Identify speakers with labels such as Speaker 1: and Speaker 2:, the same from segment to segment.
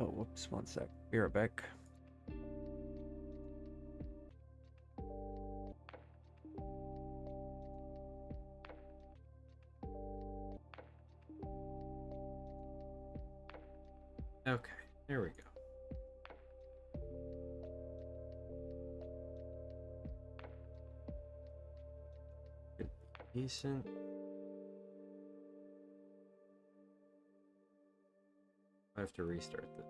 Speaker 1: Oh, whoops, one sec. Be right back. Okay, there we go. Should be decent. I have to restart this.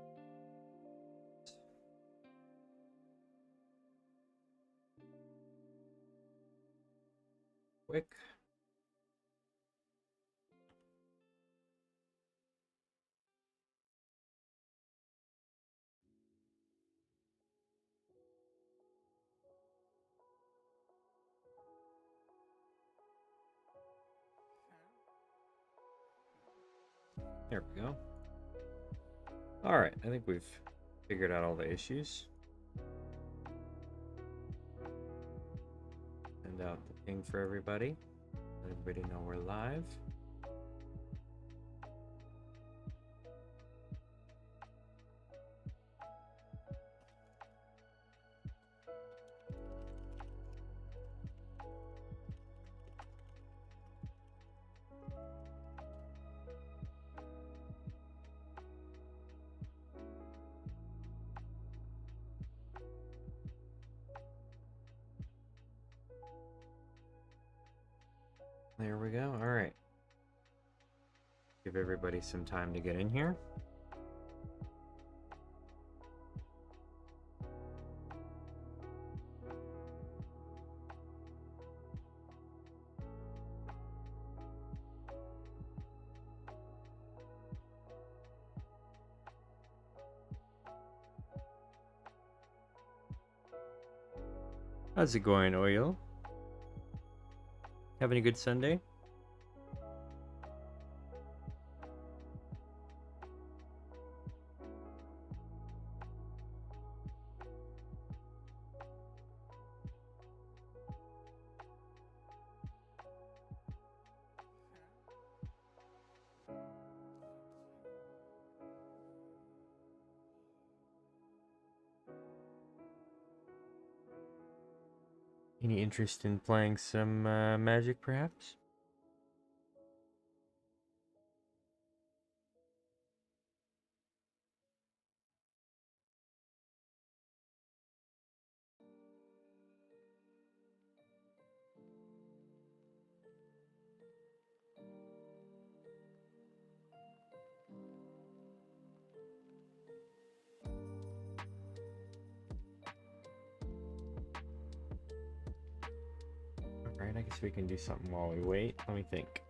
Speaker 1: Quick. There we go. All right, I think we've figured out all the issues. Send out the ping for everybody. Let everybody know we're live. There we go. All right. Give everybody some time to get in here. How's it going, Oil? Having a good Sunday? Any interest in playing some Magic, perhaps? Alright, I guess we can do something while we wait. Let me think.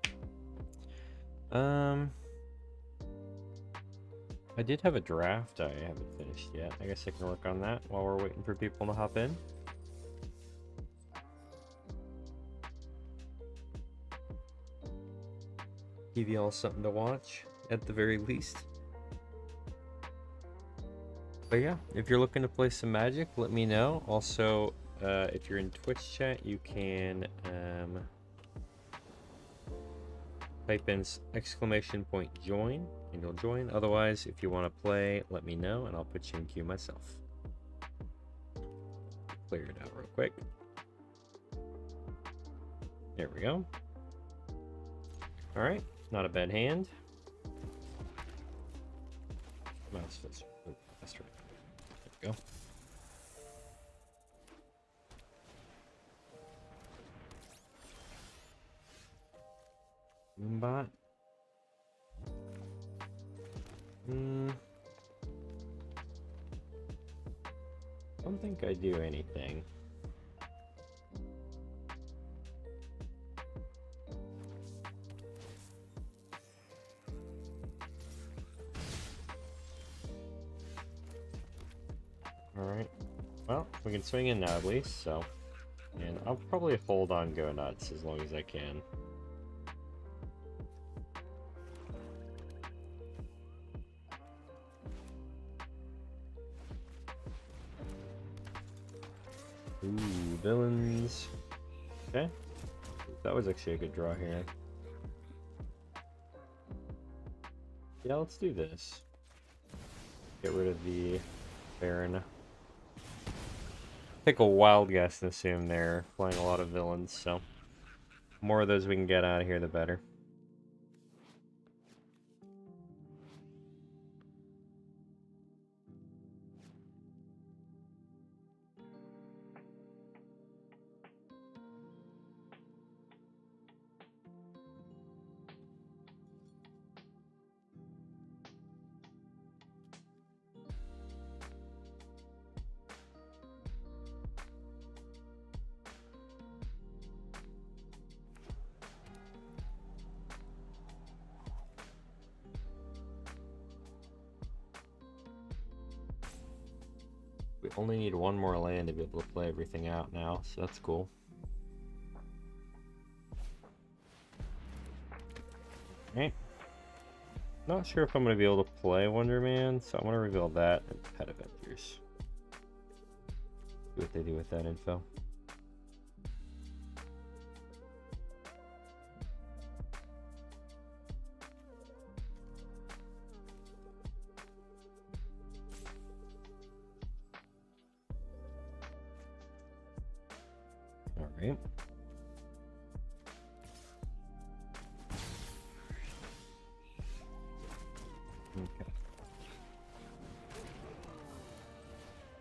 Speaker 1: I did have a draft I haven't finished yet. I guess I can work on that while we're waiting for people to hop in. Give you all something to watch, at the very least. But yeah, if you're looking to play some Magic, let me know. Also, if you're in Twitch chat, you can type in !join and you'll join. Otherwise, if you want to play, let me know and I'll put you in queue myself. Clear it out real quick. There we go. All right, not a bad hand. Mouse faster. Faster. There we go. Moombot. Don't think I do anything. Alright. Well, we can swing in now at least, so. And I'll probably hold on Go Nuts as long as I can. Ooh, villains. Okay. That was actually a good draw here. Yeah, let's do this. Get rid of the Baron. Take a wild guess and assume they're playing a lot of villains, so the more of those we can get out of here, the better. We only need one more land to be able to play everything out now, so that's cool. Alright. Not sure if I'm going to be able to play Wonder Man, so I'm going to reveal that and Pet Avengers. See what they do with that info. Alright. Okay.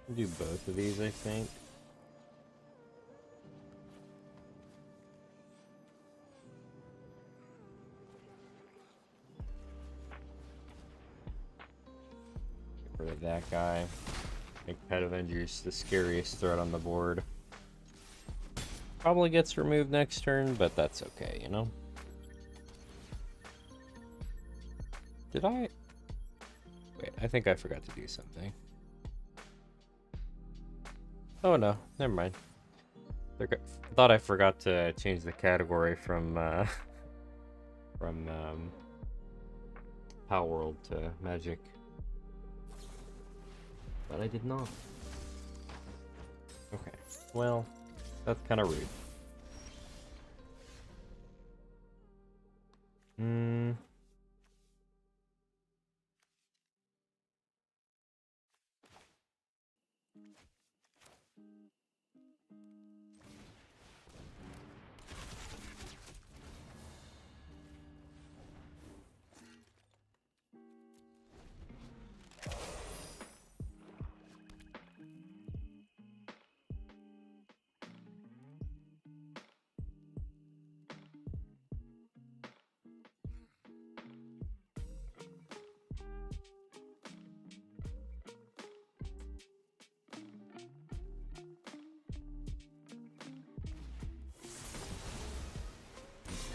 Speaker 1: I'll do both of these, I think. Get rid of that guy. Make Pet Avengers the scariest threat on the board. Probably gets removed next turn, but that's okay, you know? Did I? Wait, I think I forgot to do something. Oh no, never mind. I thought I forgot to change the category from Power World to Magic. But I did not. Okay, well, that's kind of rude.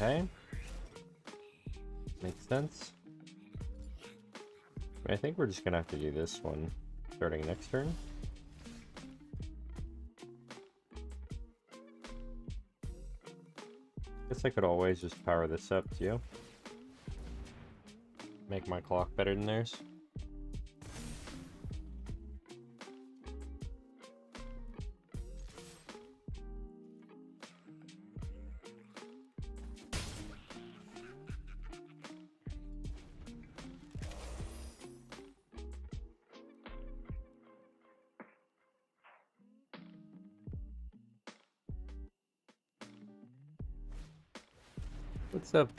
Speaker 1: Okay. Makes sense. I think we're just gonna have to do this one starting next turn. Guess I could always just power this up too. Make my clock better than theirs. What's up?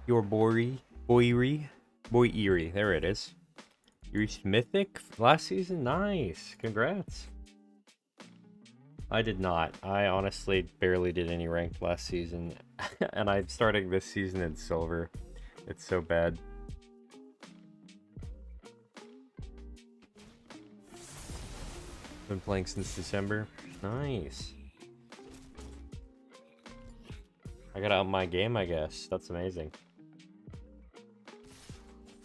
Speaker 1: Your Boy Eerie. There it is. You reached Mythic last season? Nice. Congrats. I did not. I honestly barely did any ranked last season. And I'm starting this season in Silver. It's so bad. Been playing since December. Nice. I got out my game, I guess. That's amazing.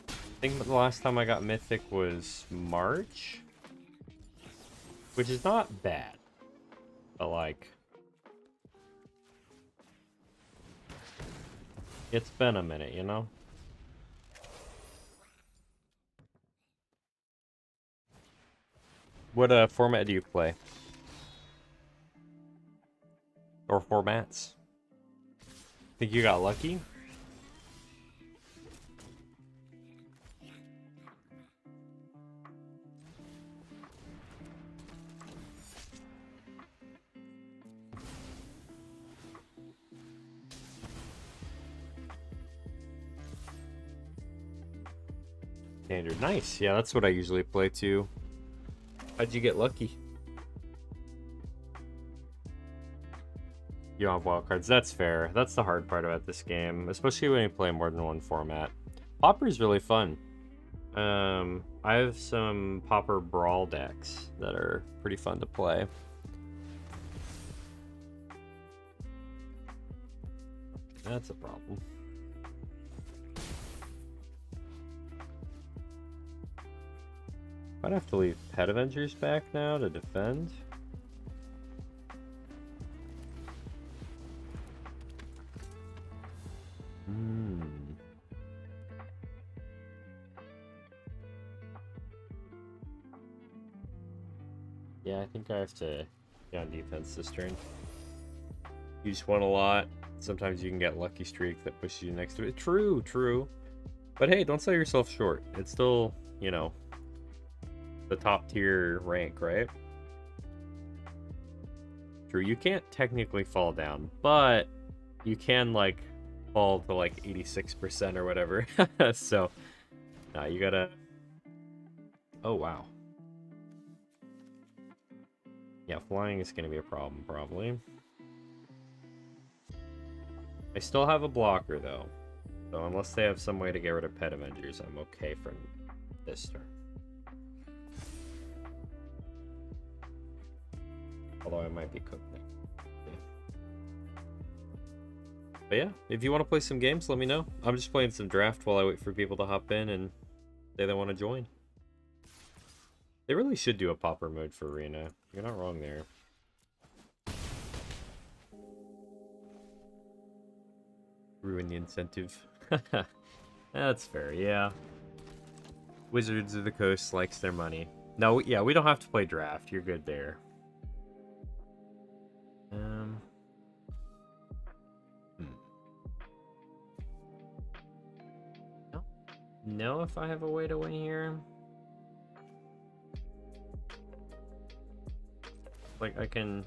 Speaker 1: I think the last time I got Mythic was March. Which is not bad. But like... it's been a minute, you know? What format do you play? Or formats? Think you got lucky? Standard. Nice. Yeah, that's what I usually play too. How'd you get lucky? You don't have wildcards. That's fair. That's the hard part about this game, especially when you play more than one format. Pauper's really fun. I have some Pauper Brawl decks that are pretty fun to play. That's a problem. Might have to leave Pet Avengers back now to defend. Yeah, I think I have to get on defense this turn. You just won a lot. Sometimes you can get lucky streak that pushes you next to it. True, true. But hey, don't sell yourself short. It's still, you know, the top tier rank, right? True, you can't technically fall down, but you can like fall to like 86% or whatever. So, nah, you gotta... Oh, wow. Yeah, flying is gonna be a problem, probably. I still have a blocker, though. So unless they have some way to get rid of Pet Avengers, I'm okay for this turn. Although I might be cooked now. Yeah. But yeah, if you want to play some games, let me know. I'm just playing some draft while I wait for people to hop in and say they want to join. They really should do a Pauper mode for Arena. You're not wrong there. Ruin the incentive. That's fair, yeah. Wizards of the Coast likes their money. No, yeah, we don't have to play draft. You're good there. Know if I have a way to win here. Like, I can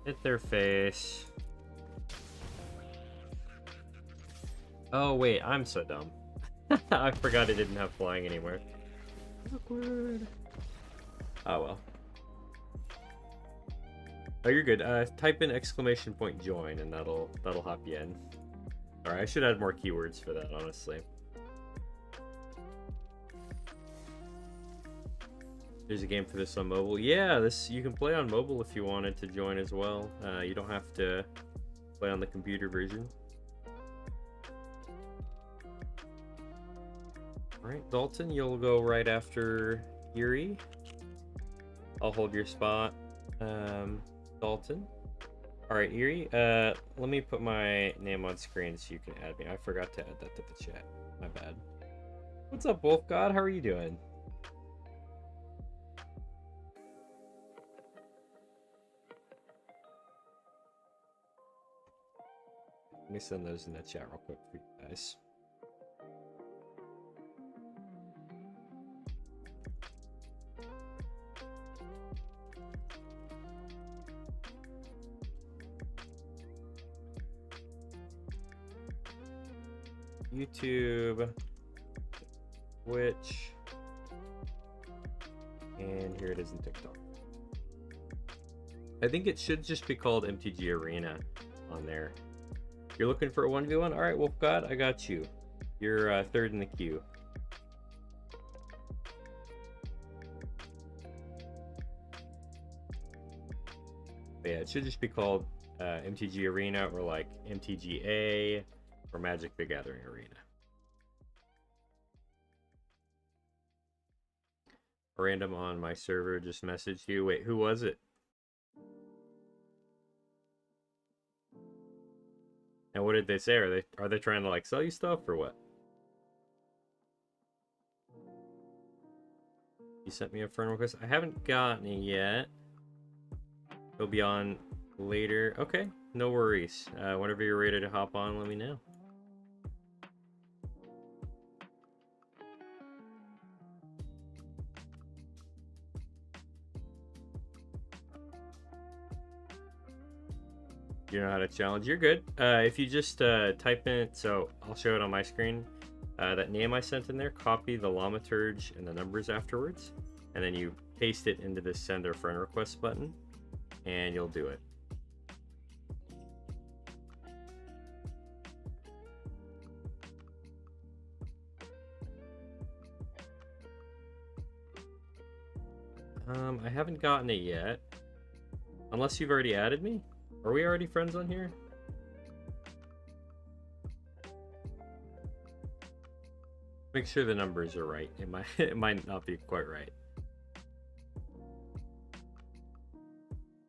Speaker 1: hit their face. Oh, wait, I'm so dumb. I forgot it didn't have flying anywhere. Awkward. Oh, well. Oh, you're good. Type in ! join, and that'll hop you in. Alright, I should add more keywords for that, honestly. There's a game for this on mobile. Yeah, you can play on mobile if you wanted to join as well. You don't have to play on the computer version. Alright, Dalton, you'll go right after Yuri. I'll hold your spot. Dalton. Alright, Yuri, let me put my name on screen so you can add me. I forgot to add that to the chat. My bad. What's up, Wolf God? How are you doing? Let me send those in the chat real quick for you guys. YouTube, Twitch, and here it is in TikTok. I think it should just be called MTG Arena on there. You're looking for a 1v1? Alright, Wolf God, I got you. You're third in the queue. But yeah, it should just be called MTG Arena or like MTGA or Magic the Gathering Arena. A random on my server just messaged you. Wait, who was it? And what did they say? Are they trying to like sell you stuff or what? You sent me a friend request. I haven't gotten it yet. It'll be on later. Okay, no worries. Whenever you're ready to hop on, let me know. You know how to challenge. You're good. If you just type in, so I'll show it on my screen. that name I sent in there, copy the Lamaturge and the numbers afterwards, and then you paste it into the send or friend request button, and you'll do it. I haven't gotten it yet. Unless you've already added me? Are we already friends on here? Make sure the numbers are right. It might not be quite right.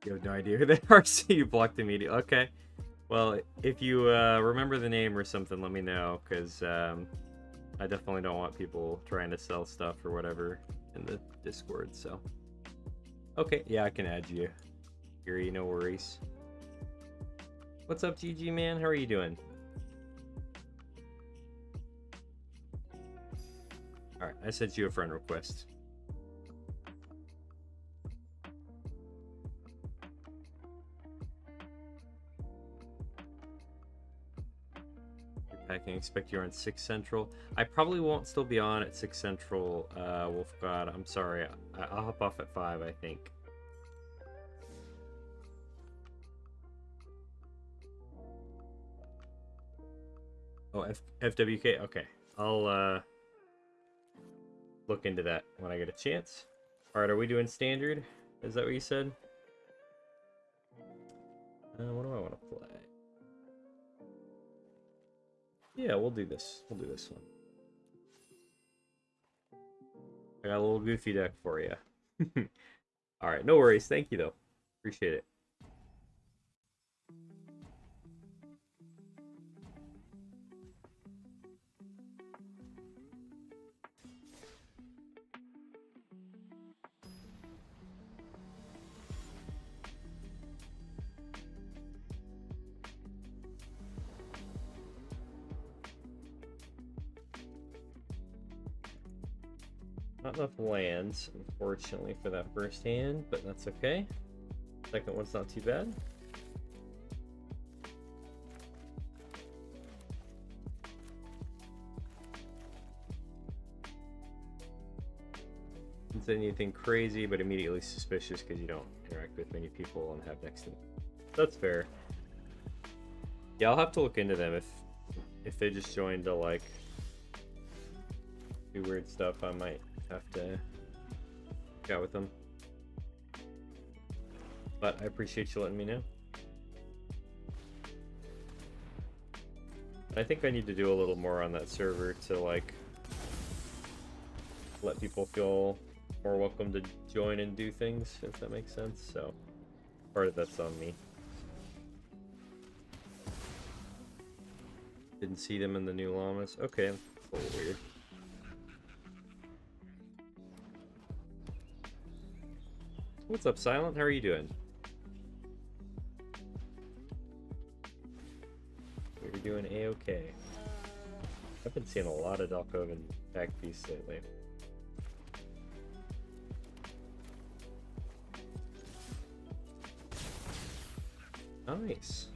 Speaker 1: You have no idea who they are, so you blocked immediately. Okay. Well, if you remember the name or something, let me know, because I definitely don't want people trying to sell stuff or whatever in the Discord, so. Okay, yeah, I can add you. Yuri, no worries. What's up, GG man? How are you doing? Alright, I sent you a friend request. I can expect you're on 6 Central. I probably won't still be on at 6 Central, Wolfgod. I'm sorry. I'll hop off at 5, I think. Oh, FWK? Okay. I'll look into that when I get a chance. Alright, are we doing standard? Is that what you said? What do I want to play? Yeah, we'll do this. We'll do this one. I got a little goofy deck for you. Alright, no worries. Thank you, though. Appreciate it. Not enough lands, unfortunately, for that first hand, but that's okay. Second one's not too bad. Didn't say anything crazy, but immediately suspicious because you don't interact with many people and have next to them. That's fair. Yeah, I'll have to look into them. If they just joined to, like, do weird stuff, I might have to chat with them. But I appreciate you letting me know. I think I need to do a little more on that server to, like, let people feel more welcome to join and do things, if that makes sense. So part of that's on me. Didn't see them in the new llamas. Okay, that's a little weird. What's up, Silent? How are you doing? You're doing A-okay. I've been seeing a lot of Dalkovan back beasts lately. Nice.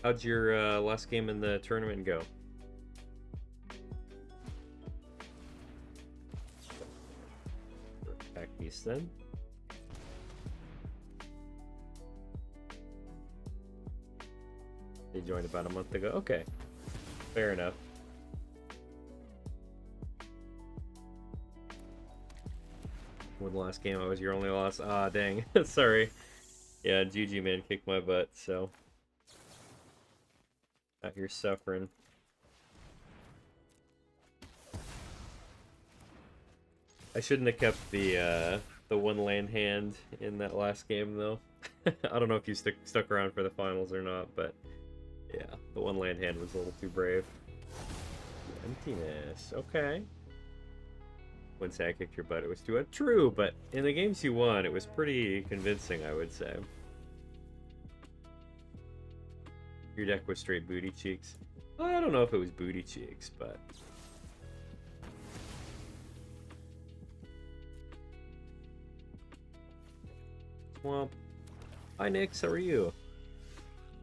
Speaker 1: How'd your last game in the tournament go? Back beast then. They joined about a month ago. Okay, fair enough. When the last game I was your only loss. Ah, dang. Sorry. Yeah, GG man kicked my butt, so out here suffering. I shouldn't have kept the one land hand in that last game though. I don't know if you stuck around for the finals or not, but yeah, the one land hand was a little too brave. Emptiness. Okay. Wouldn't say I kicked your butt, it was too true, but in the games you won, it was pretty convincing, I would say. Your deck was straight booty cheeks. I don't know if it was booty cheeks, but Swamp. Hi Nix, how are you?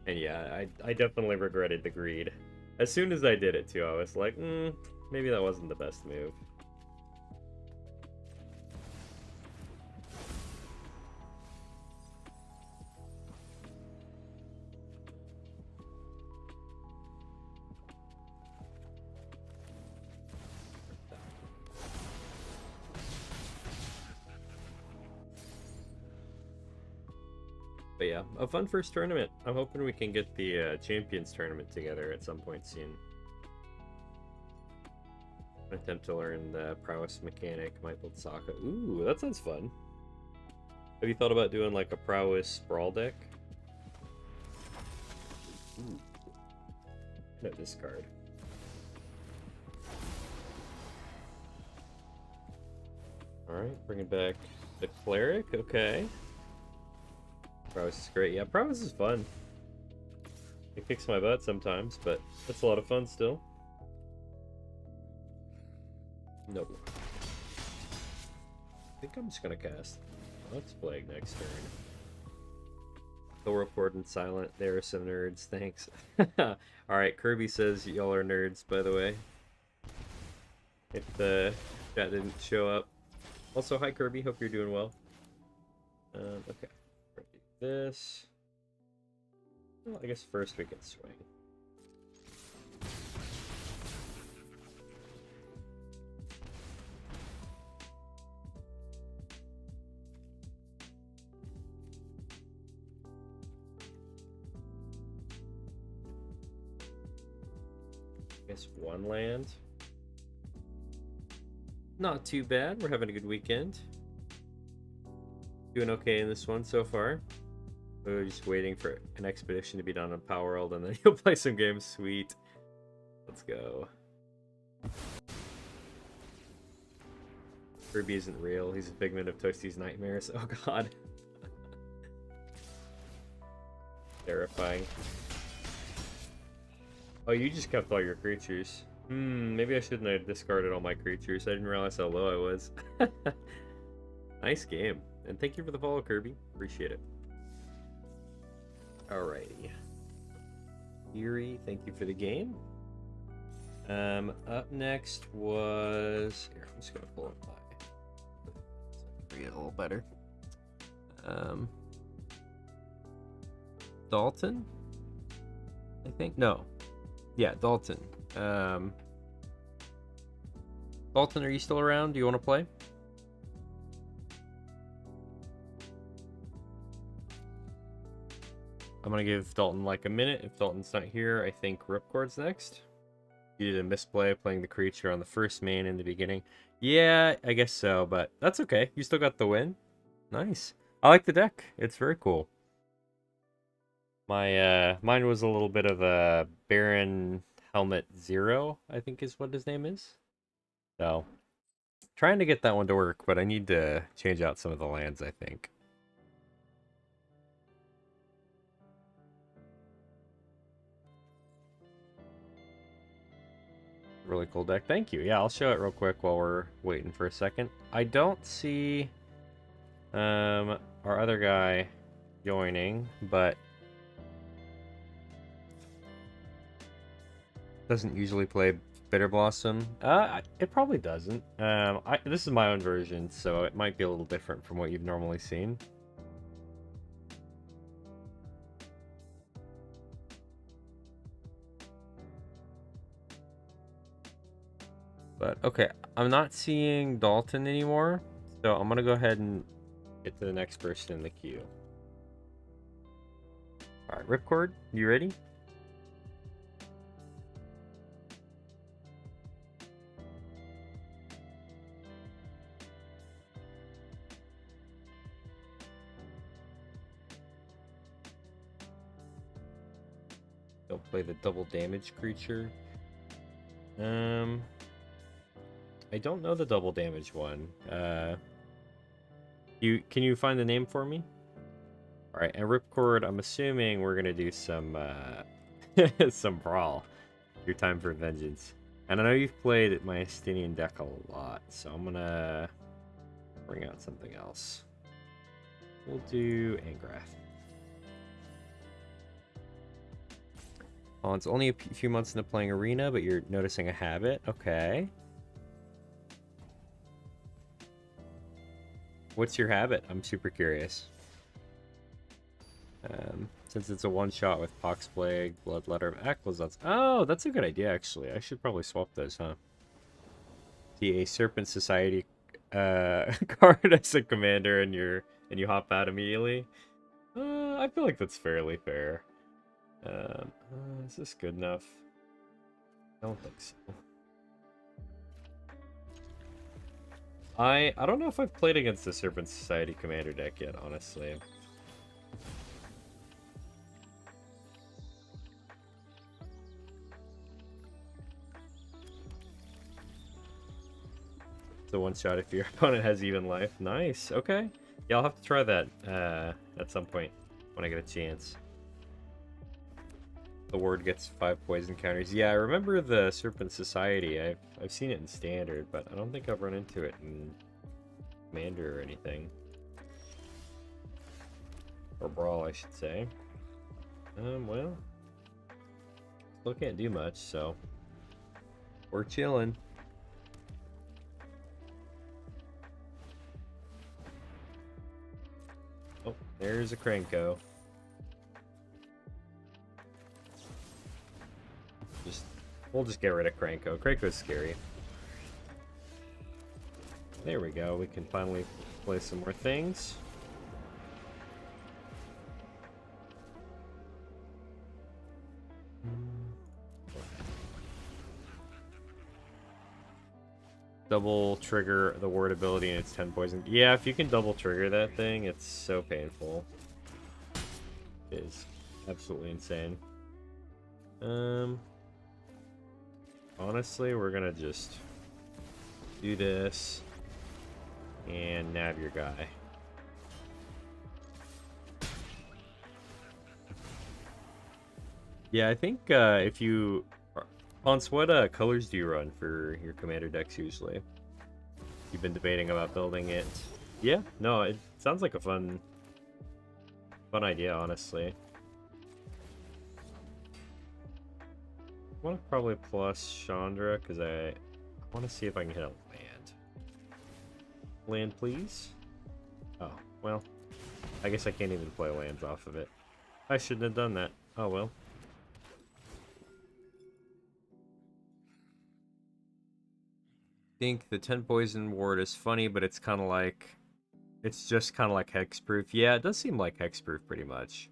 Speaker 1: And yeah, I definitely regretted the greed. As soon as I did it too, I was like, maybe that wasn't the best move. But yeah, a fun first tournament. I'm hoping we can get the Champions tournament together at some point soon. Attempt to learn the prowess mechanic, might build Sokka. Ooh, that sounds fun. Have you thought about doing like a prowess sprawl deck? Ooh. No discard. Alright, bringing back the cleric, okay. Prowess is great. Yeah, prowess is fun. It kicks my butt sometimes, but it's a lot of fun still. Nope. I think I'm just gonna cast Let's Plague next turn. Thor and silent. There are some nerds. Thanks. Alright, Kirby says y'all are nerds, by the way. If the chat didn't show up. Also, hi Kirby. Hope you're doing well. Okay. This. Well, I guess first we can swing. I guess one land. Not too bad. We're having a good weekend. Doing okay in this one so far. We're just waiting for an expedition to be done on Power World, and then you'll play some games. Sweet. Let's go. Kirby isn't real. He's a figment of Toasty's nightmares. Oh god. Terrifying. Oh, you just kept all your creatures. Maybe I shouldn't have discarded all my creatures. I didn't realize how low I was. Nice game. And thank you for the follow, Kirby. Appreciate it. Alrighty. Eerie, thank you for the game. Up next was... Here, I'm just gonna pull up my... Read it a little better. Dalton? I think? No. Yeah, Dalton. Dalton, are you still around? Do you want to play? I'm gonna give Dalton like a minute. If Dalton's not here, I think Ripcord's next. You did a misplay playing the creature on the first main in the beginning. Yeah, I guess so, but that's okay. You still got the win. Nice. I like the deck. It's very cool. My mine was a little bit of a Baron Helmet Zero, I think is what his name is. So, trying to get that one to work, but I need to change out some of the lands, I think. Really cool deck. Thank you. Yeah, I'll show it real quick while we're waiting for a second. I don't see our other guy joining, but doesn't usually play Bitter Blossom. It probably doesn't. This is my own version, so it might be a little different from what you've normally seen. But okay, I'm not seeing Dalton anymore, so I'm gonna go ahead and get to the next person in the queue. All right, Ripcord, you ready? Don't play the double damage creature. I don't know the double damage one. Can you find the name for me? All right, and Ripcord, I'm assuming we're gonna do some some brawl. Your time for vengeance. And I know you've played my Estinian deck a lot, so I'm gonna bring out something else. We'll do Angrath. Oh, it's only a few months into playing Arena, but you're noticing a habit. Okay. What's your habit? I'm super curious. Since it's a one-shot with Pox Plague, Bloodletter of Eccles, oh, that's a good idea, actually. I should probably swap those, huh? See a Serpent Society card as a commander, and you hop out immediately. I feel like that's fairly fair. Is this good enough? I don't think so. I don't know if I've played against the Serpent Society commander deck yet, honestly. It's a one shot if your opponent has even life. Nice. Okay. Yeah, I'll have to try that at some point when I get a chance. The ward gets 5 poison counters. Yeah, I remember the Serpent Society. I've seen it in Standard, but I don't think I've run into it in Commander or anything. Or Brawl, I should say. Well, still can't do much, so we're chilling. Oh, there's a Krenko. We'll just get rid of Krenko. Krenko's scary. There we go. We can finally play some more things. Double trigger the ward ability and it's 10 poison. Yeah, if you can double trigger that thing, it's so painful. It is absolutely insane. Honestly, we're gonna just do this and nab your guy. Yeah, I think if you... Ponce, what colors do you run for your commander decks usually? You've been debating about building it. Yeah, no, it sounds like a fun idea, honestly. I want to probably plus Chandra because I want to see if I can hit a land. Land, please. Oh, well, I guess I can't even play lands off of it. I shouldn't have done that. Oh well. I think the 10 poison ward is funny, but it's kind of like, it's just kind of like hexproof. Yeah, it does seem like hexproof pretty much.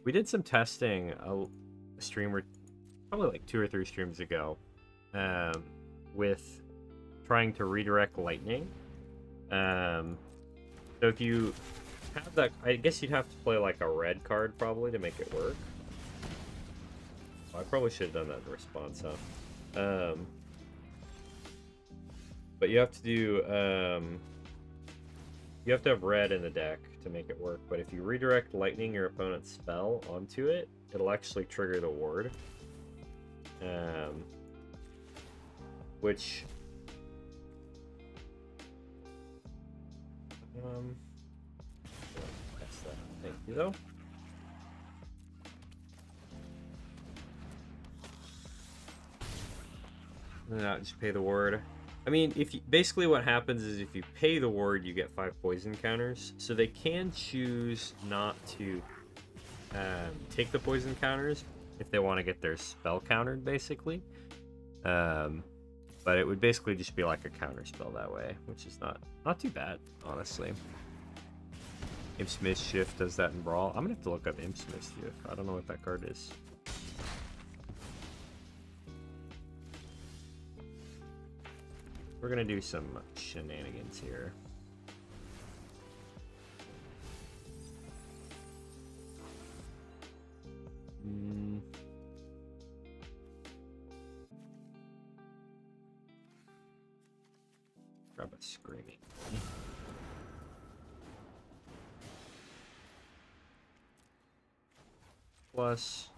Speaker 1: We did some testing a streamer probably like 2 or 3 streams ago, with trying to redirect lightning. So if you have that, I guess you'd have to play like a red card probably to make it work. I probably should have done that in response, huh? But you have to do, you have to have red in the deck to make it work. But if you redirect lightning your opponent's spell onto it, it'll actually trigger the ward. Which... that's that. Thank you, though. No, just pay the ward. I mean, if you, basically what happens is if you pay the ward, you get 5 poison counters. So they can choose not to take the poison counters if they want to get their spell countered, basically. But it would basically just be like a counter spell that way, which is not too bad, honestly. Imp's Mischief does that in Brawl. I'm gonna have to look up Imp's Mischief. I don't know what that card is. We're gonna do some shenanigans here. Grab a Screaming. Plus...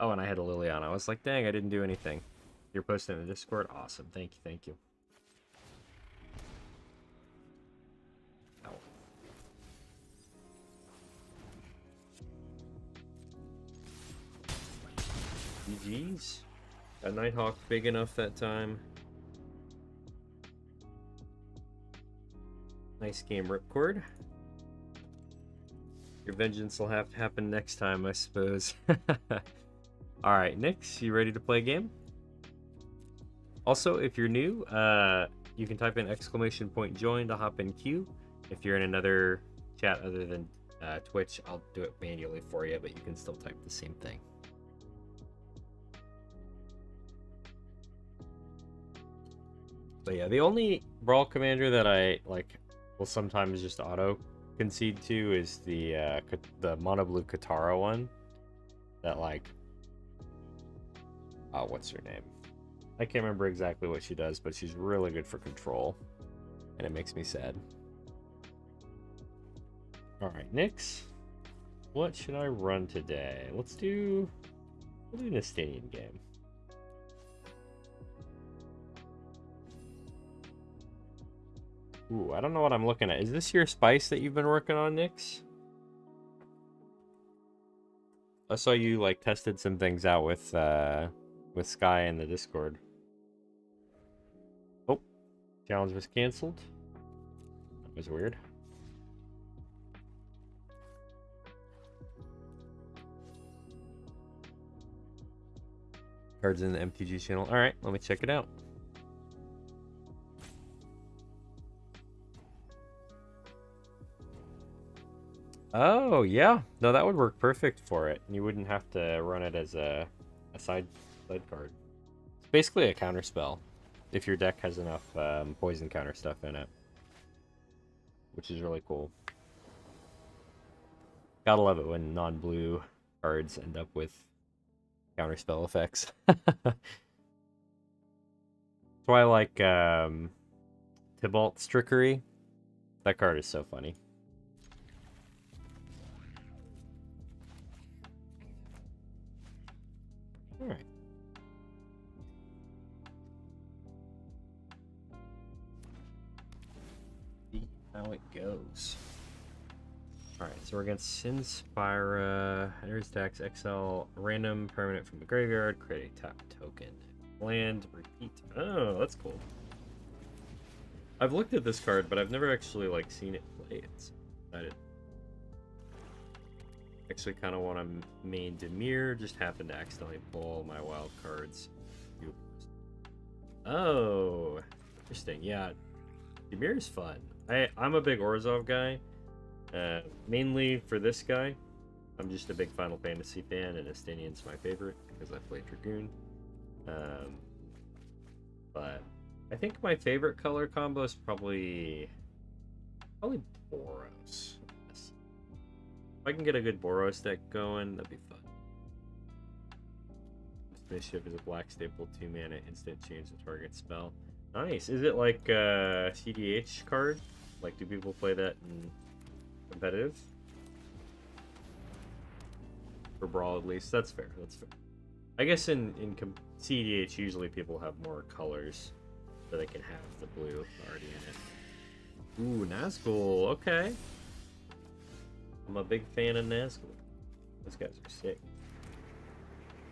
Speaker 1: Oh, and I had a Liliana. I was like, dang, I didn't do anything. You're posting in the Discord? Awesome. Thank you, thank you. GG's. Got Nighthawk big enough that time. Nice game, Ripcord. Your vengeance will have to happen next time, I suppose. Alright, Nix, you ready to play a game? Also, if you're new, you can type in !join to hop in queue. If you're in another chat other than Twitch, I'll do it manually for you, but you can still type the same thing. But yeah, the only Brawl Commander that I will sometimes just auto concede to is the mono blue Katara one. That what's her name? I can't remember exactly what she does, but she's really good for control, and it makes me sad. All right, Nix, what should I run today? We'll do an Estinian game. Ooh, I don't know what I'm looking at. Is this your spice that you've been working on, Nix? I saw you tested some things out with Sky in the Discord. Oh, challenge was canceled. That was weird. Cards in the MTG channel. All right, let me check it out. Oh, yeah. No, that would work perfect for it. You wouldn't have to run it as a side card. It's basically a counter spell if your deck has enough poison counter stuff in it, which is really cool. Gotta love it when non-blue cards end up with counter spell effects. That's why I like Tybalt's Trickery. That card is so funny. All right. See how it goes. All right, so we're against Sinspira. Enters decks, exile random permanent from the graveyard, create a tap token. Land, repeat. Oh, that's cool. I've looked at this card, but I've never actually seen it play. It's excited. Actually kind of want to main Dimir, just happened to accidentally pull all my wild cards. Oh, interesting. Yeah, Dimir is fun. I'm a big Orzhov guy, mainly for this guy. I'm just a big Final Fantasy fan, and Estinian's my favorite because I play Dragoon. But I think my favorite color combo is probably Boros. If I can get a good Boros deck going, that'd be fun. Mischief is a black staple 2-mana instant change the target spell. Nice. Is it like a CDH card? Do people play that in competitive? For Brawl, at least. That's fair. That's fair. I guess in CDH, usually people have more colors so they can have the blue already in it. Ooh, Nazgul. Okay. I'm a big fan of Nazgul. Those guys are sick.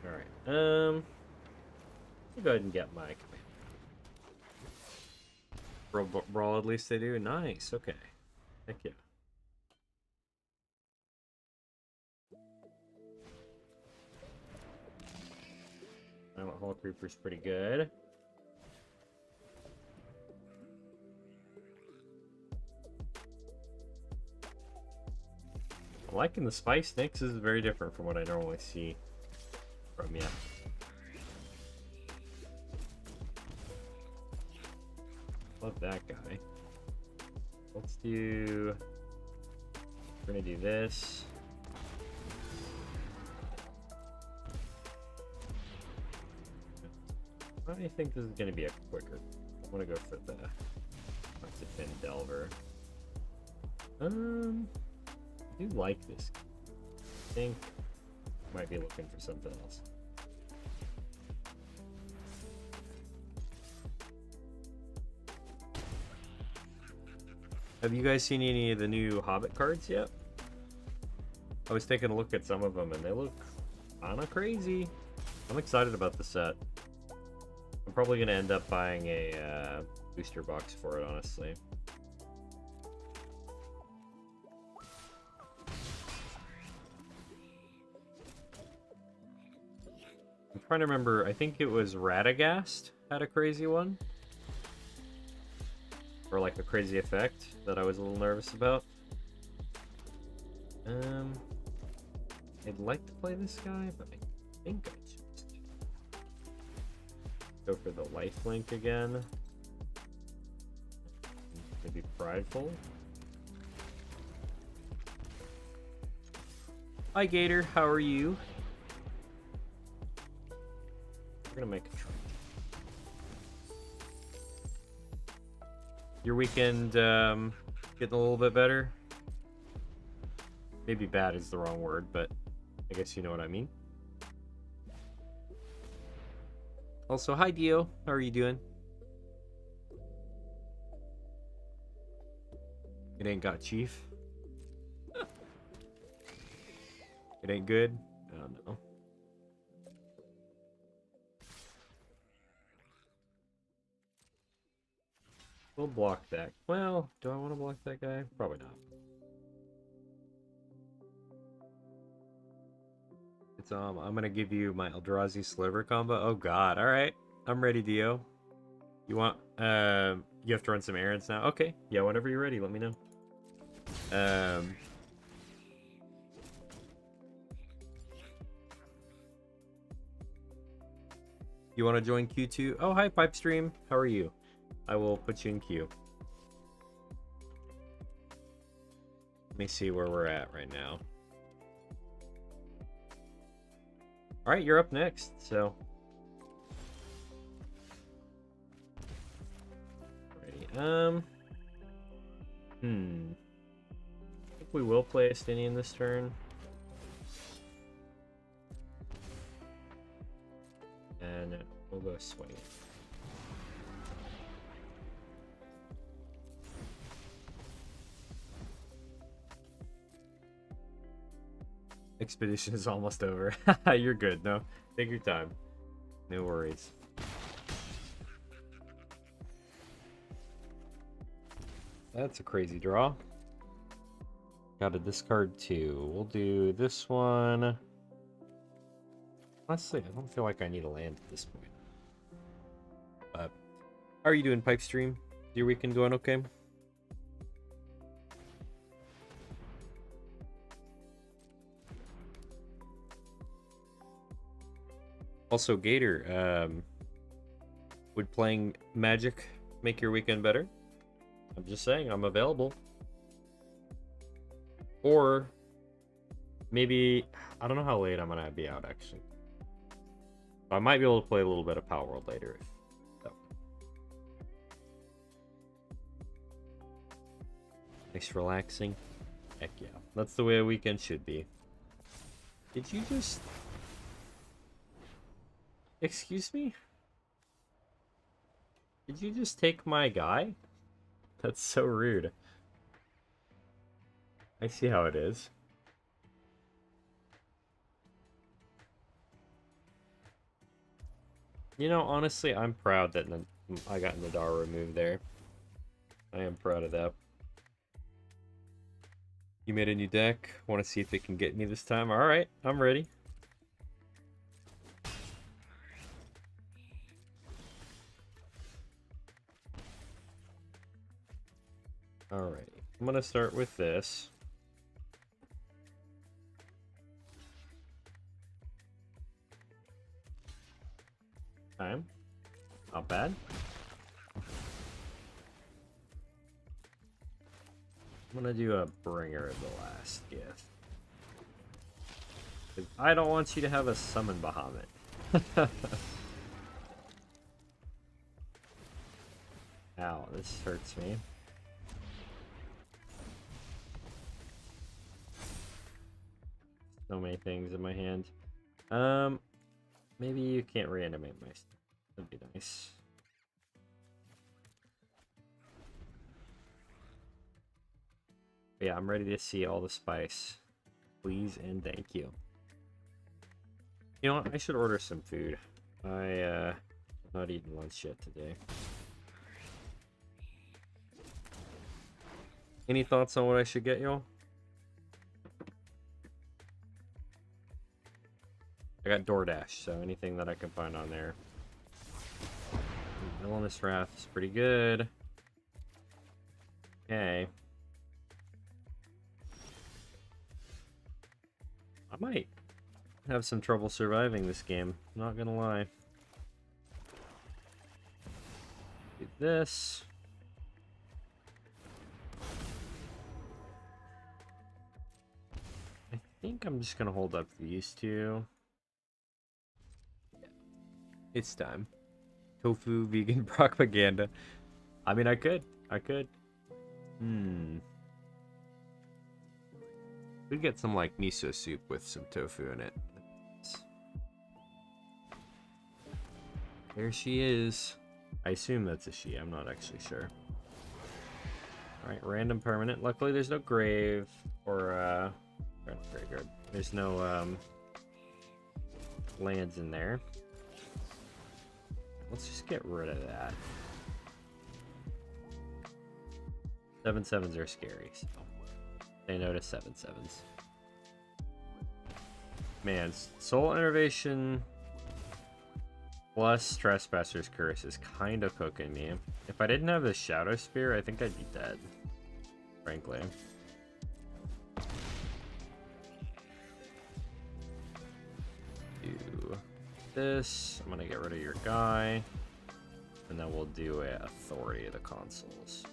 Speaker 1: Alright. I'll go ahead and get my command. Brawl, at least they do. Nice. Okay. Heck yeah. Silent Hulk Reaper's pretty good. I'm liking the Spice Nix. This is very different from what I normally see from you. Love that guy. Let's do... We're gonna do this. I think this is gonna be a quicker. I wanna go for the Oxygen Delver. I do like this. I think I might be looking for something else. Have you guys seen any of the new Hobbit cards yet? I was taking a look at some of them and they look Kinda crazy. I'm excited about the set. I'm probably gonna end up buying a booster box for it, honestly. I'm trying to remember, I think it was Radagast had a crazy one. Or like a crazy effect that I was a little nervous about. I'd like to play this guy, but I think I just go for the lifelink again. Maybe Prideful. Hi Gator, how are you? We're gonna make a try. Your weekend getting a little bit better? Maybe bad is the wrong word, but I guess you know what I mean. Also, hi Dio, how are you doing? It ain't got Chief. It ain't good? Oh no. We'll block that. Well, do I want to block that guy? Probably not. It's I'm gonna give you my Eldrazi Sliver combo. Oh god, alright. I'm ready, Dio. You want you have to run some errands now? Okay. Yeah, whenever you're ready, let me know. You want to join Q2? Oh, hi, Pipestream. How are you? I will put you in queue. Let me see where we're at right now. Alright, you're up next, so. Alrighty. I think we will play Estinian this turn. And we'll go swing. Expedition is almost over. You're good. No, take your time. No worries. That's a crazy draw. Got to discard 2. We'll do this one. Honestly, I don't feel like I need a land at this point. But how are you doing, Pipestream? Is your weekend going okay? Also, Gator, would playing Magic make your weekend better? I'm just saying, I'm available. Or maybe, I don't know how late I'm gonna be out actually. I might be able to play a little bit of Power World later. Nice relaxing. Heck yeah. That's the way a weekend should be. Did you just... Excuse me? Did you just take my guy? That's so rude. I see how it is. You know, honestly, I'm proud that I got Nadar removed there. I am proud of that. You made a new deck. Want to see if it can get me this time? Alright, I'm ready. Alright, I'm going to start with this. Time. Not bad. I'm gonna do a Bringer of the Last Gift. I don't want you to have a Summon Bahamut. Ow, this hurts me. So many things in my hand. Maybe you can't reanimate my stuff. That'd be nice. Yeah, I'm ready to see all the spice. Please and thank you. You know what? I should order some food. I not eaten lunch yet today. Any thoughts on what I should get, y'all? I got DoorDash, so anything that I can find on there. Villainous Wrath is pretty good. Okay. I might have some trouble surviving this game, not gonna lie. Do this. I think I'm just gonna hold up these two. It's time. Tofu vegan propaganda. I mean, I could. We get some like miso soup with some tofu in it. There she is. I assume that's a she. I'm not actually sure. Alright, random permanent. Luckily there's no grave or graveyard. There's no lands in there. Let's just get rid of that. 7/7s are scary, so they know to 7/7s. Man, Soul Innervation plus Trespasser's Curse is kind of cooking me. If I didn't have the Shadow Spear, I think I'd be dead, frankly. Do this. I'm gonna get rid of your guy, and then we'll do a Authority of the Consuls.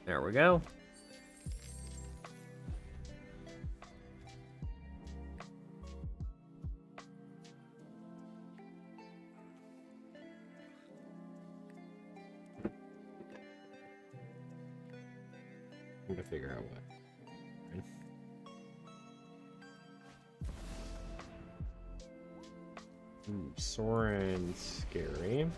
Speaker 1: There we go. I'm gonna figure out what. Soren's scary. And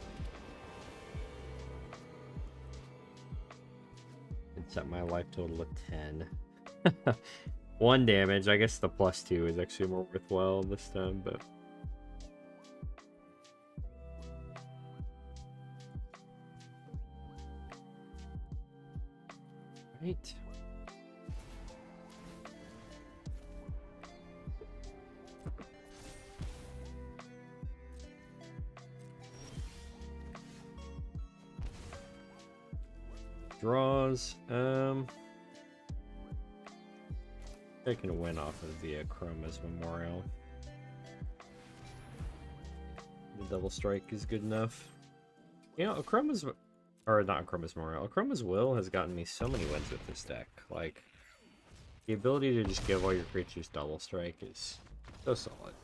Speaker 1: set my life total at 10. 1 damage. I guess the +2 is actually more worthwhile this time, but. Right. Draws. I can win off of the Chroma's Memorial. The double strike is good enough. You know, Chroma's, or not Chroma's Memorial, Chroma's Will has gotten me so many wins with this deck. Like, the ability to just give all your creatures double strike is so solid.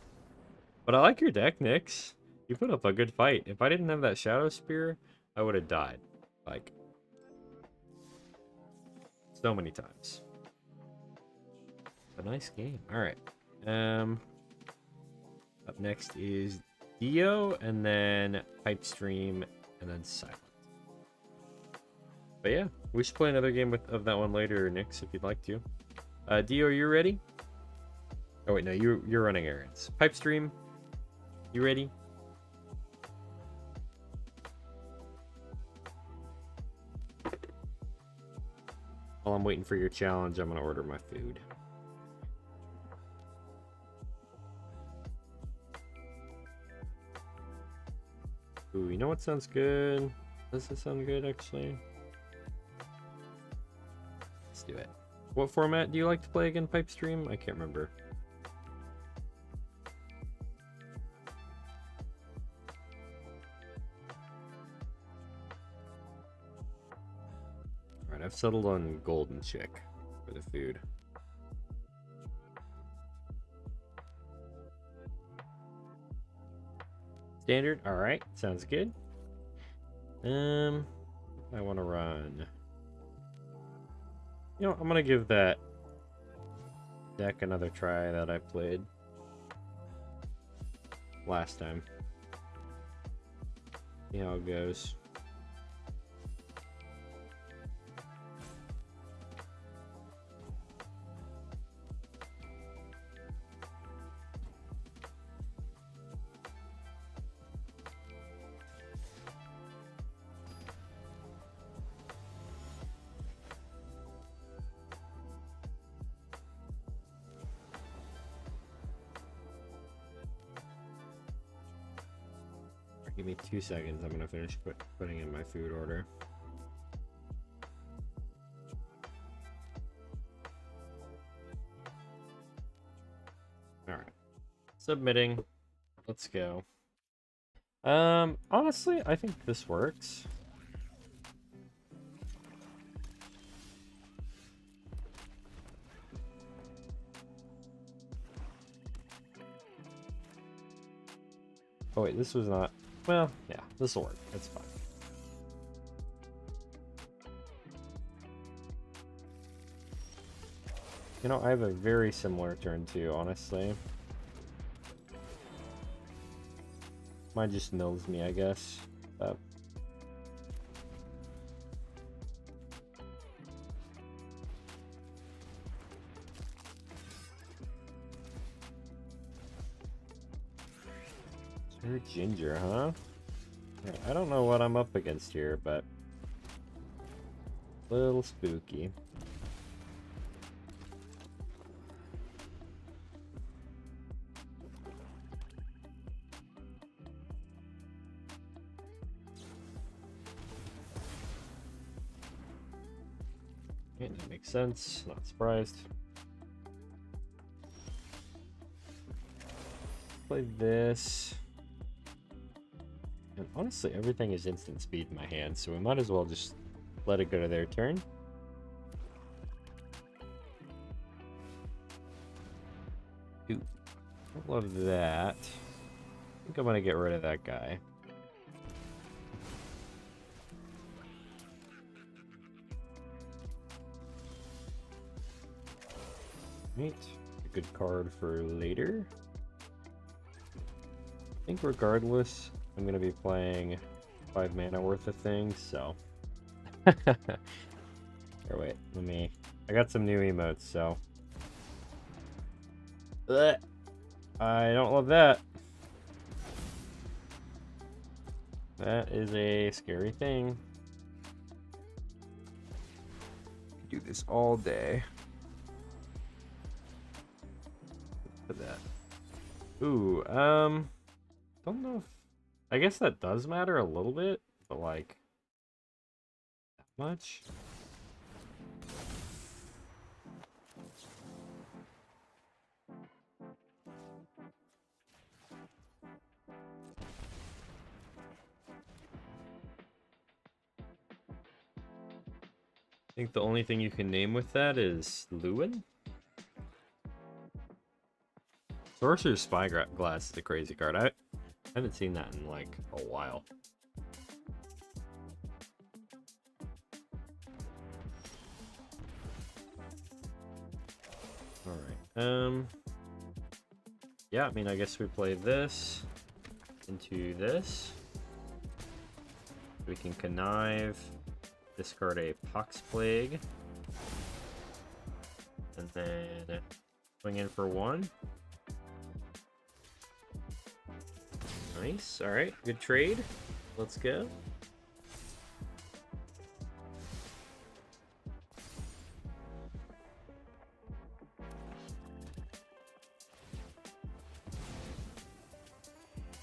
Speaker 1: But I like your deck, Nyx. You put up a good fight. If I didn't have that Shadow Spear, I would have died. Like, so many times. A nice game. Alright. Up next is Dio, and then Pipestream, and then Silent. But yeah, we should play another game of that one later, Nyx, if you'd like to. Dio, are you ready? Oh wait, no, you're running errands. Pipestream, you ready? While I'm waiting for your challenge, I'm gonna order my food. Ooh, you know what sounds good? Does this sound good, actually? Let's do it. What format do you like to play again, Pipestream? I can't remember. Alright, I've settled on Golden Chick for the food. Standard? Alright, sounds good. I want to run. You know, I'm gonna give that deck another try that I played last time. See how it goes. Give me 2 seconds. I'm gonna finish putting in my food order. Alright. Submitting. Let's go. Honestly, I think this works. Oh wait, this was not... Well, yeah, this will work. It's fine. You know, I have a very similar turn too, honestly. Mine just mills me, I guess. But... Sir Ginger, huh? Right, I don't know what I'm up against here, but... a little spooky. Okay, that makes sense. Not surprised. Play this. And honestly, everything is instant speed in my hand, so we might as well just let it go to their turn. Ooh, I love that. I think I'm gonna get rid of that guy. Right, a good card for later. I think regardless, I'm gonna be playing 5 mana worth of things, so. Here, wait, I got some new emotes, so. Blech. I don't love that. That is a scary thing. Do this all day. Put that. Ooh, don't know if... I guess that does matter a little bit, but like... that much? I think the only thing you can name with that is Lewin? Sorcerer's Spyglass is the crazy card. I haven't seen that in like a while. Alright. Yeah, I mean, I guess we play this into this. We can connive, discard a Pox Plague, and then swing in for 1. Nice. All right. Good trade. Let's go.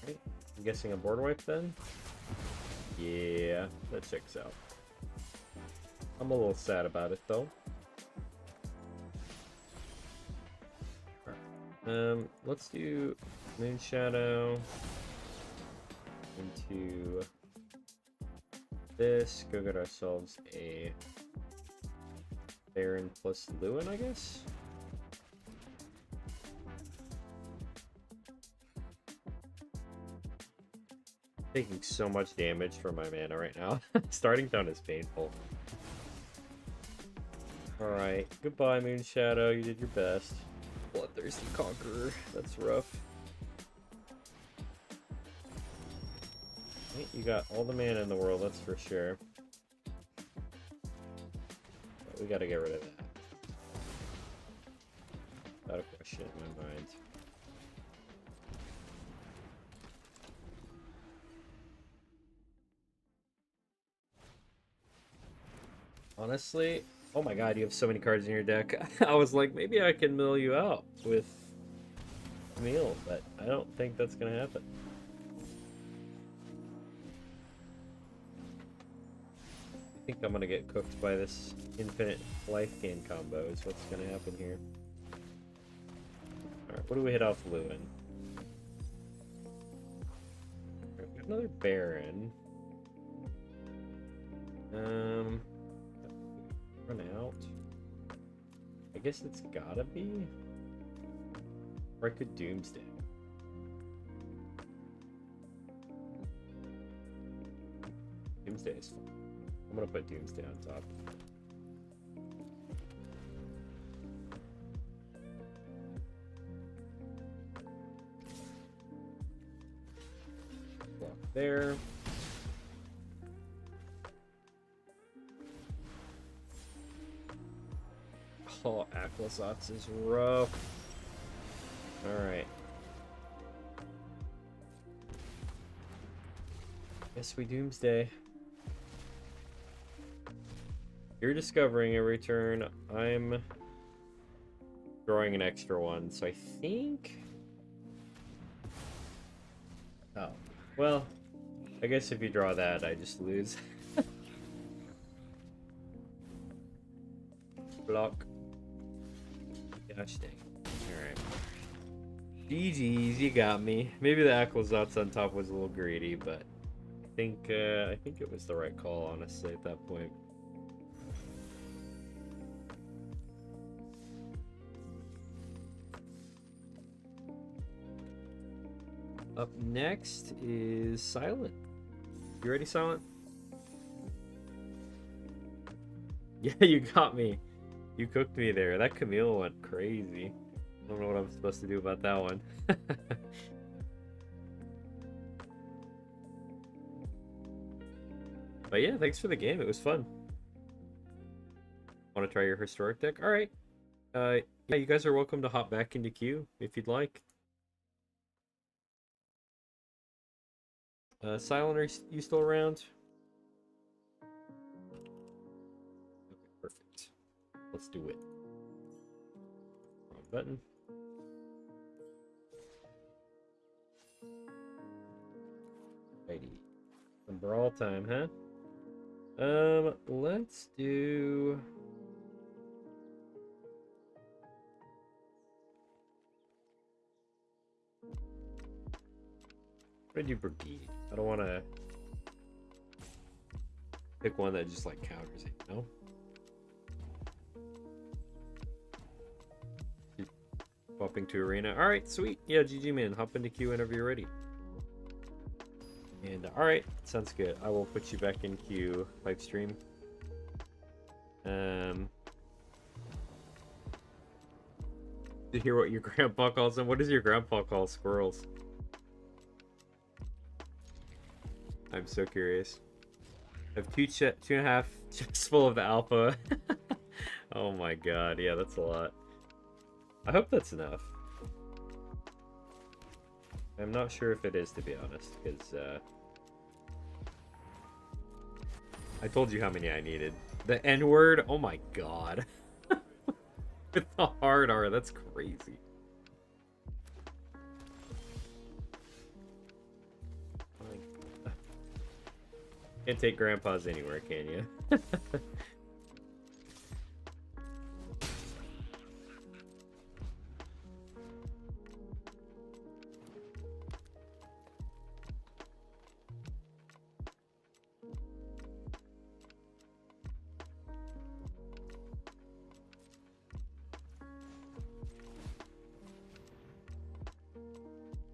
Speaker 1: Okay. I'm guessing a board wipe then? Yeah, that checks out. I'm a little sad about it though. All right. Let's do Moonshadow into this. Go get ourselves a Baron plus Lewin, I guess. Taking so much damage from my mana right now. Starting down is painful. Alright, goodbye Moonshadow, you did your best. Bloodthirsty Conqueror, that's rough. You got all the mana in the world, that's for sure. But we gotta get rid of that. Without a question in my mind. Honestly, oh my god, you have so many cards in your deck. I was like, maybe I can mill you out with Camille, but I don't think that's gonna happen. think I'm gonna get cooked by this infinite life gain combo is what's gonna happen here. Alright, what do we hit off Lewin? Right, we have another Baron. Run out. I guess it's gotta be. Or I could Doomsday. Doomsday is fun. I'm gonna put Doomsday on top. Block there. Oh, Aquasats is rough. Alright. Guess we Doomsday. You're discovering every turn. I'm drawing an extra one, so I think... Oh. Well, I guess if you draw that, I just lose. Block. Gosh dang. Alright. GG's, you got me. Maybe the Aquasats on top was a little greedy, but I think it was the right call, honestly, at that point. Up next is Silent. You ready, Silent? Yeah, you got me. You cooked me there. That Camille went crazy. I don't know what I'm supposed to do about that one. But yeah, thanks for the game. It was fun. Want to try your historic deck? All right. Yeah, you guys are welcome to hop back into queue if you'd like. Silent, are you still around? Okay, perfect. Let's do it. Wrong button. Righty. Some brawl time, huh? Let's do... I'm gonna do Brigade. I don't want to pick one that just like counters it, you know? Popping to arena. All right, sweet. Yeah, GG man. Hop into queue whenever you're ready. And all right, sounds good. I will put you back in queue. Live stream. To hear what your grandpa calls them. What does your grandpa call squirrels? I'm so curious. I have 2.5 chests full of the alpha. Oh my god, yeah, that's a lot. I hope that's enough. I'm not sure if it is, to be honest, because I told you how many I needed. The N-word, oh my god. With the hard R, that's crazy. Can't take grandpas anywhere, can you?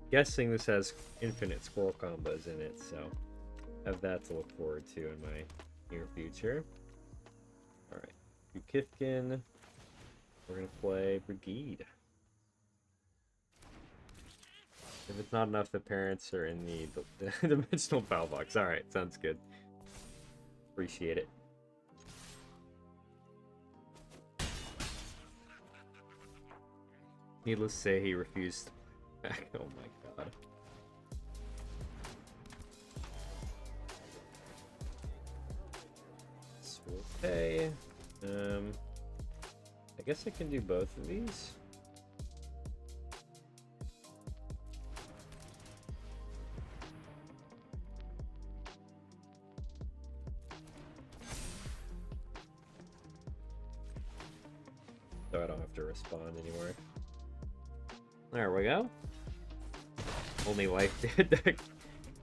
Speaker 1: Guessing this has infinite squirrel combos in it, so have that to look forward to in my near future. Alright, Kithkin. We're gonna play Brigade. If it's not enough, the parents are in the dimensional battle box. Alright, sounds good. Appreciate it. Needless to say, he refused back. Oh my god. Okay. I guess I can do both of these. have to respond anymore. There we go. Only life deck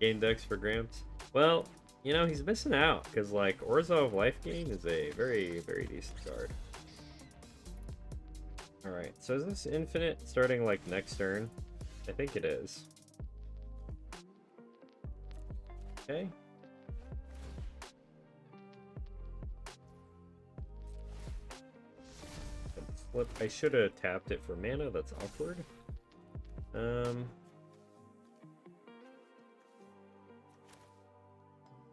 Speaker 1: game decks for Gramps. Well, you know, he's missing out because, like, Orzhov life gain is a very, very decent card. Alright, so is this infinite starting, like, next turn? I think it is. Okay. Flip. I should have tapped it for mana. That's awkward.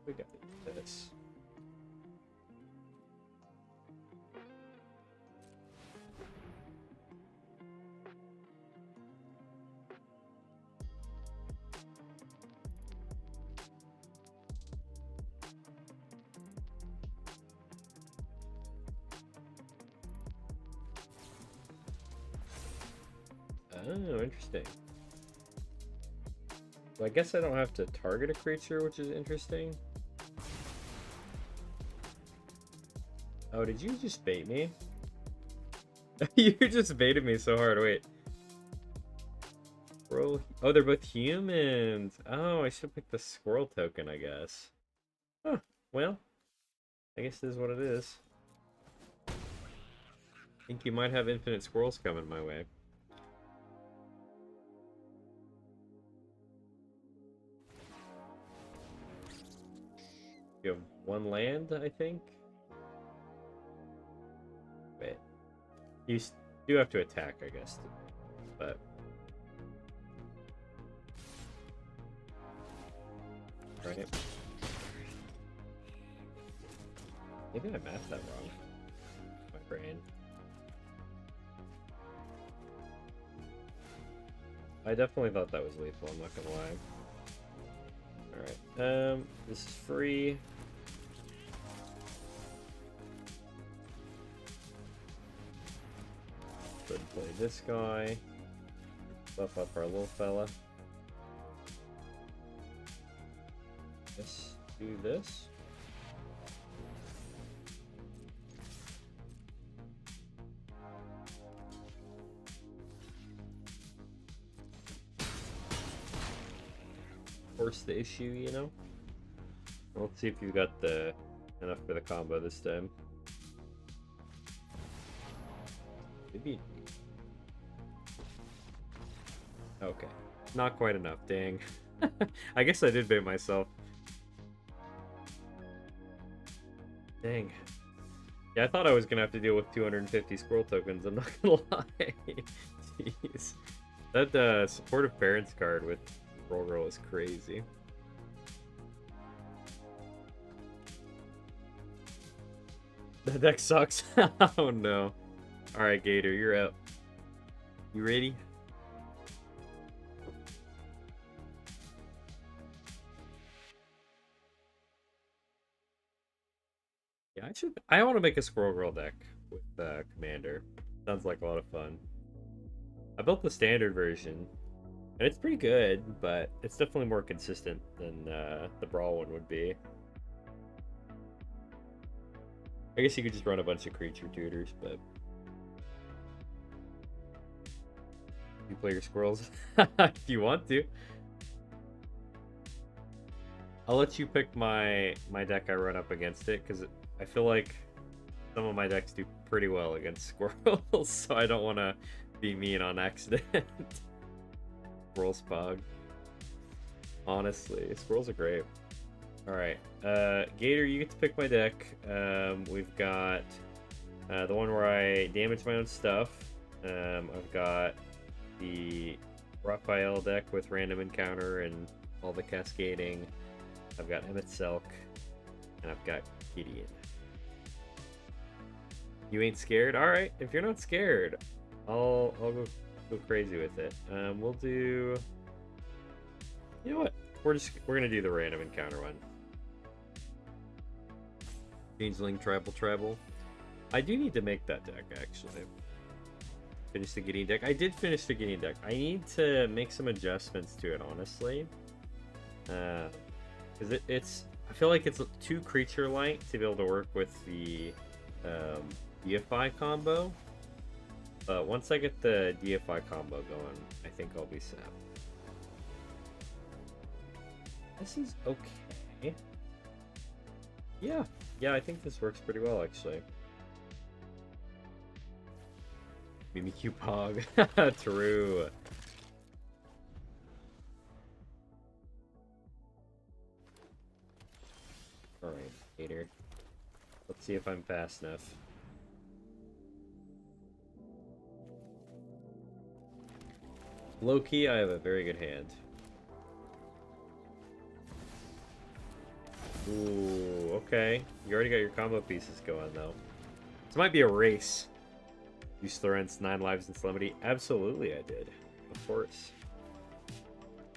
Speaker 1: We got this. Oh, interesting. Well, I guess I don't have to target a creature, which is interesting. Oh, did you just bait me? You just baited me so hard. Wait. Squirrel. Oh, they're both humans. Oh, I should pick the squirrel token, I guess. Huh. Well, I guess this is what it is. I think you might have infinite squirrels coming my way. You have one land, I think. Wait. You do have to attack, I guess. But... right. Maybe I mapped that wrong. My brain. I definitely thought that was lethal, I'm not gonna lie. Alright, this is free. Could play this guy. Buff up our little fella. Let's do this. Force the issue, you know? Let's see if you've got the enough for the combo this time. Maybe. Okay. Not quite enough, dang. I guess I did bait myself. Dang. Yeah, I thought I was gonna have to deal with 250 squirrel tokens, I'm not gonna lie. Jeez. That supportive parents card with Roll is crazy. That deck sucks. Oh no. Alright, Gator, you're out. You ready? Yeah, I want to make a Squirrel Girl deck with Commander. Sounds like a lot of fun. I built the standard version, and it's pretty good, but it's definitely more consistent than the Brawl one would be. I guess you could just run a bunch of creature tutors, but... You play your squirrels if you want to. I'll let you pick my deck I run up against it, because I feel like some of my decks do pretty well against squirrels, so I don't want to be mean on accident. Squirrel Spog. Honestly, squirrels are great. Alright, Gator, you get to pick my deck. We've got the one where I damage my own stuff. I've got the Raphael deck with random encounter and all the cascading. I've got Emmett Selk, and I've got Gideon. You ain't scared? Alright, if you're not scared, I'll go crazy with it. We'll do... You know what? We're gonna do the random encounter one. Changeling Tribal. I do need to make that deck, actually. Finish the Gideon deck. I did finish the Gideon deck. I need to make some adjustments to it, honestly. Because it's... I feel like it's too creature-like to be able to work with the Deify combo. But once I get the DFI combo going, I think I'll be set. This is okay. Yeah, I think this works pretty well, actually. Mimikyu Pog. True. Alright, Gator. Let's see if I'm fast enough. Low-key, I have a very good hand. Ooh, okay. You already got your combo pieces going, though. This might be a race. Use Thorent's 9 lives and Solemnity. Absolutely, I did. Of course.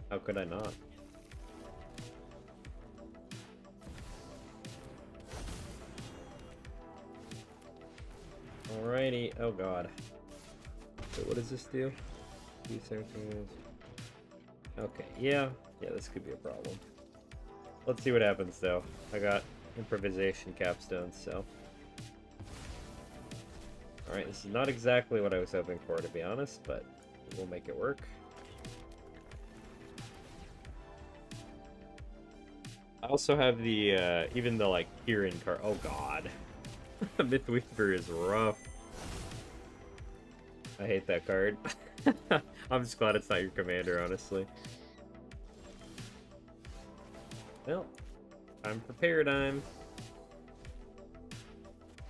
Speaker 1: How could I not? Alrighty. Oh, God. So what does this do? Okay, yeah, this could be a problem. Let's see what happens, though. I got improvisation capstones, so... Alright, this is not exactly what I was hoping for, to be honest, but we'll make it work. I also have the, even the, like, Kirin card. Oh, God. Mythweaver is rough. I hate that card. I'm just glad it's not your commander, honestly. Well, time for Paradigm.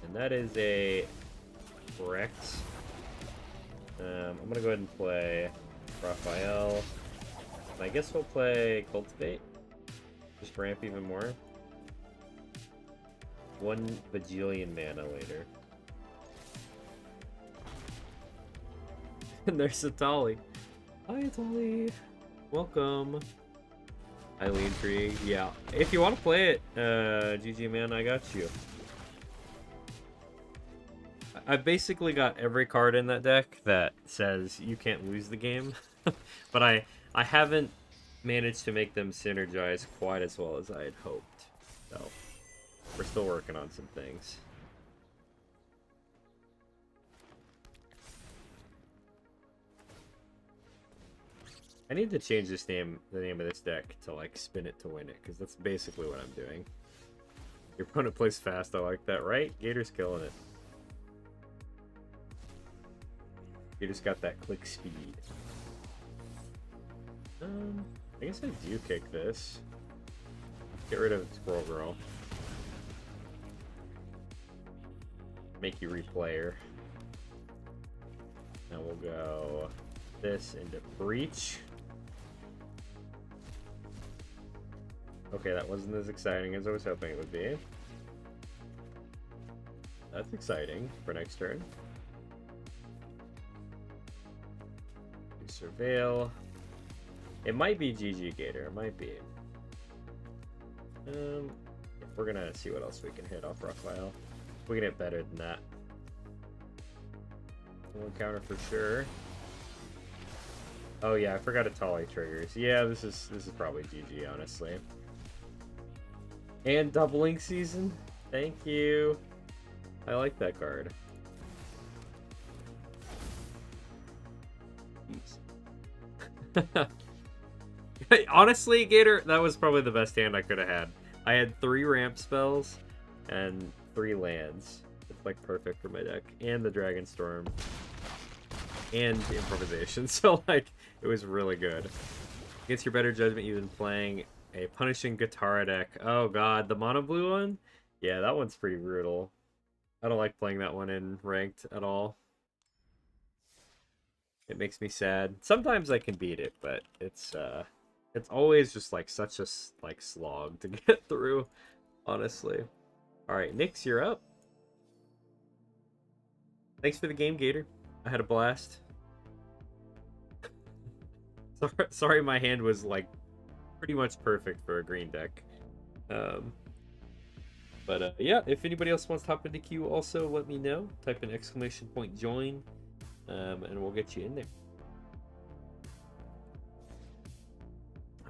Speaker 1: And that is a Rex. I'm gonna go ahead and play Raphael. And I guess we'll play Cultivate. Just ramp even more. 1 bajillion mana later. And there's Atali. Hi, Atali. Welcome. Eileen Tree. Yeah. If you want to play it, GG man, I got you. I basically got every card in that deck that says you can't lose the game. But I haven't managed to make them synergize quite as well as I had hoped. So, we're still working on some things. I need to change the name of this deck to, like, spin it to win it, because that's basically what I'm doing. Your opponent plays fast, I like that, right? Gator's killing it. Gator's got that click speed. I guess I do kick this. Get rid of Squirrel Girl. Make you replayer. Now we'll go this into Breach. Okay, that wasn't as exciting as I was hoping it would be. That's exciting for next turn. Surveil. It might be GG Gator. It might be. We're gonna see what else we can hit off Raphael. We can hit better than that. One counter for sure. Oh yeah, I forgot Atali triggers. Yeah, this is probably GG, honestly. And doubling season. Thank you. I like that card. Honestly, Gator, that was probably the best hand I could have had. I had 3 ramp spells and 3 lands. It's like perfect for my deck. And the Dragon Storm. And improvisation. So like, it was really good. Against your better judgment, you've been playing a Punishing Guitar deck. Oh god, the mono blue one? Yeah, that one's pretty brutal. I don't like playing that one in ranked at all. It makes me sad. Sometimes I can beat it, but it's always just like such a like slog to get through, honestly. All right, Nyx, you're up. Thanks for the game, Gator. I had a blast. Sorry, my hand was like pretty much perfect for a green deck. Yeah, if anybody else wants to hop into queue, also let me know. Type in !join, and we'll get you in there.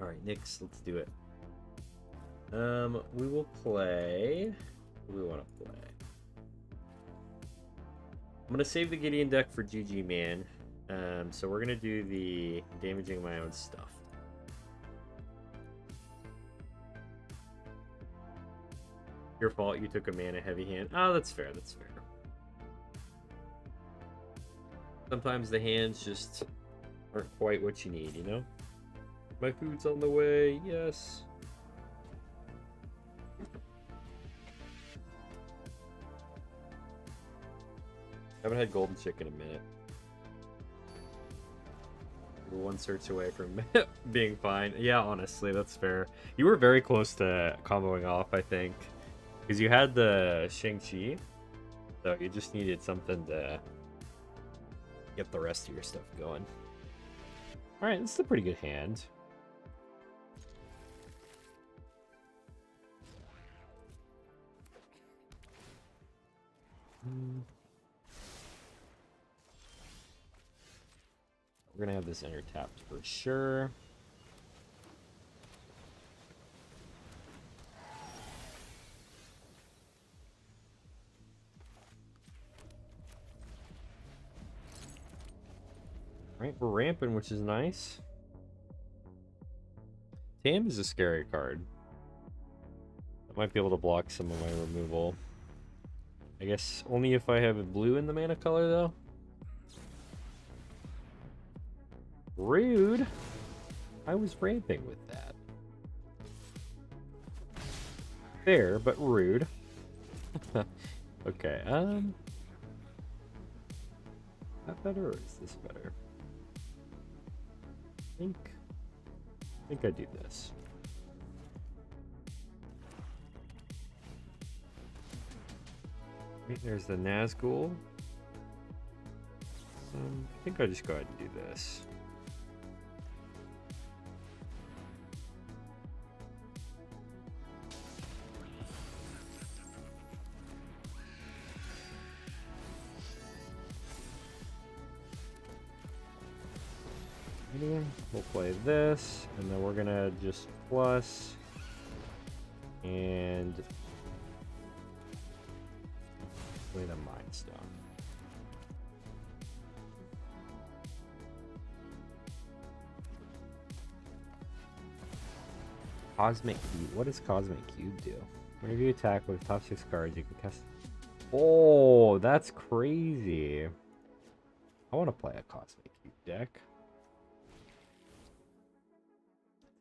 Speaker 1: All right, Nyx, let's do it. We will play. What do we want to play? I'm gonna save the Gideon deck for GG man. So we're gonna do the damaging my own stuff. Your fault, you took a mana heavy hand. Oh, that's fair, that's fair. Sometimes the hands just aren't quite what you need, you know? My food's on the way, yes. Haven't had golden chicken in a minute. We're one search away from being fine. Yeah, honestly, that's fair. You were very close to comboing off, I think. Because you had the Shang-Chi. So you just needed something to get the rest of your stuff going. Alright, this is a pretty good hand. We're gonna have this enter tapped for sure. Right, we're ramping, which is nice. Tam is a scary card. I might be able to block some of my removal. I guess only if I have a blue in the mana color, though. Rude. I was ramping with that. Fair, but rude. Okay, that better or is this better? I think I do this. Right, there's the Nazgul. I think I'll just go ahead and do this. We'll play this, and then we're gonna just plus and play the Mind Stone. Cosmic Cube. What does Cosmic Cube do? Whenever you attack with top 6 cards, you can cast. Oh, that's crazy. I want to play a Cosmic Cube deck.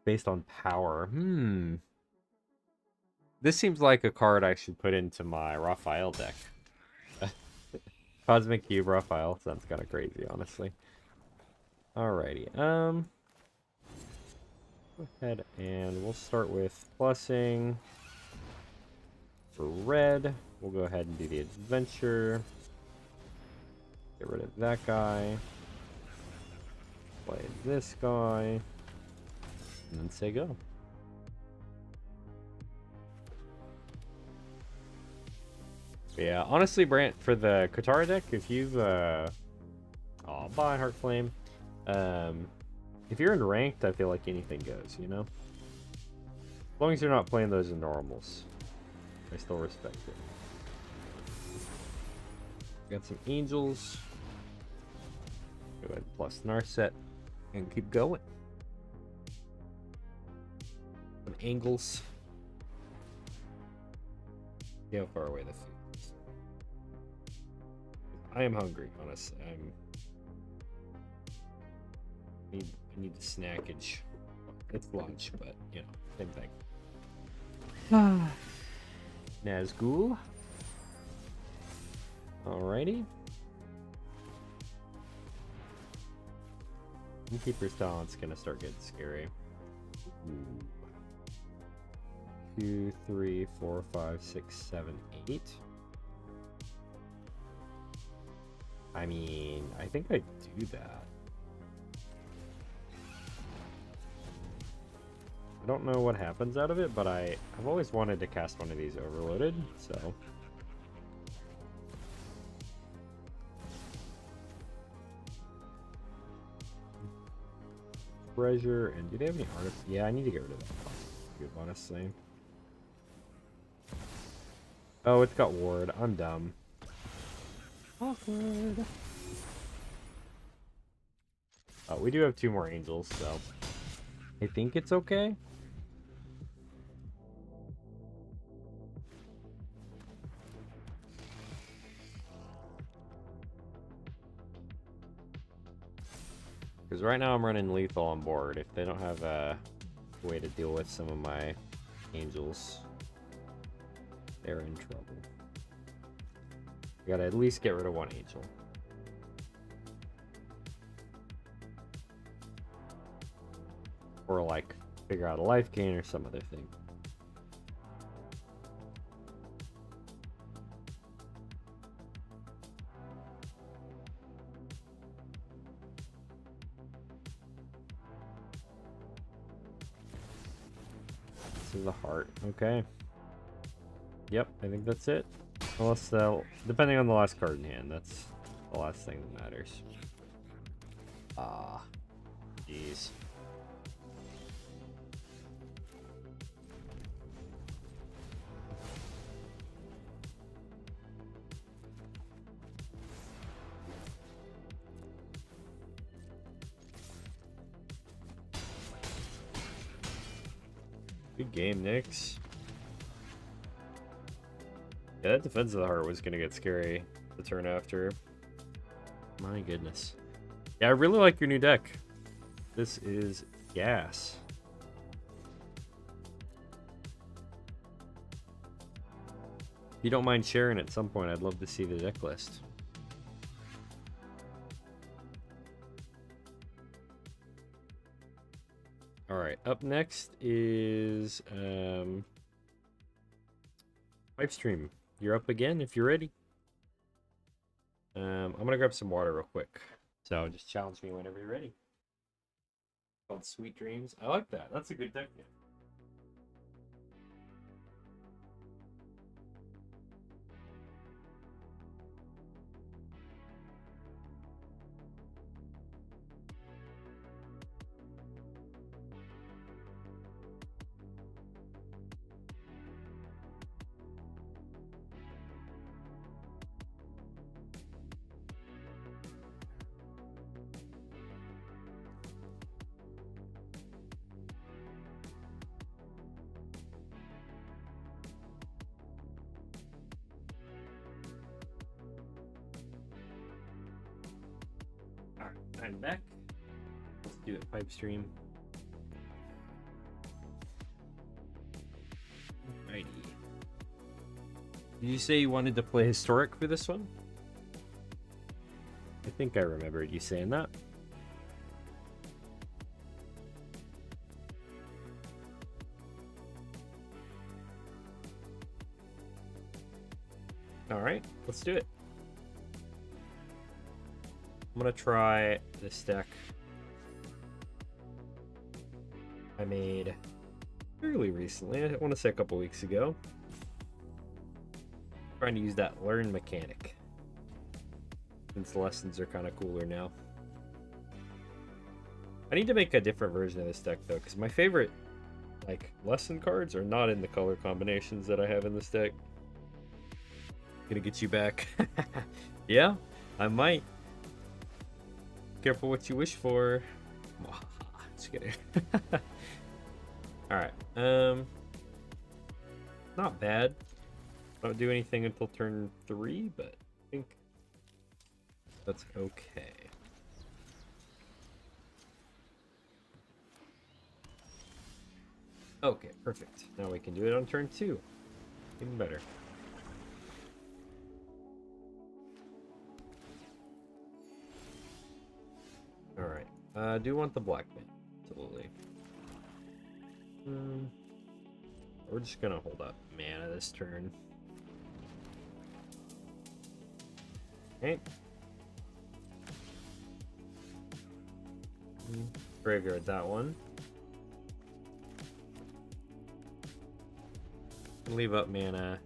Speaker 1: Based on power. This seems like a card I should put into my Raphael deck. Cosmic Cube Raphael sounds kind of crazy, honestly. Alrighty. Go ahead and we'll start with plussing. For red, we'll go ahead and do the adventure. Get rid of that guy. Play this guy. And then say go. But yeah, honestly, Brant, for the Katara deck, if you've bye Heartflame. If you're in ranked, I feel like anything goes, you know? As long as you're not playing those in normals, I still respect it. Got some angels. Go ahead and plus Narset and keep going. Some angles. See how far away the food is. I am hungry, honestly. I need the snackage. It's lunch, but you know, same thing. Nazgul. Alrighty. Innkeeper's Talent's gonna start getting scary. Ooh. 2, 3, 4, 5, 6, 7, 8. I mean, I think I do that. I don't know what happens out of it, but I've always wanted to cast one of these overloaded, so. Treasure, and do they have any artifacts? Yeah, I need to get rid of that cube, honestly. Oh, it's got ward. I'm dumb. Awkward. We do have 2 more angels, so I think it's okay. Because right now I'm running lethal on board. If they don't have a way to deal with some of my angels, they're in trouble. I gotta at least get rid of 1 angel. Or like figure out a life gain or some other thing. This is a heart. Okay. Yep, I think that's it. Unless, depending on the last card in hand, that's the last thing that matters. Ah, jeez. Good game, Nyx. Yeah, that Defense of the Heart was gonna get scary the turn after. My goodness. Yeah, I really like your new deck. This is gas. If you don't mind sharing at some point, I'd love to see the deck list. Alright, up next is Pipestream. You're up again if you're ready. I'm gonna grab some water real quick. So just challenge me whenever you're ready. Called Sweet Dreams. I like that. That's a good deck. Alright, I'm back. Let's do it, Pipestream. Alrighty. Did you say you wanted to play Historic for this one? I think I remembered you saying that. Alright, let's do it. I'm gonna try this deck I made fairly recently. I want to say a couple weeks ago. Trying to use that learn mechanic, since the lessons are kind of cooler now. I need to make a different version of this deck though, because my favorite like lesson cards are not in the color combinations that I have in this deck. Gonna get you back. Yeah, I might. Careful what you wish for. Just kidding. Alright, not bad. Don't do anything until turn 3, but I think that's okay. Okay, perfect. Now we can do it on turn 2. Even better. Alright. I do want the black man. Absolutely. We're just gonna hold up mana this turn. Okay. Graveyard that one. Leave up mana.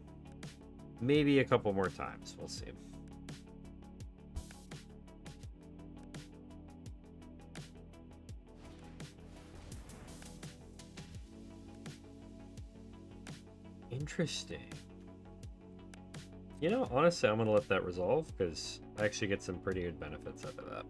Speaker 1: Maybe a couple more times. We'll see. Interesting. You know, honestly, I'm gonna let that resolve because I actually get some pretty good benefits out of that.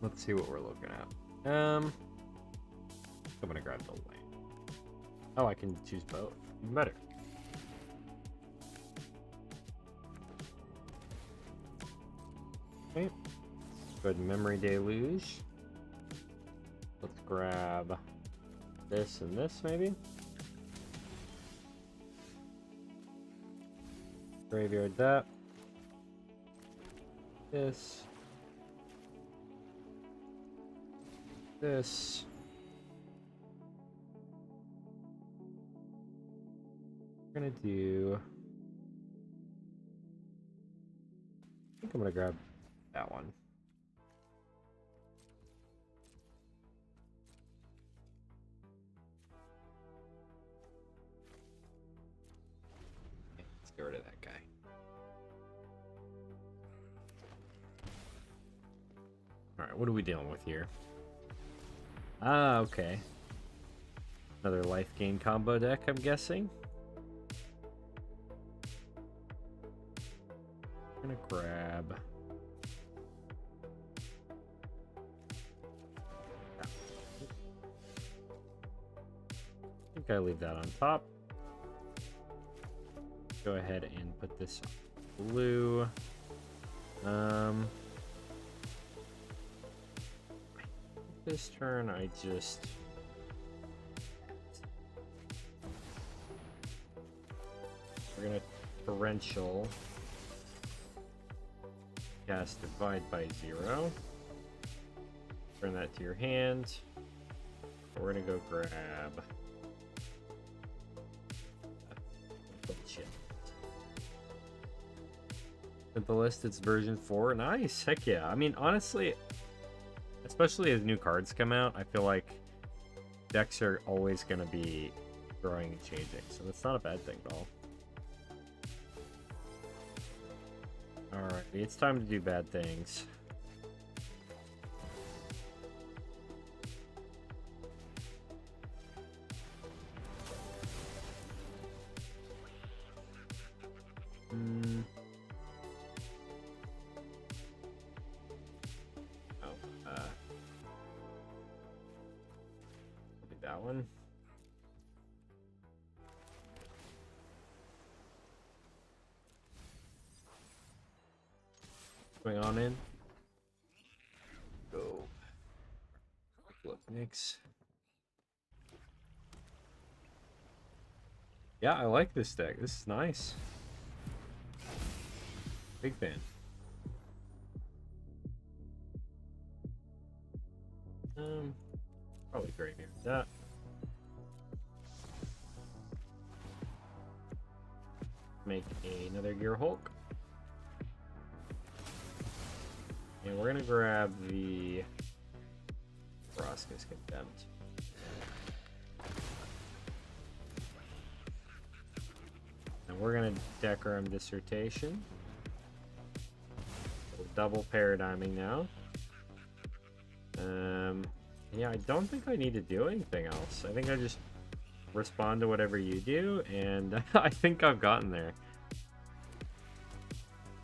Speaker 1: Let's see what we're looking at. I'm gonna grab the land. Oh, I can choose both. Even better. Okay. Good memory deluge. Let's grab this and this, maybe. Graveyard that. This. This. We're gonna do. I think I'm gonna grab that one. Let's get rid of that guy. Alright, what are we dealing with here? Ah, okay. Another life gain combo deck, I'm guessing. I'm gonna grab. I think I leave that on top. Go ahead and put this on blue. This turn I just we're gonna torrential cast Divide by 0. Turn that to your hand. We're gonna go grab shit. At the list, it's version 4. Nice, heck yeah. I mean, honestly, especially as new cards come out, I feel like decks are always going to be growing and changing, so that's not a bad thing at all. Alright, it's time to do bad things. That one. Going on in. Go. Look, Nyx. Yeah, I like this deck. This is nice. Big fan. Probably graveyard that. Make another Gear Hulk. And we're gonna grab the Vraska's Contempt. And we're gonna Decorum Dissertation. Double paradigming now. Yeah, I don't think I need to do anything else. I think I just respond to whatever you do, and I think I've gotten there.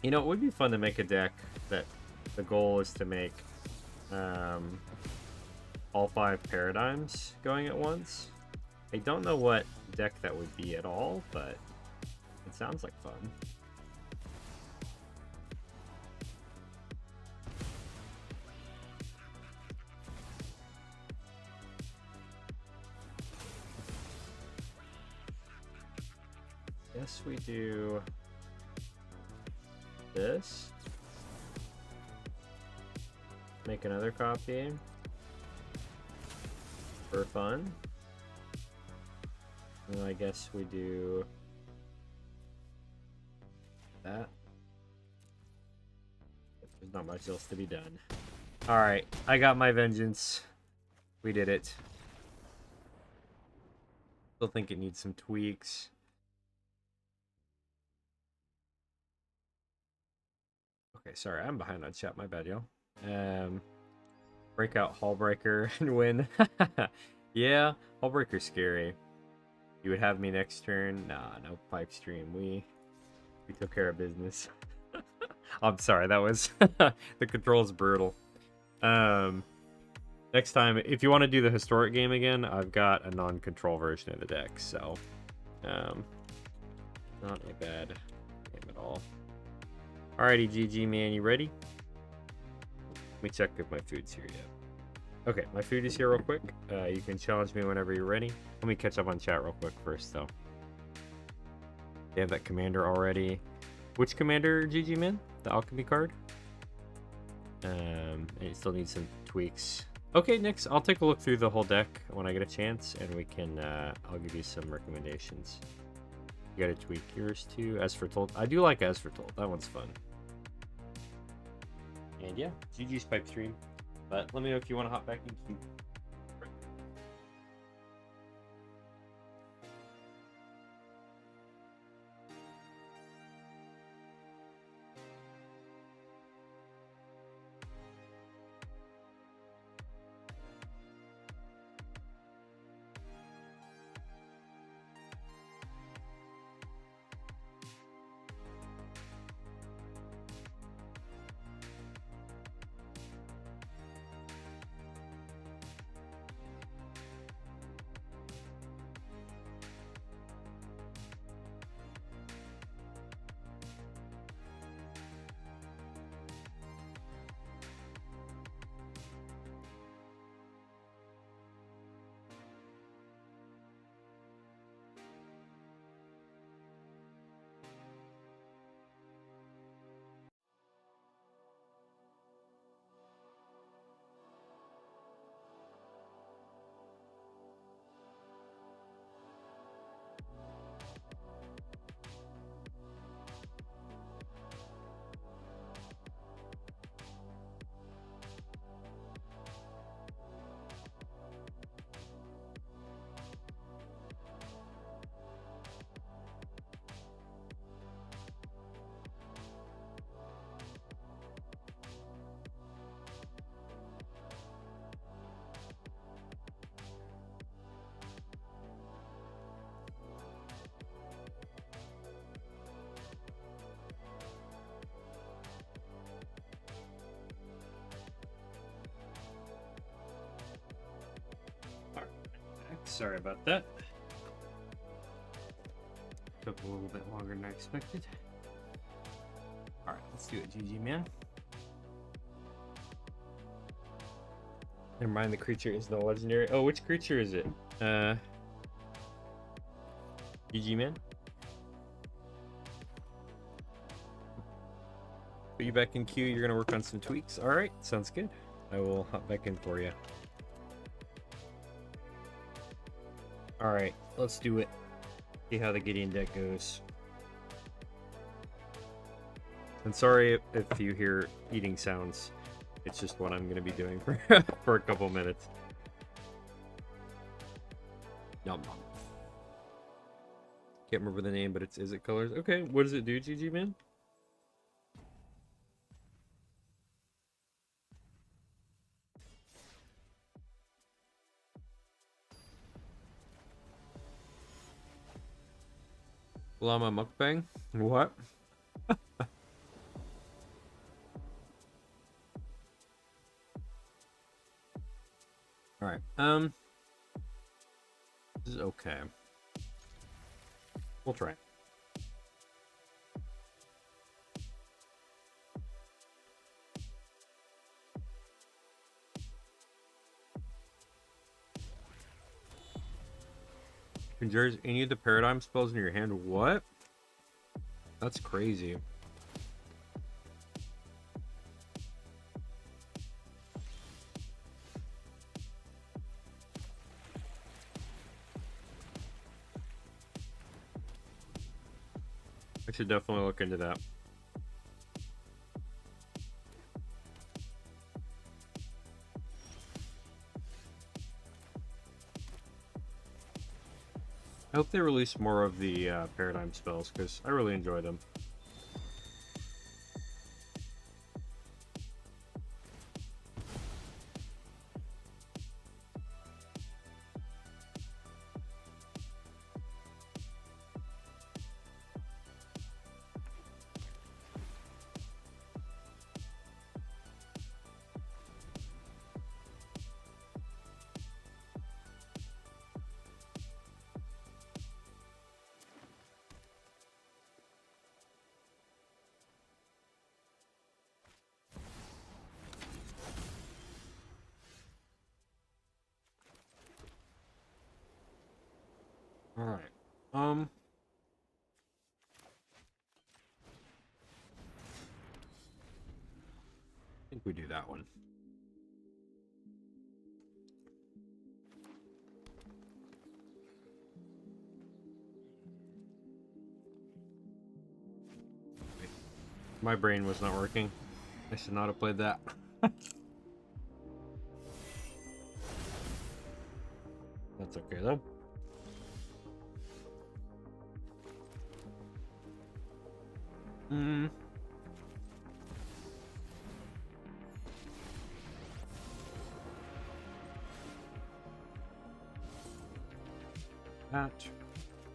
Speaker 1: You know, it would be fun to make a deck that the goal is to make all 5 paradigms going at once. I don't know what deck that would be at all, but it sounds like fun. Guess we do this. Make another copy for fun. And I guess we do that. There's not much else to be done. Alright, I got my vengeance. We did it. Still think it needs some tweaks. Okay, sorry, I'm behind on chat. My bad, y'all. Break out Hallbreaker and win. Yeah, Hallbreaker's scary. You would have me next turn? Nah, no pipe stream. We took care of business. I'm sorry, that was the control's brutal. Next time, if you want to do the historic game again, I've got a non-control version of the deck, so not a bad game at all. Alrighty, GG man, you ready? Let me check if my food's here yet. Okay, my food is here real quick. You can challenge me whenever you're ready. Let me catch up on chat real quick first, though. They have that commander already. Which commander, GG man? The alchemy card? And it still needs some tweaks. Okay, next, I'll take a look through the whole deck when I get a chance, and we can, I'll give you some recommendations. You gotta tweak yours too. Esfertold. I do like Esfertold. That one's fun. And yeah, GG's pipe stream. But let me know if you want to hop back in queue. Sorry about that. Took a little bit longer than I expected. Alright, let's do it, GG man. Never mind, the creature is the legendary. Oh, which creature is it? GG man. Put you back in queue, you're gonna work on some tweaks. Alright, sounds good. I will hop back in for you. Alright, let's do it. See how the Gideon deck goes. And sorry if you hear eating sounds. It's just what I'm going to be doing for, for a couple minutes. Yum. Can't remember the name, but it's Is It Colors? Okay, what does it do, GG man? Llama mukbang? What? Alright, this is okay. We'll try. Conjures any of the paradigm spells in your hand. What? That's crazy. I should definitely look into that. I hope they release more of the paradigm spells, because I really enjoy them. All right. I think we do that one. My brain was not working. I should not have played that. That's okay though. That.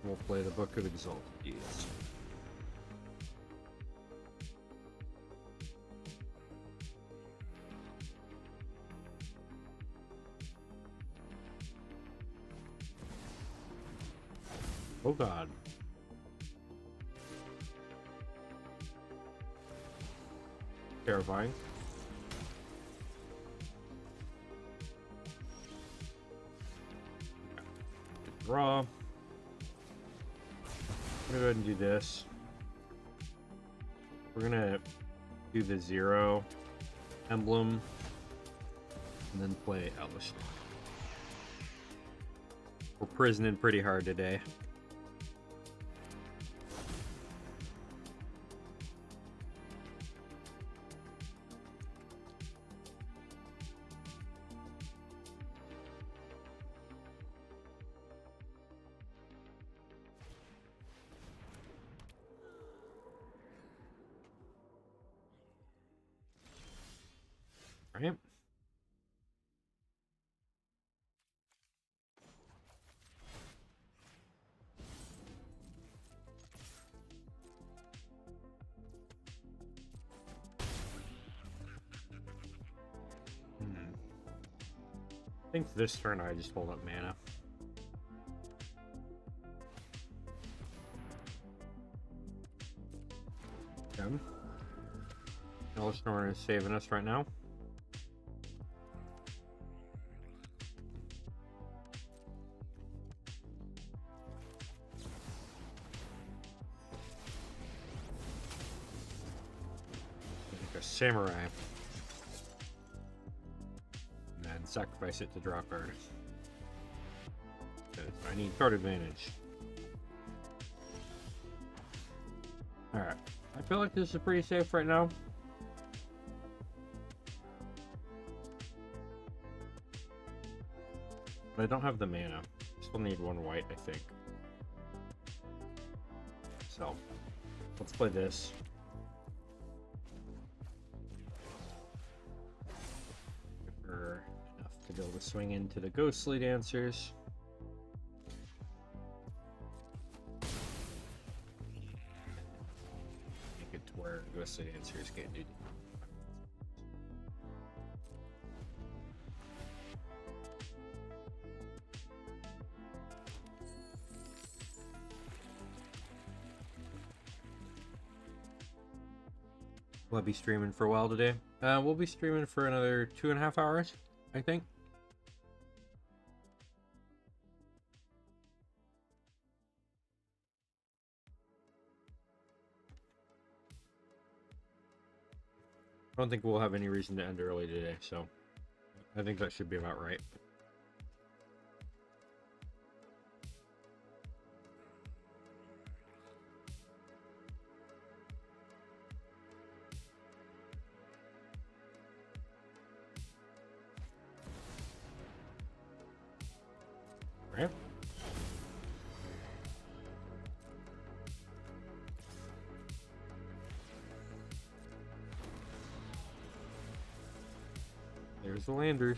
Speaker 1: We'll play the Book of Exalted Deeds. Oh god. Terrifying. Draw. I'm gonna go ahead and do this. We're gonna do the 0 emblem and then play Alistair. We're prisoning pretty hard today. Right. I think this turn I just hold up mana. Okay. Alistair is saving us right now. Like a samurai. And then sacrifice it to draw a card. I need card advantage. Alright. I feel like this is pretty safe right now. But I don't have the mana. Still need 1 white, I think. So, let's play this. Give her enough to be able to swing into the Ghostly Dancers. Make it to where Ghostly Dancers can't do. Will I be streaming for a while today? We'll be streaming for another 2.5 hours, I think. I don't think we'll have any reason to end early today, so I think that should be about right. Right? There's the landers.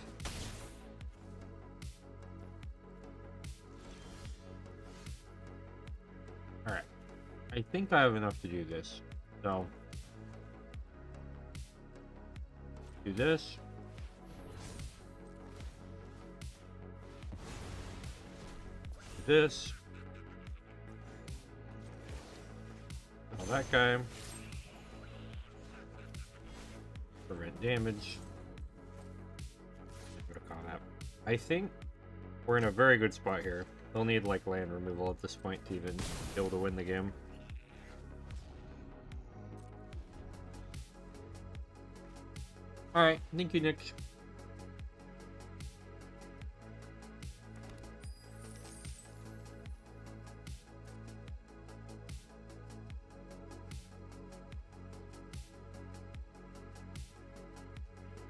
Speaker 1: Alright. I think I have enough to do this. So, do this. Do this. Kill that guy. Prevent damage. I think we're in a very good spot here. They'll need like land removal at this point to even be able to win the game. Alright, thank you, Nick.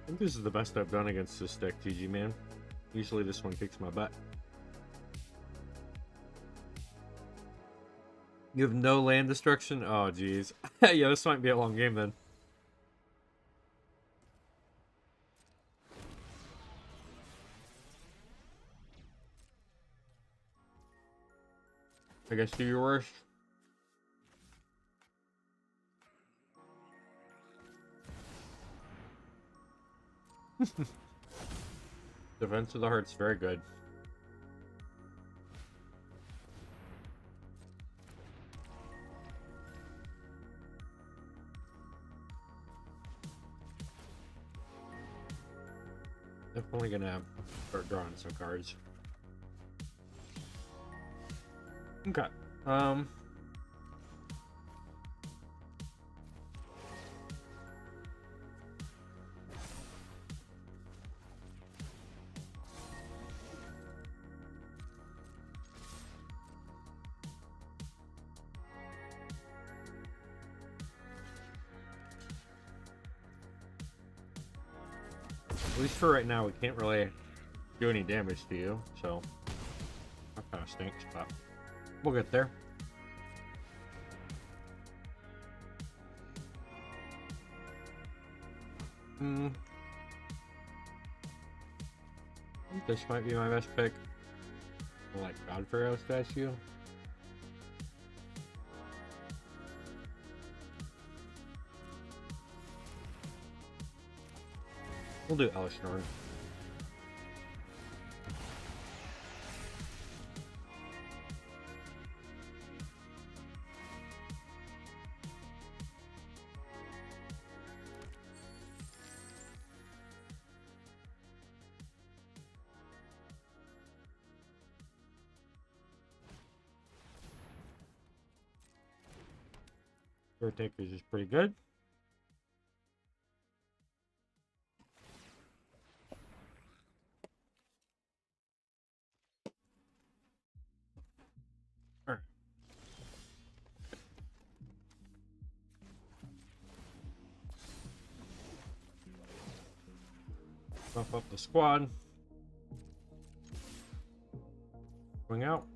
Speaker 1: I think this is the best I've done against this deck, GG, man. Usually this one kicks my butt. You have no land destruction? Oh, geez. Yeah, this might be a long game then. I guess do your worst. Defense of the Heart's very good. Definitely gonna start drawing some cards. Okay. At least for right now, we can't really do any damage to you, so that kind of stinks, but we'll get there. I think this might be my best pick. I like Godfrey statue. We'll do Elishnorn. Caretakers is pretty good. Alright. Buff up the squad. Going out.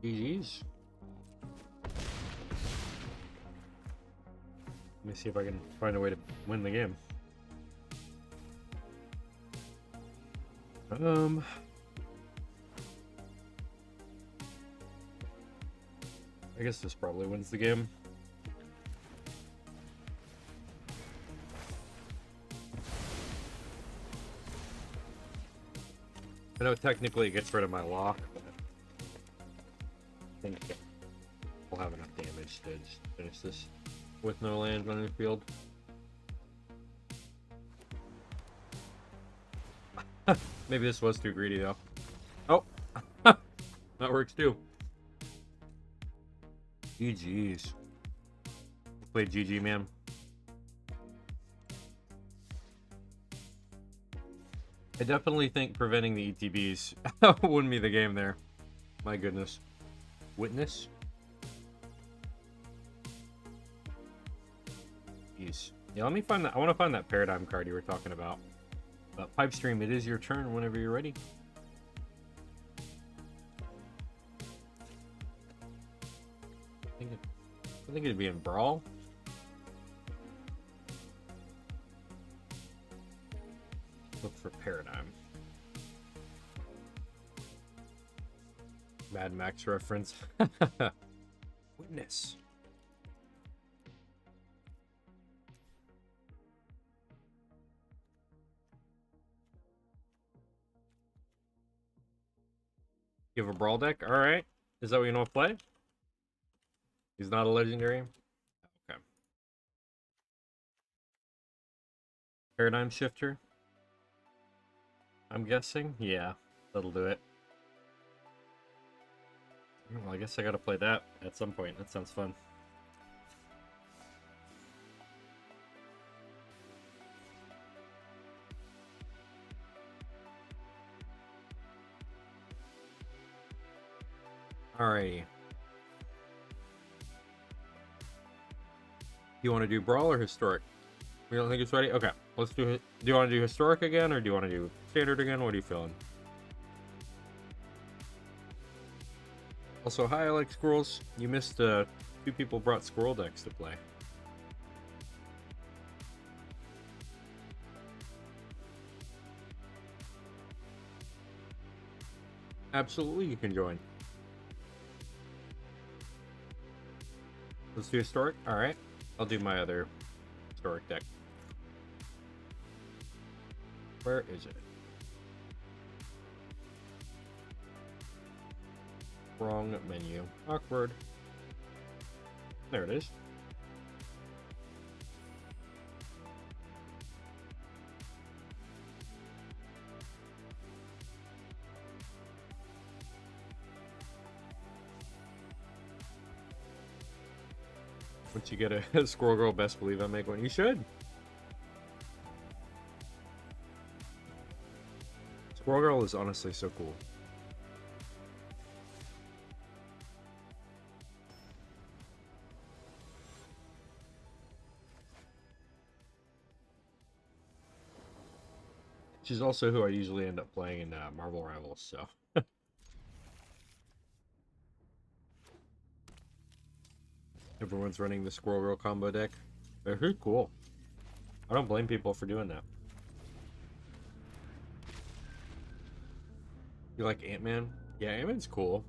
Speaker 1: GG's. Let me see if I can find a way to win the game. I guess this probably wins the game. I know technically it gets rid of my lock, but I think we'll have enough damage to just finish this with no land on the field. Maybe this was too greedy though. Oh, that works too. GG's. Played GG, man. I definitely think preventing the ETBs wouldn't be the game there. My goodness. Witness? Jeez. Yeah, let me find that. I want to find that Paradigm card you were talking about. But Pipestream, it is your turn whenever you're ready. I think it'd be in Brawl. Look for Paradigm. Mad Max reference. Witness. You have a Brawl deck? Alright. Is that what you want to play? He's not a legendary? Okay. Paradigm Shifter? I'm guessing? Yeah, that'll do it. Well, I guess I gotta play that at some point. That sounds fun. Alrighty. You want to do Brawl or Historic? You don't think it's ready? Okay, let's do it. Do you want to do Historic again, or do you want to do Standard again? What are you feeling? Also, hi, I like squirrels. You missed, 2 people brought squirrel decks to play. Absolutely, you can join. Let's do Historic? Alright. I'll do my other Historic deck. Where is it? Wrong menu. Awkward. There it is. Once you get a Squirrel Girl, best believe I make one. You should. Squirrel Girl is honestly so cool. She's also who I usually end up playing in Marvel Rivals, so. Everyone's running the Squirrel Girl combo deck. They're pretty cool. I don't blame people for doing that. You like Ant-Man? Yeah, Ant-Man's cool.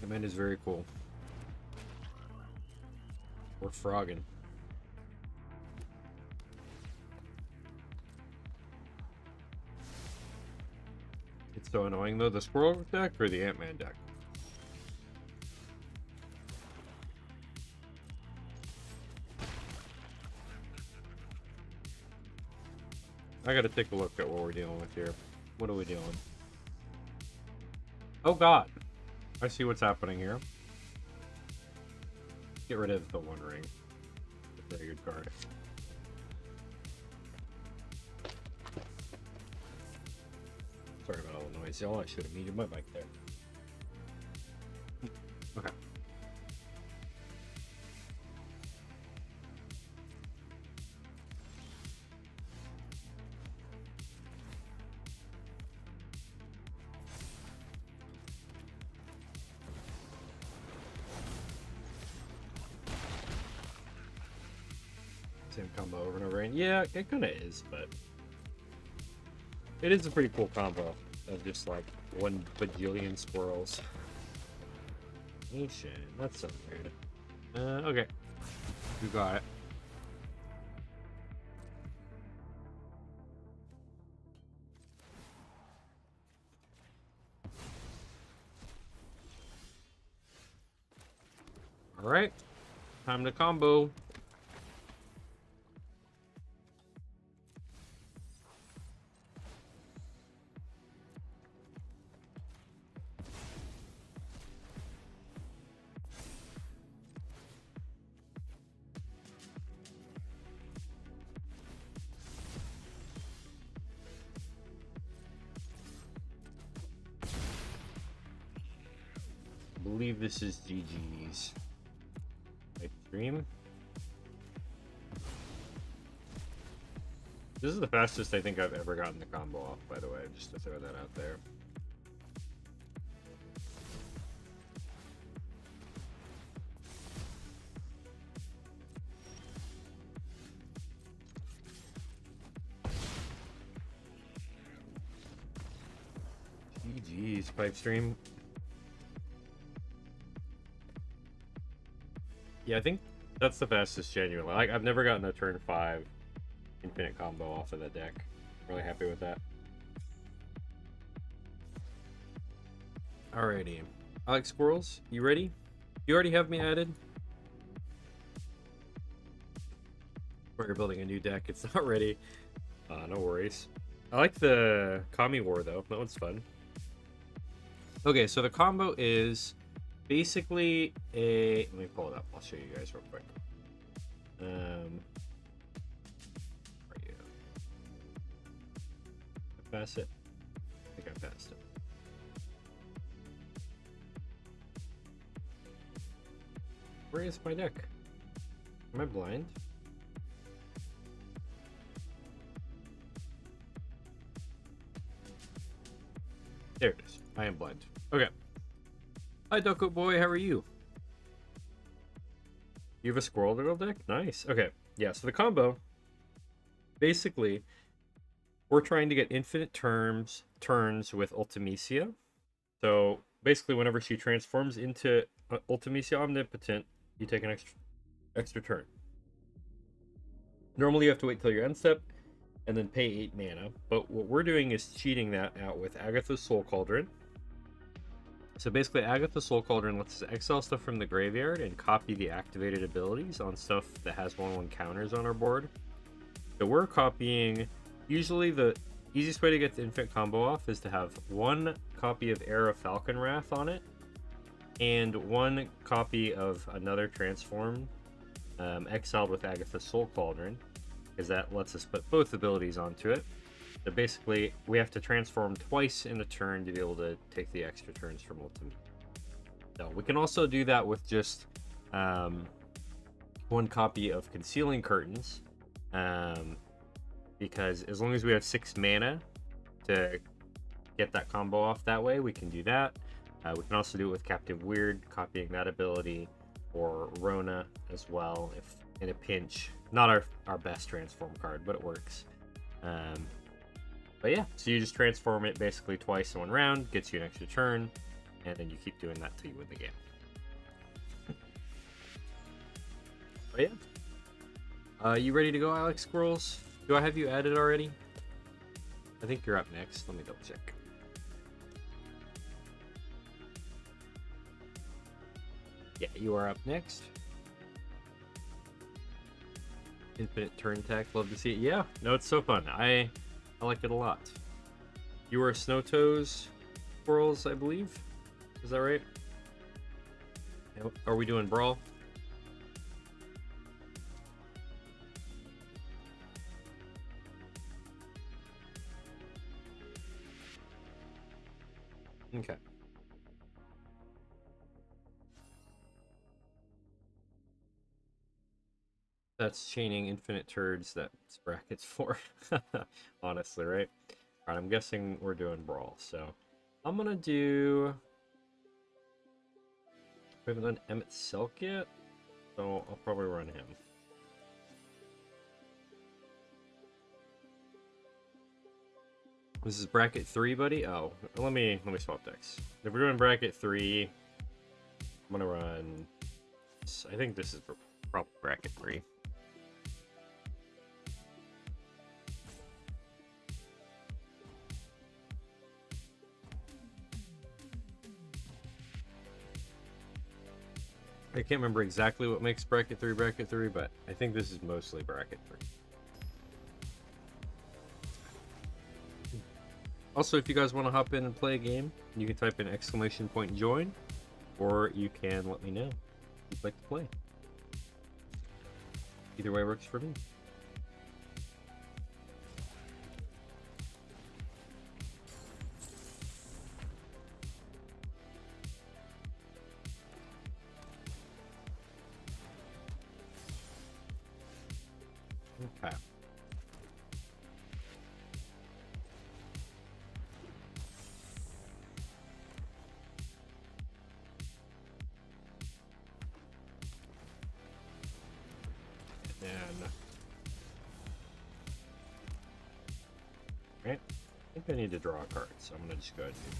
Speaker 1: Ant-Man is very cool. Or Froggen. It's so annoying though. The Squirrel deck or the Ant-Man deck? I gotta take a look at what we're dealing with here. What are we doing? Oh god! I see what's happening here. Get rid of the One Ring. Very good card. Sorry about all the noise, y'all. I should have muted my mic there. Okay. Same combo over and over again. Yeah, it kind of is, but it is a pretty cool combo of just like 1 bajillion squirrels. Nation, that's so weird. Okay, you got it. All right, time to combo. I believe this is GG's. Live stream. This is the fastest I think I've ever gotten the combo off, by the way, just to throw that out there. GG's, pipe stream. Yeah, I think that's the fastest genuinely. Like, I've never gotten a turn 5 infinite combo off of that deck. Really happy with that. Alrighty. I like squirrels. You ready? You already have me added? Or you're building a new deck. It's not ready. No worries. I like the Kami War though. That one's fun. Okay, so the combo is basically a. Let me pull it up. I'll show you guys real quick. Where are you? I pass it. I think I passed it. Where is my deck? Am I blind? There it is. I am blind. Okay. Hi, Doko Boy. How are you? You have a Squirrel Girl deck? Nice. Okay. Yeah, so the combo, basically, we're trying to get infinite turns with Ultimecia. So, basically, whenever she transforms into Ultimecia Omnipotent, you take an extra turn. Normally, you have to wait till your end step and then pay 8 mana. But what we're doing is cheating that out with Agatha's Soul Cauldron. So basically, Agatha's Soul Cauldron lets us exile stuff from the graveyard and copy the activated abilities on stuff that has 1/1 counters on our board. So we're copying. Usually, the easiest way to get the infinite combo off is to have one copy of Heir of Falconwrath on it, and one copy of another transform exiled with Agatha's Soul Cauldron, because that lets us put both abilities onto it. So basically, we have to transform twice in a turn to be able to take the extra turns from Ultimate. So we can also do that with just one copy of Concealing Curtains, because as long as we have 6 mana to get that combo off that way, we can do that. We can also do it with Captive Weird, copying that ability, or Rona as well, if in a pinch. Not our best transform card, but it works. But yeah, so you just transform it basically twice in one round, gets you an extra turn, and then you keep doing that till you win the game. But yeah. You ready to go, Alex Squirrels? Do I have you added already? I think you're up next. Let me double check. Yeah, you are up next. Infinite turn tech, love to see it. Yeah, no, it's so fun. I like it a lot. You are Snow Toes Squirrels, I believe. Is that right? Are we doing Brawl? Okay. That's chaining infinite turds. That's brackets for. Honestly, right? Alright, I'm guessing we're doing Brawl. So I'm gonna do. We haven't done Emmett Silk yet, so I'll probably run him. This is bracket 3, buddy. Oh, let me swap decks. If we're doing bracket 3, I'm gonna run. I think this is probably bracket 3. I can't remember exactly what makes bracket 3, but I think this is mostly bracket 3. Also, if you guys want to hop in and play a game, you can type in !join, or you can let me know if you'd like to play. Either way works for me. Okay. Right? I think I need to draw a card, so I'm gonna just go ahead and do it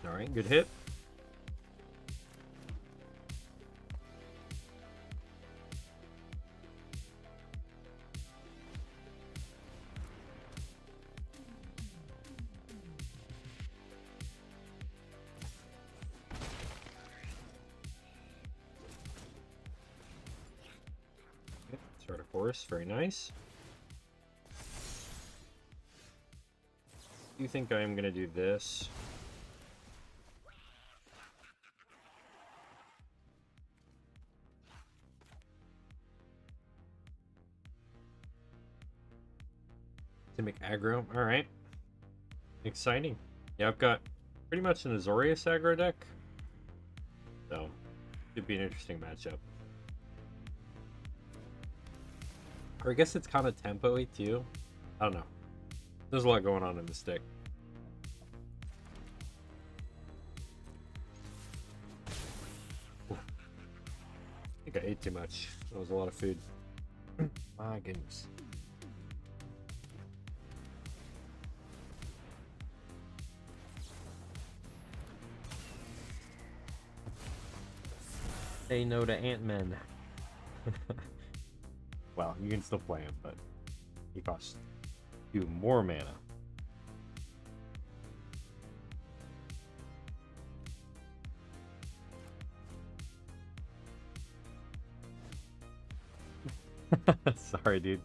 Speaker 1: now. Alright, good hit. Sort of course, very nice. Do you think I am gonna do this? To make aggro, alright. Exciting. Yeah, I've got pretty much an Azorius aggro deck. So, could be an interesting matchup. Or I guess it's kind of tempo-y too. I don't know. There's a lot going on in this deck. Ooh. I think I ate too much. That was a lot of food. My goodness. Say no to Ant-Man. Well, you can still play him, but he costs you more mana. Sorry, dude.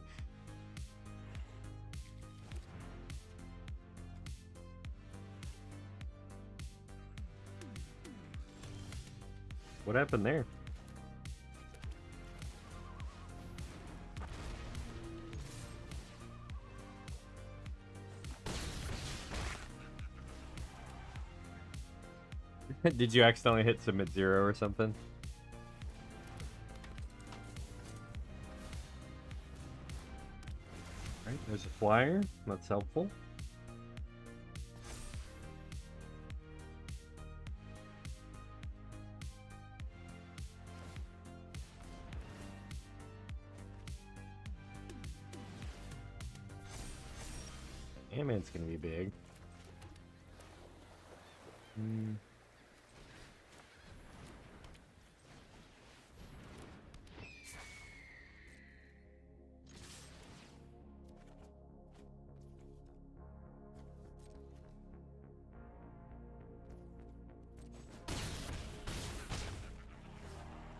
Speaker 1: What happened there? Did you accidentally hit submit 0 or something? Alright, there's a flyer. That's helpful. Ant-Man's gonna be big.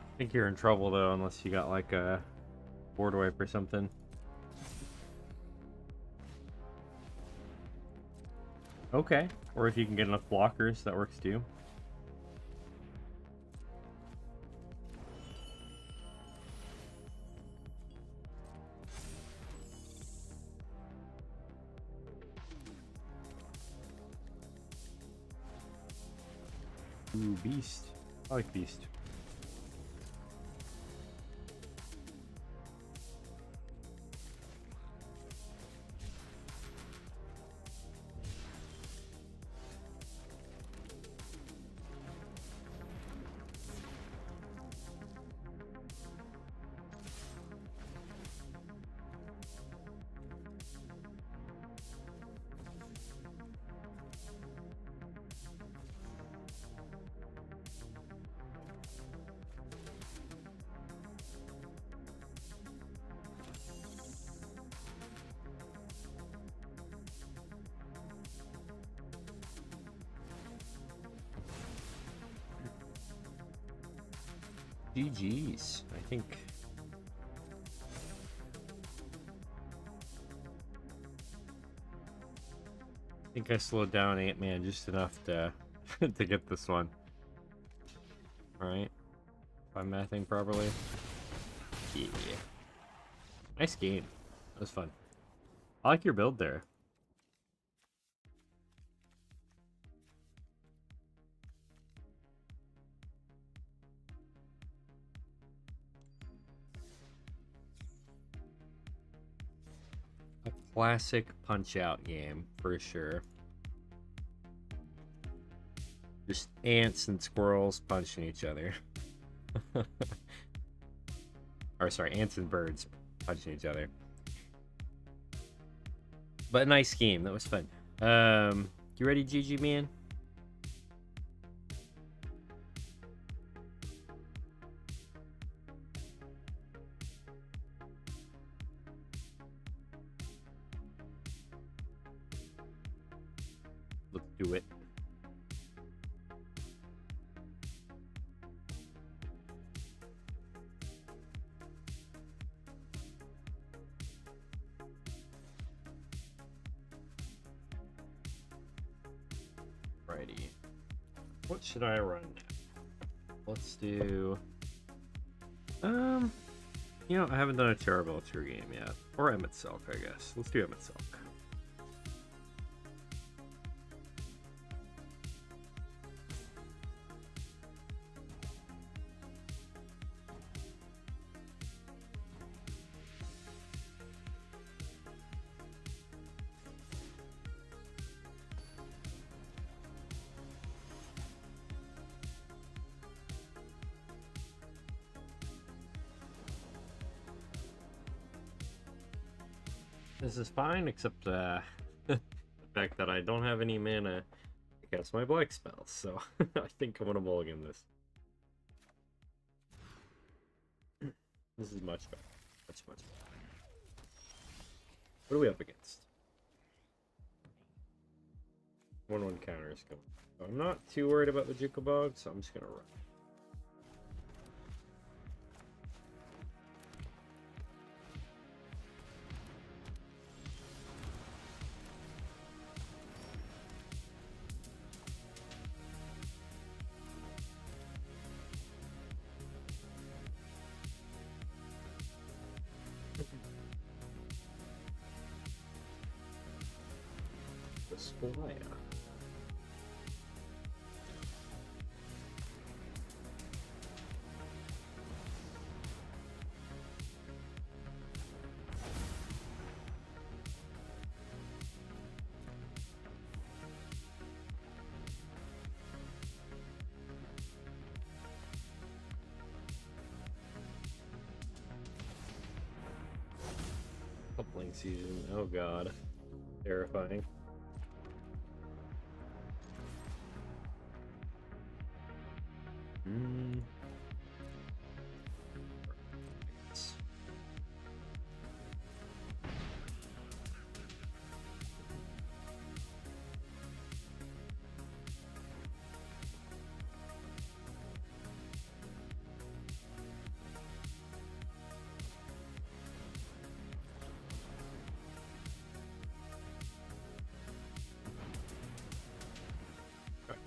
Speaker 1: I think you're in trouble though, unless you got like a board wipe or something. Okay, or if you can get enough blockers, that works too. Ooh, Beast. I like Beast. GG's, I think I slowed down Ant-Man just enough to to get this one. Alright. If I'm mathing properly. Yeah. Nice game. That was fun. I like your build there. A classic Punch-Out game, for sure. Just ants and squirrels punching each other. Or sorry, ants and birds punching each other. But a nice game. That was fun. You ready, GG man? Let's do it. Alrighty. What should I run now? Let's do... You know, I haven't done a Charbelcher game yet. Or Emmett Silk, I guess. Let's do Emmett Silk. This is fine, except the fact that I don't have any mana to cast my black spells, so I think I'm gonna mulligan this. This is much better. Much better. What are we up against? 1/1 counter is coming. So I'm not too worried about the Jukabog, so I'm just gonna run. Squire. Coupling season. Oh god. Terrifying.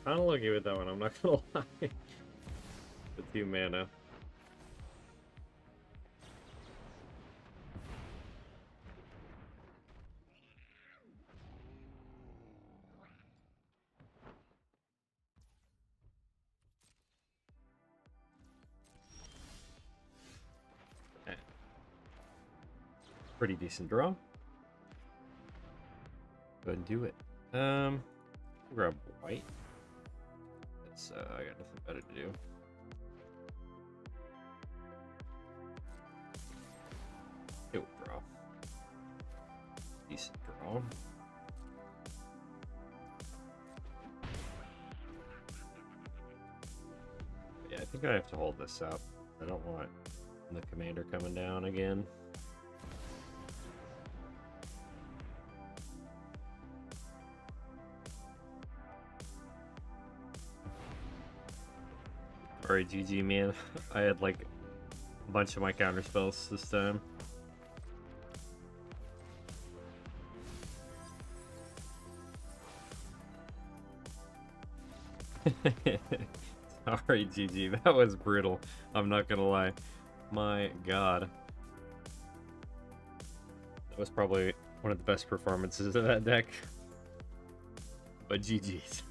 Speaker 1: Kind of lucky with that one, I'm not gonna lie. The 2 mana. Okay. Pretty decent draw. Go ahead and do it. Grab white. I got nothing better to do. Yo, bro. Decent draw. Yeah, I think I have to hold this up. I don't want the commander coming down again. Alright, GG, man. I had like a bunch of my counter spells this time. Alright, GG. That was brutal. I'm not gonna lie. My god. That was probably one of the best performances of that deck. But GG's.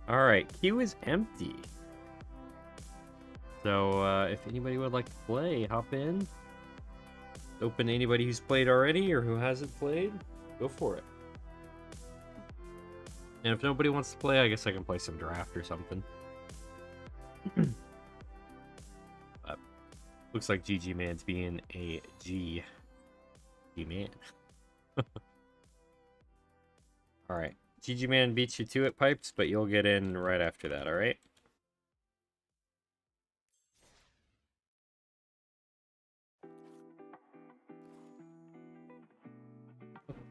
Speaker 1: Alright, queue is empty. So, if anybody would like to play, hop in. Open to anybody who's played already or who hasn't played, go for it. And if nobody wants to play, I guess I can play some draft or something. But looks like GG Man's being a G Man. Alright. GG Man beats you to it, Pipes, but you'll get in right after that, alright?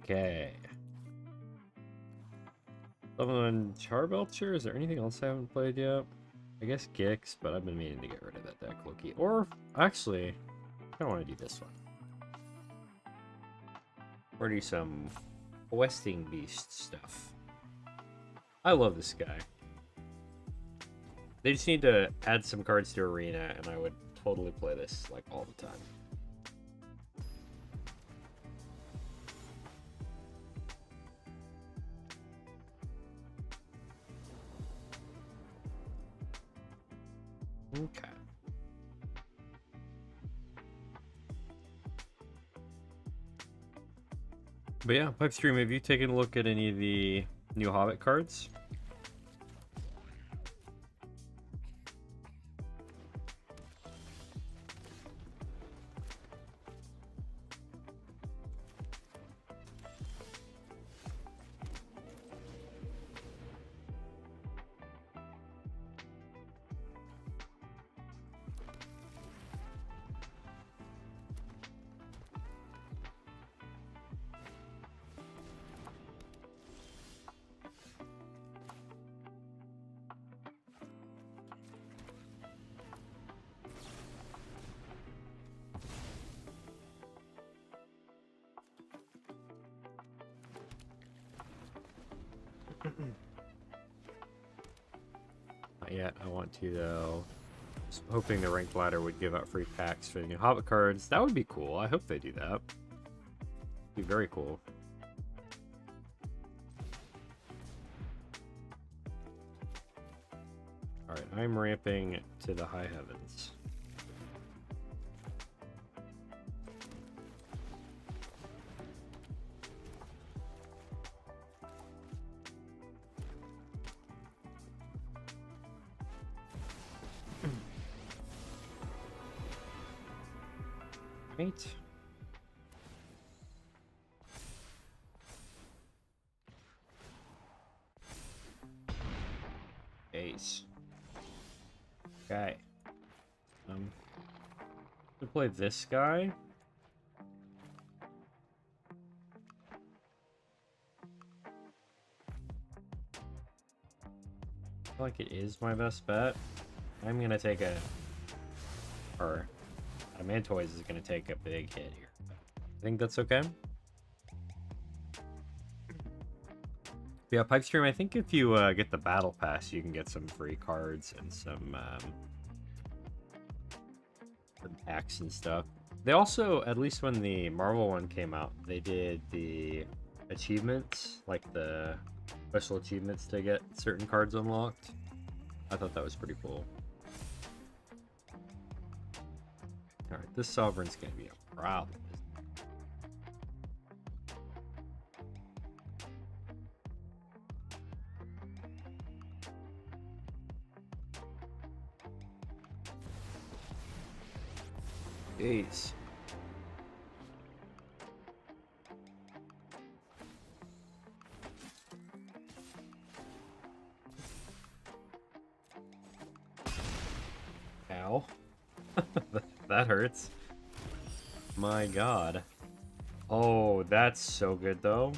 Speaker 1: Okay. Level 1 Charbelcher. Is there anything else I haven't played yet? I guess Gix, but I've been meaning to get rid of that deck, Loki. Or, actually, I don't want to do this one. Or do some Questing Beast stuff. I love this guy. They just need to add some cards to Arena, and I would totally play this like all the time. Okay. But yeah, Pipestream, have you taken a look at any of the new Hobbit cards? Not yet. I want to, though. Just hoping the ranked ladder would give out free packs for the new Hobbit cards. That would be cool. I hope they do that. Be very cool. Alright, I'm ramping to the high heavens. Right. Ace. Okay. To play this guy. I feel like it is my best bet. I'm gonna take a, or Mantoys is gonna take a big hit here. I think that's okay. Yeah, Pipestream, I think if you get the Battle Pass, you can get some free cards and some packs and stuff. They also, at least when the Marvel one came out, they did the achievements, like the special achievements to get certain cards unlocked. I thought that was pretty cool. Alright, this Sovereign's gonna be a problem. Ace. Ow. That hurts. My god. Oh, that's so good though.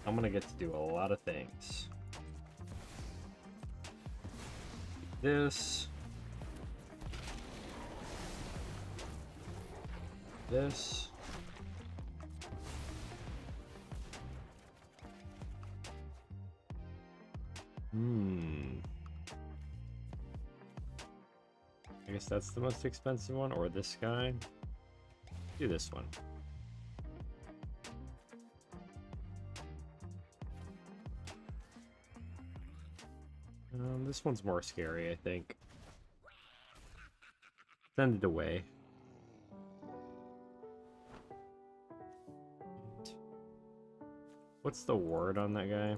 Speaker 1: I'm gonna get to do a lot of things. This. This. I guess that's the most expensive one, or this guy. Do this one. This one's more scary, I think. Send it away. What's the word on that guy?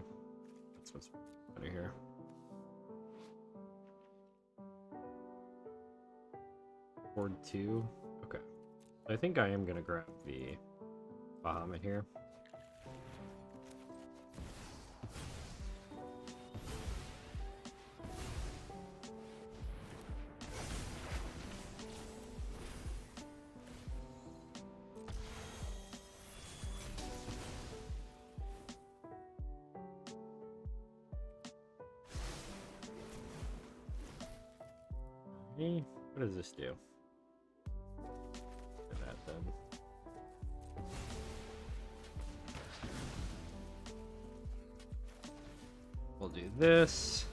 Speaker 1: That's what's under here. Word 2. Okay. I think I am gonna grab the Bahamut here. What does this do? this.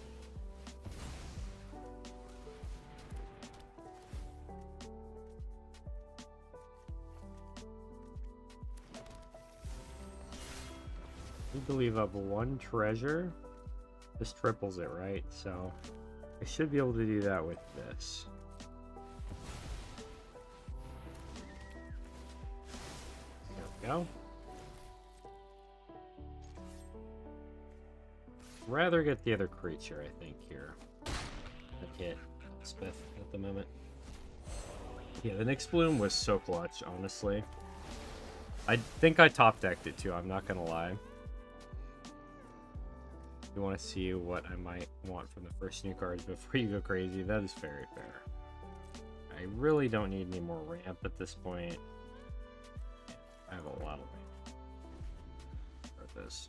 Speaker 1: I believe I have one treasure. This triples it, right? So I should be able to do that with this. There we go. Rather get the other creature, I think, here. Okay, Smith at the moment. Yeah, the Nyx Bloom was so clutch, honestly. I think I top decked it too, I'm not gonna lie. You want to see what I might want from the first new cards before you go crazy? That is very fair. I really don't need any more ramp at this point. I have a lot of ramp for this.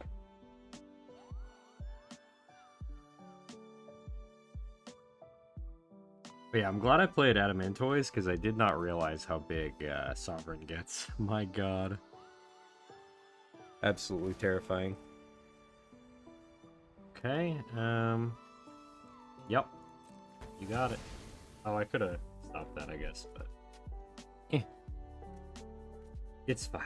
Speaker 1: But yeah, I'm glad I played Adamantoise because I did not realize how big Sovereign gets. My god. Absolutely terrifying. Okay, yep. You got it. Oh, I could have stopped that, I guess, but... It's fine.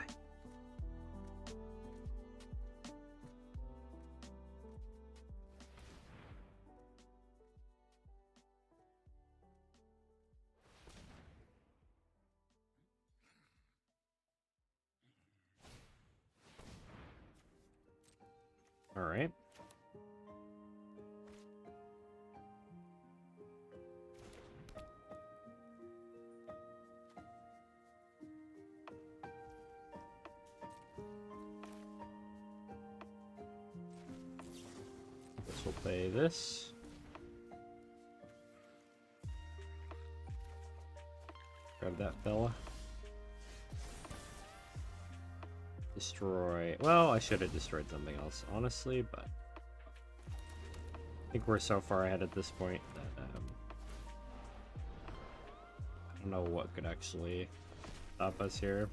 Speaker 1: Alright. Guess we'll play this. Grab that fella. Destroy. Well, I should have destroyed something else, honestly, but I think we're so far ahead at this point that I don't know what could actually stop us here.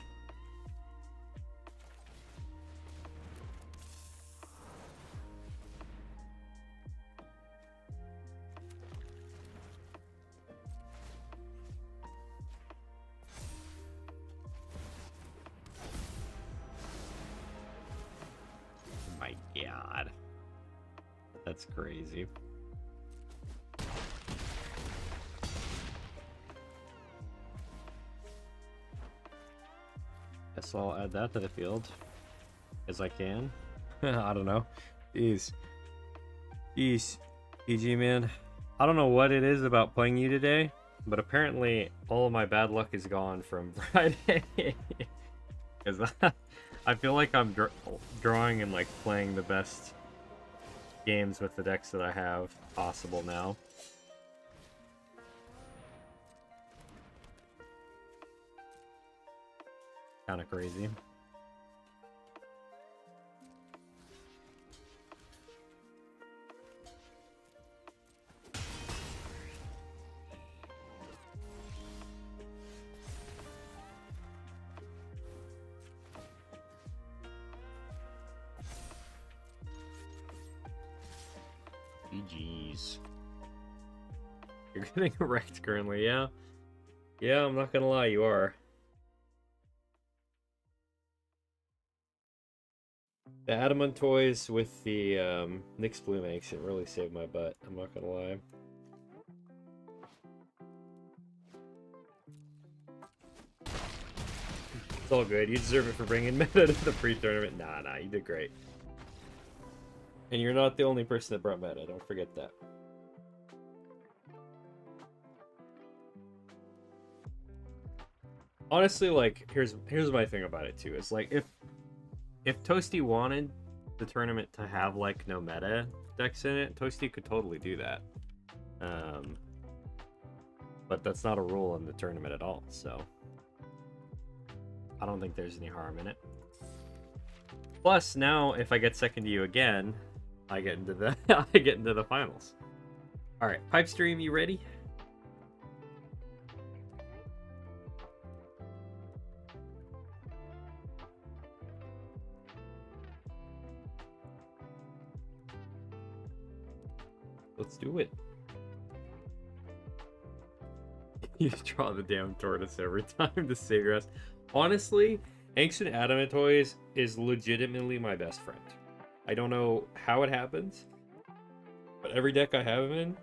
Speaker 1: My god. That's crazy. Guess I'll add that to the field as I can. I don't know. Jeez. EG, man. I don't know what it is about playing you today, but apparently all of my bad luck is gone from Friday. Because I feel like I'm drawing and like playing the best games with the decks that I have possible now. Kind of crazy. GG's. You're getting wrecked currently, yeah? Yeah, I'm not gonna lie, you are. The Adamantoise with the Nyx Bloom ancient really saved my butt, I'm not gonna lie. It's all good, you deserve it for bringing meta to the pre-tournament. Nah, you did great. And you're not the only person that brought meta, don't forget that. Honestly, like, here's my thing about it too. It's like, if Toasty wanted the tournament to have like no meta decks in it, Toasty could totally do that. But that's not a rule in the tournament at all, so I don't think there's any harm in it. Plus, now if I get second to you again, I get into the I get into the finals. All right, Pipestream, you ready? Let's do it. You draw the damn tortoise every time to save your ass. Honestly, Ancient Adamatoys is legitimately my best friend. I don't know how it happens, but every deck I have him in,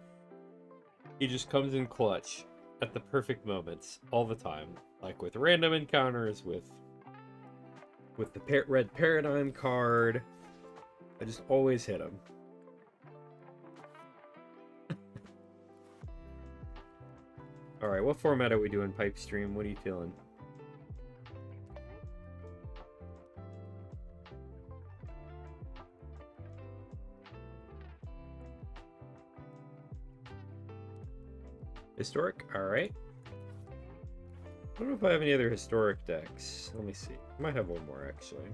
Speaker 1: he just comes in clutch at the perfect moments all the time. Like with random encounters, with the red paradigm card. I just always hit him. Alright, what format are we doing, Pipe Stream? What are you feeling? Historic? Alright. I don't know if I have any other historic decks. Let me see. I might have one more, actually.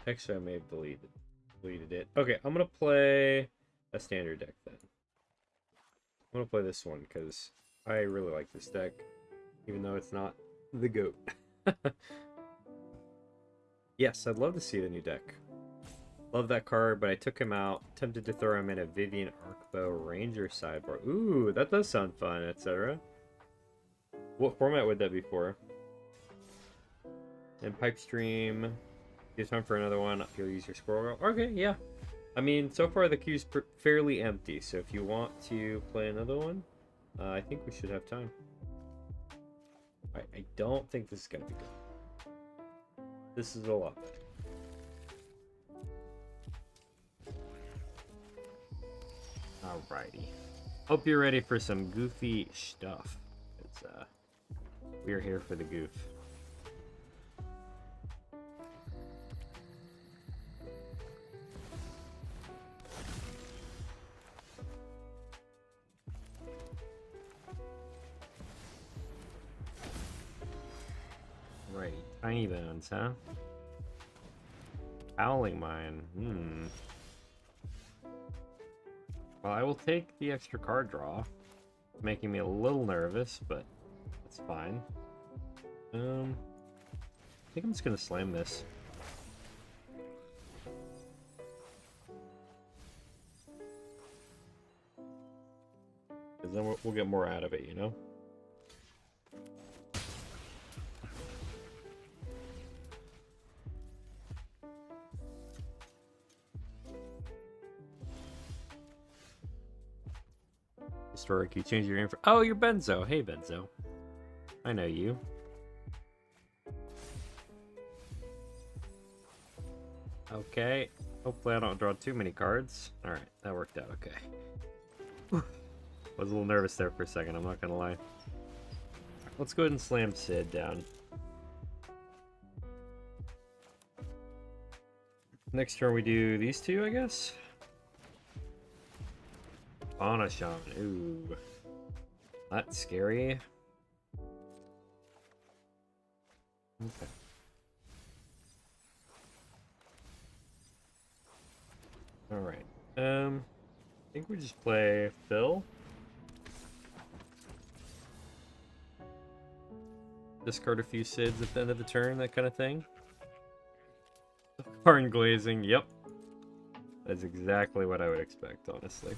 Speaker 1: Actually, I may have deleted it. Okay, I'm gonna play a standard deck then. I'm gonna play this one because I really like this deck, even though it's not the GOAT. Yes, I'd love to see the new deck. Love that card, but I took him out. Tempted to throw him in a Vivian Arcbow Ranger sideboard. Ooh, that does sound fun, etc. What format would that be for? And Pipe Stream. Give time for another one. You'll use your scroll. Okay, yeah. I mean, so far the queue's fairly empty, so if you want to play another one, I think we should have time. I don't think this is gonna be good. This is a lot. Alrighty. Hope you're ready for some goofy stuff. It's we're here for the goof. Right, tiny bones, huh? Howling Mine. Well, I will take the extra card draw. It's making me a little nervous, but that's fine. I think I'm just gonna slam this. Because then we'll get more out of it, you know? Historic, you change your info. Oh, you're Benzo. Hey, Benzo. I know you. Okay. Hopefully I don't draw too many cards. Alright, that worked out okay. Was a little nervous there for a second, I'm not gonna lie. Let's go ahead and slam Sid down. Next turn we do these two, I guess? Anashan, ooh. That's scary. Okay. Alright. I think we just play Phil. Discard a few Sids at the end of the turn, that kind of thing. Karn Glazing, yep. That's exactly what I would expect, honestly.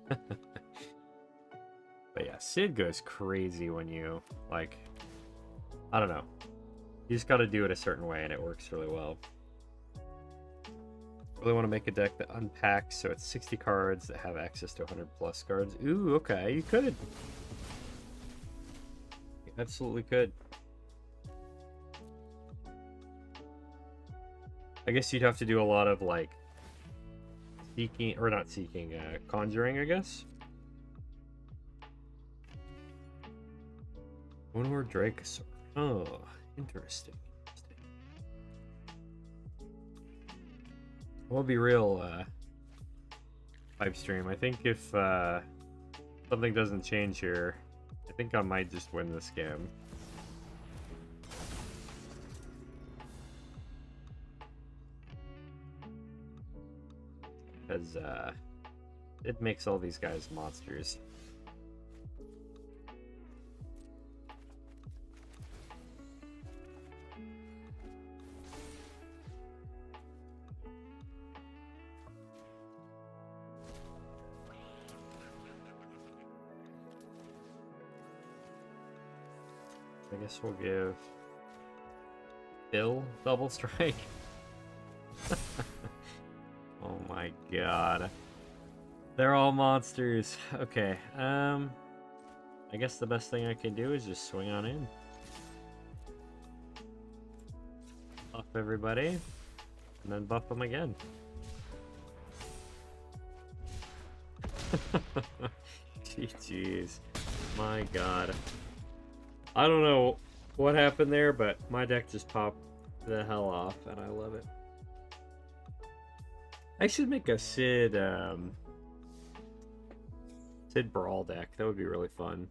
Speaker 1: But yeah, Sid goes crazy when you, like, I don't know. You just gotta do it a certain way and it works really well. Really want to make a deck that unpacks so it's 60 cards that have access to 100 plus cards. Ooh, okay, you could. You absolutely could. I guess you'd have to do a lot of, like, seeking, or not seeking, conjuring, I guess. One more Dracosaur. Oh, interesting. We'll be real, Pipe Stream. I think if something doesn't change here, I think I might just win this game. Because it makes all these guys monsters. I guess we'll give Bill double strike. Oh my god. They're all monsters. Okay, I guess the best thing I can do is just swing on in. Buff everybody, and then buff them again. Jeez. My god. I don't know what happened there, but my deck just popped the hell off, and I love it. I should make a Sid Brawl deck. That would be really fun.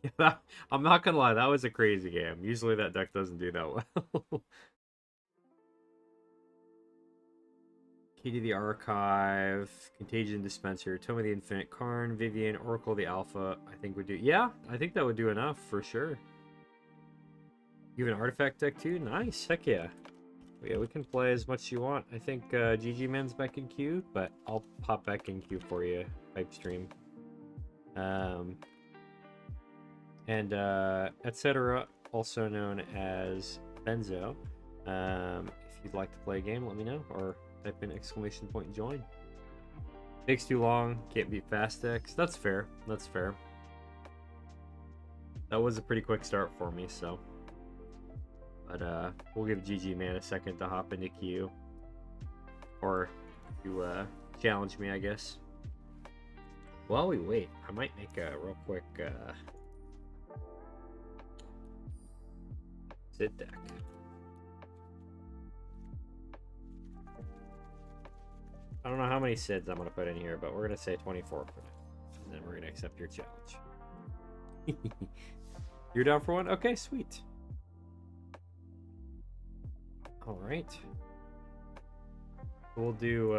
Speaker 1: Yeah, I'm not gonna lie, that was a crazy game. Usually that deck doesn't do that well. Key to the Archive, Contagion Dispenser, Tome of the Infinite, Karn, Vivian, Oracle the Alpha, I think would do. Yeah, I think that would do enough for sure. You have an artifact deck too? Nice, heck yeah. Yeah, we can play as much as you want. I think GG Man's back in queue, but I'll pop back in queue for you, pipe stream. And etc., also known as Benzo. If you'd like to play a game, let me know, or type in exclamation point and join. Takes too long, can't beat fast decks. That's fair, that's fair. That was a pretty quick start for me, so. But we'll give GG Man a second to hop into queue. Or to challenge me, I guess. While we wait, I might make a real quick Sid deck. I don't know how many Sids I'm going to put in here, but we're going to say 24 for now. And then we're going to accept your challenge. You're down for one? Okay, sweet. Alright. We'll do,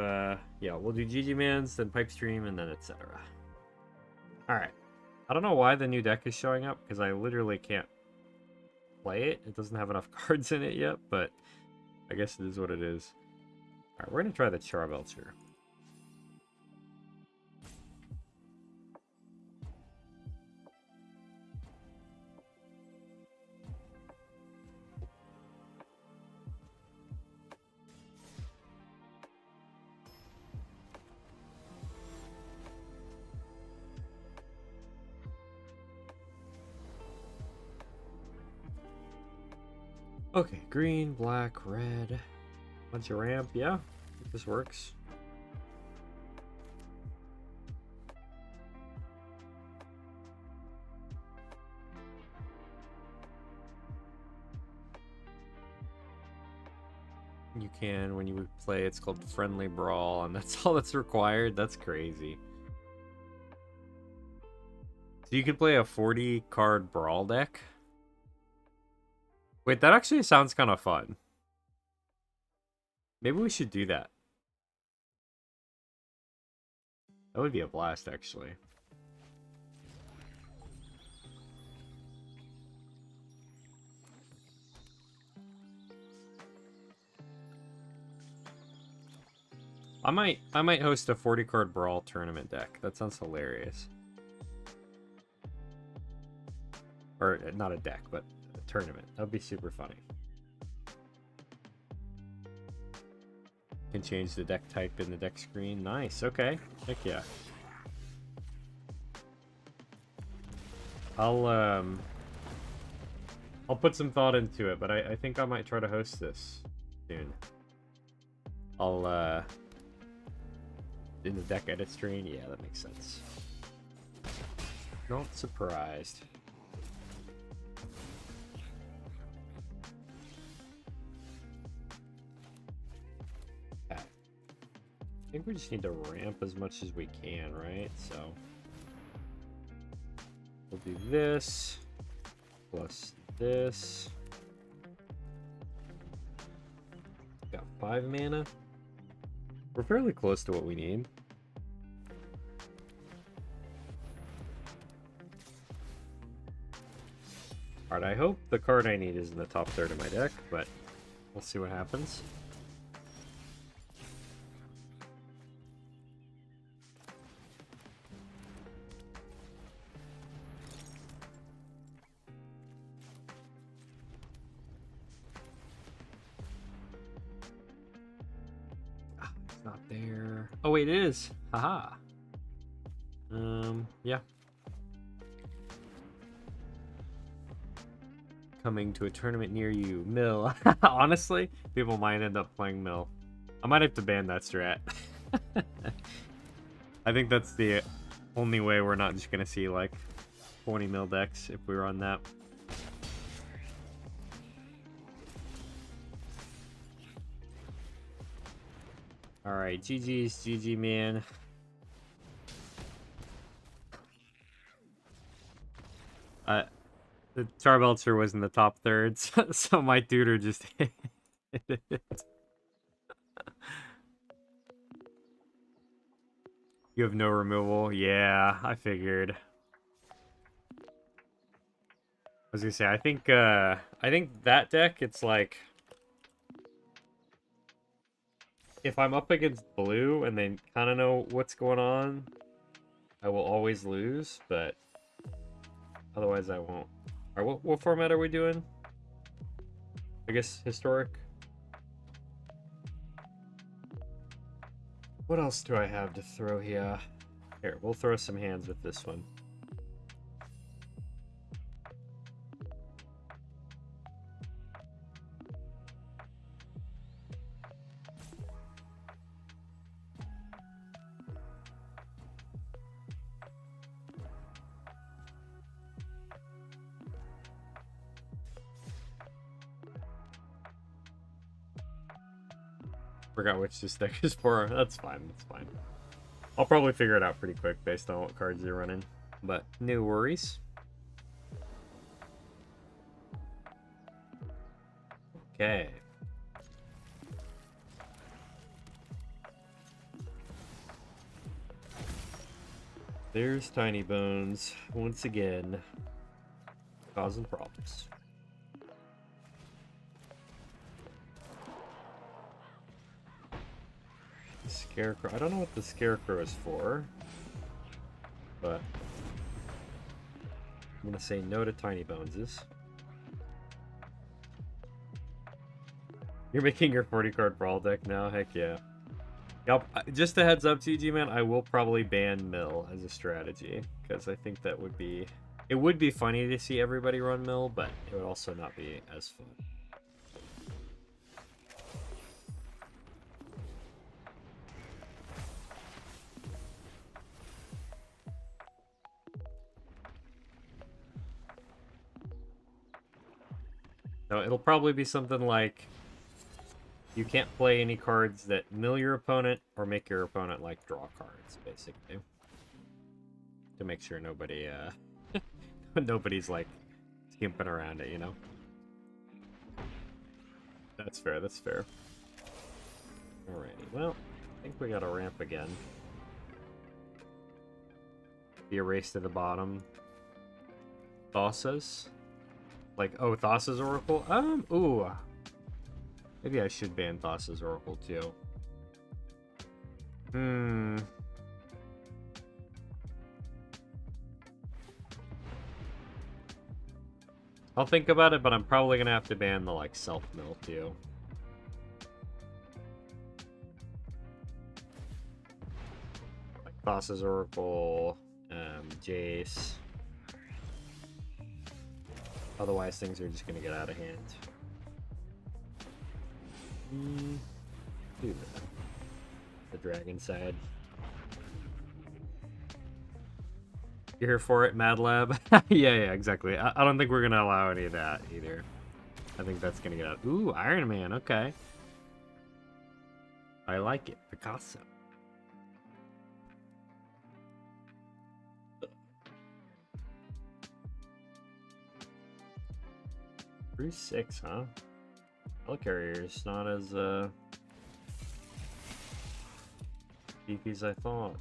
Speaker 1: yeah, we'll do GG Man's, then Pipe Stream, and then etc. Alright. I don't know why the new deck is showing up, because I literally can't play it. It doesn't have enough cards in it yet, but I guess it is what it is. Alright, we're going to try the Charbelcher. Okay, green, black, red, bunch of ramp. Yeah, I think this works. You can, when you play, it's called Friendly Brawl, and that's all that's required. That's crazy. So you can play a 40-card Brawl deck? Wait, that actually sounds kind of fun. Maybe we should do that. That would be a blast, actually. I might host a 40-card Brawl tournament deck. That sounds hilarious. Or not a deck, but a tournament. That would be super funny. Can change the deck type in the deck screen. Nice. Okay. Heck yeah. I'll put some thought into it, but I think I might try to host this soon. I'll in the deck edit screen. Yeah, that makes sense. Not surprised. Okay. I think we just need to ramp as much as we can, right? So we'll do this plus this. Got 5 mana. We're fairly close to what we need. Alright, I hope the card I need is in the top third of my deck, but we'll see what happens. It's not there. Oh wait, it is. Haha. Yeah. Coming to a tournament near you. Mill. Honestly, people might end up playing Mill. I might have to ban that strat. I think that's the only way we're not just gonna see like 20 Mill decks if we were on that. Alright, GG's, GG man. The Charbelcher was in the top thirds, so my tutor just hit it. You have no removal? Yeah, I figured. I was gonna say, I think that deck, it's like, if I'm up against blue and they kind of know what's going on, I will always lose, but otherwise I won't. Alright, what format are we doing? I guess historic. What else do I have to throw here? Here, we'll throw some hands with this one. Forgot which this deck is for. That's fine, that's fine. I'll probably figure it out pretty quick based on what cards you're running. But no worries. Okay. There's Tiny Bones once again, causing problems. Scarecrow. I don't know what the Scarecrow is for, but I'm gonna say no to Tiny Boneses. You're making your 40-card Brawl deck now? Heck yeah. Yep. Just a heads up, TG man, I will probably ban Mill as a strategy, because I think that would be... It would be funny to see everybody run Mill, but it would also not be as fun. No, it'll probably be something like you can't play any cards that mill your opponent or make your opponent like draw cards, basically. To make sure nobody nobody's like skimping around it, you know? That's fair, that's fair. Alrighty, well, I think we got a ramp again. Be a race to the bottom. Thassa's? Like, oh, Thassa's Oracle? Ooh. Maybe I should ban Thassa's Oracle, too. I'll think about it, but I'm probably gonna have to ban the, like, self-mill, too. Like, Thassa's Oracle, Jace. Otherwise, things are just gonna get out of hand. Do that. The dragon side. You're here for it, Mad Lab? yeah, exactly. I don't think we're gonna allow any of that either. I think that's gonna get out. Ooh, Iron Man, okay. I like it. Picasso. Bruce 6, huh? Helicarrier's not as beefy as I thought.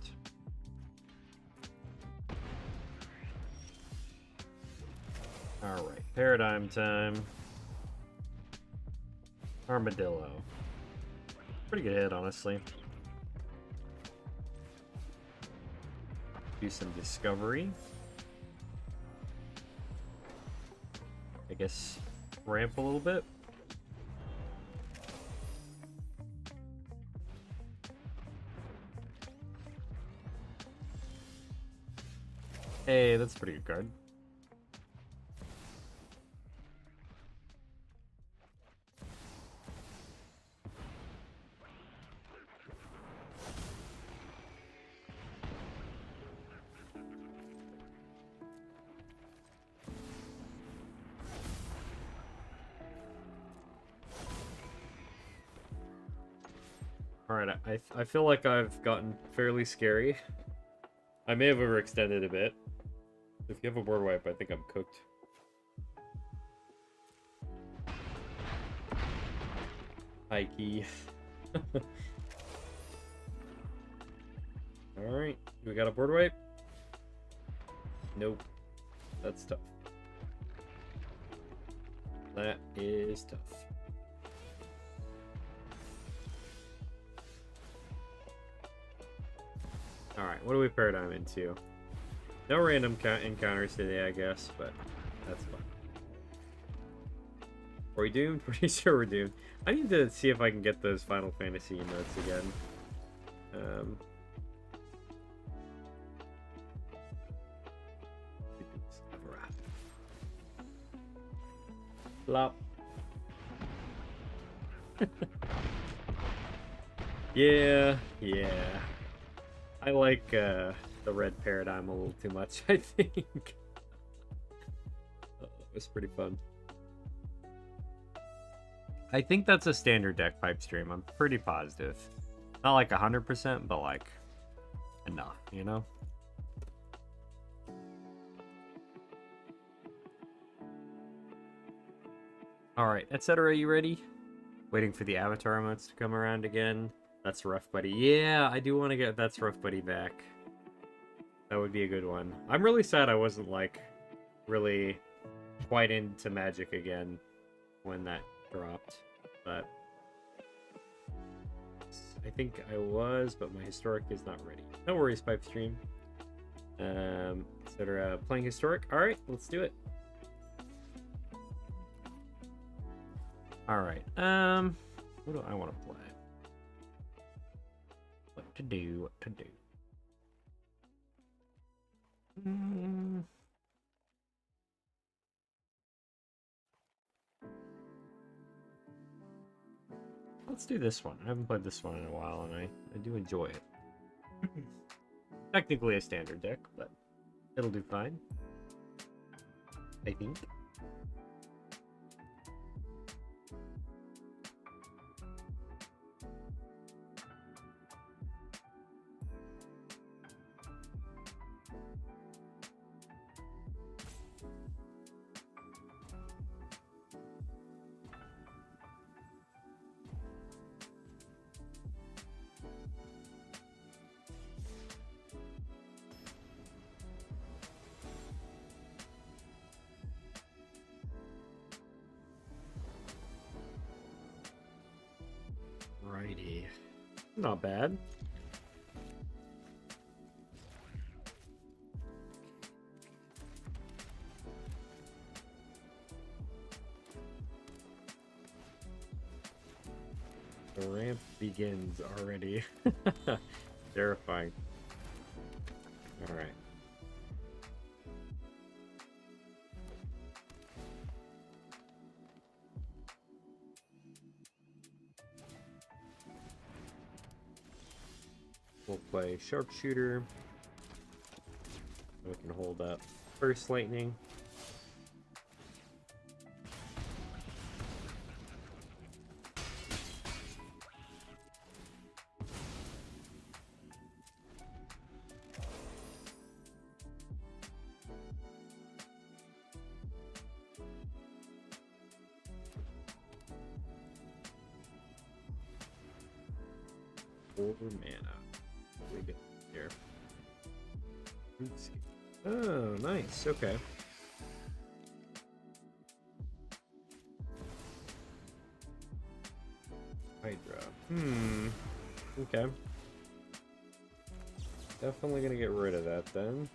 Speaker 1: Alright, paradigm time. Armadillo. Pretty good hit, honestly. Do some discovery. I guess ramp a little bit. Hey, that's a pretty good card. Alright, I feel like I've gotten fairly scary. I may have overextended a bit. If you have a board wipe, I think I'm cooked. Hikey. Alright, we got a board wipe? Nope. That's tough. That is tough. Alright, what do we paradigm into? No random encounters today, I guess, but that's fine. Are we doomed? Pretty sure we're doomed. I need to see if I can get those Final Fantasy notes again. Flop. Yeah. I like the red paradigm a little too much, I think. It was pretty fun. I think that's a standard deck pipe stream. I'm pretty positive. Not like 100%, but like enough, you know? Alright, etc. You ready? Waiting for the avatar emotes to come around again. That's Rough Buddy. Yeah, I do want to get That's Rough Buddy back. That would be a good one. I'm really sad I wasn't, like, really quite into Magic again when that dropped. But I think I was, but my Historic is not ready. No worries, Pipe Stream. Etc. Playing Historic? Alright, let's do it. Alright, what do I want to play? What to do, Let's do this one. I haven't played this one in a while, and I do enjoy it. Technically a standard deck, but it'll do fine. I think. Righty. Not bad. The ramp begins already. Terrifying. Alright. We'll play Sharpshooter. We can hold up First Lightning. Mana. We get here. Oops. Oh, nice. Okay. Okay. Definitely gonna get rid of that then.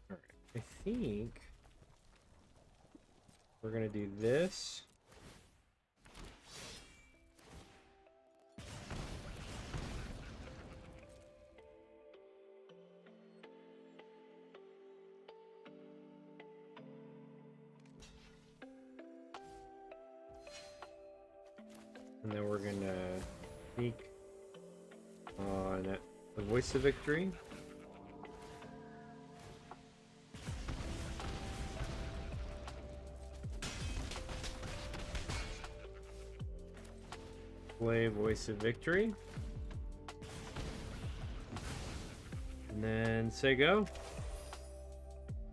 Speaker 1: Alright, I think we're gonna do this. And then we're gonna sneak on the Voice of Victory. Play Voice of Victory. And then say go.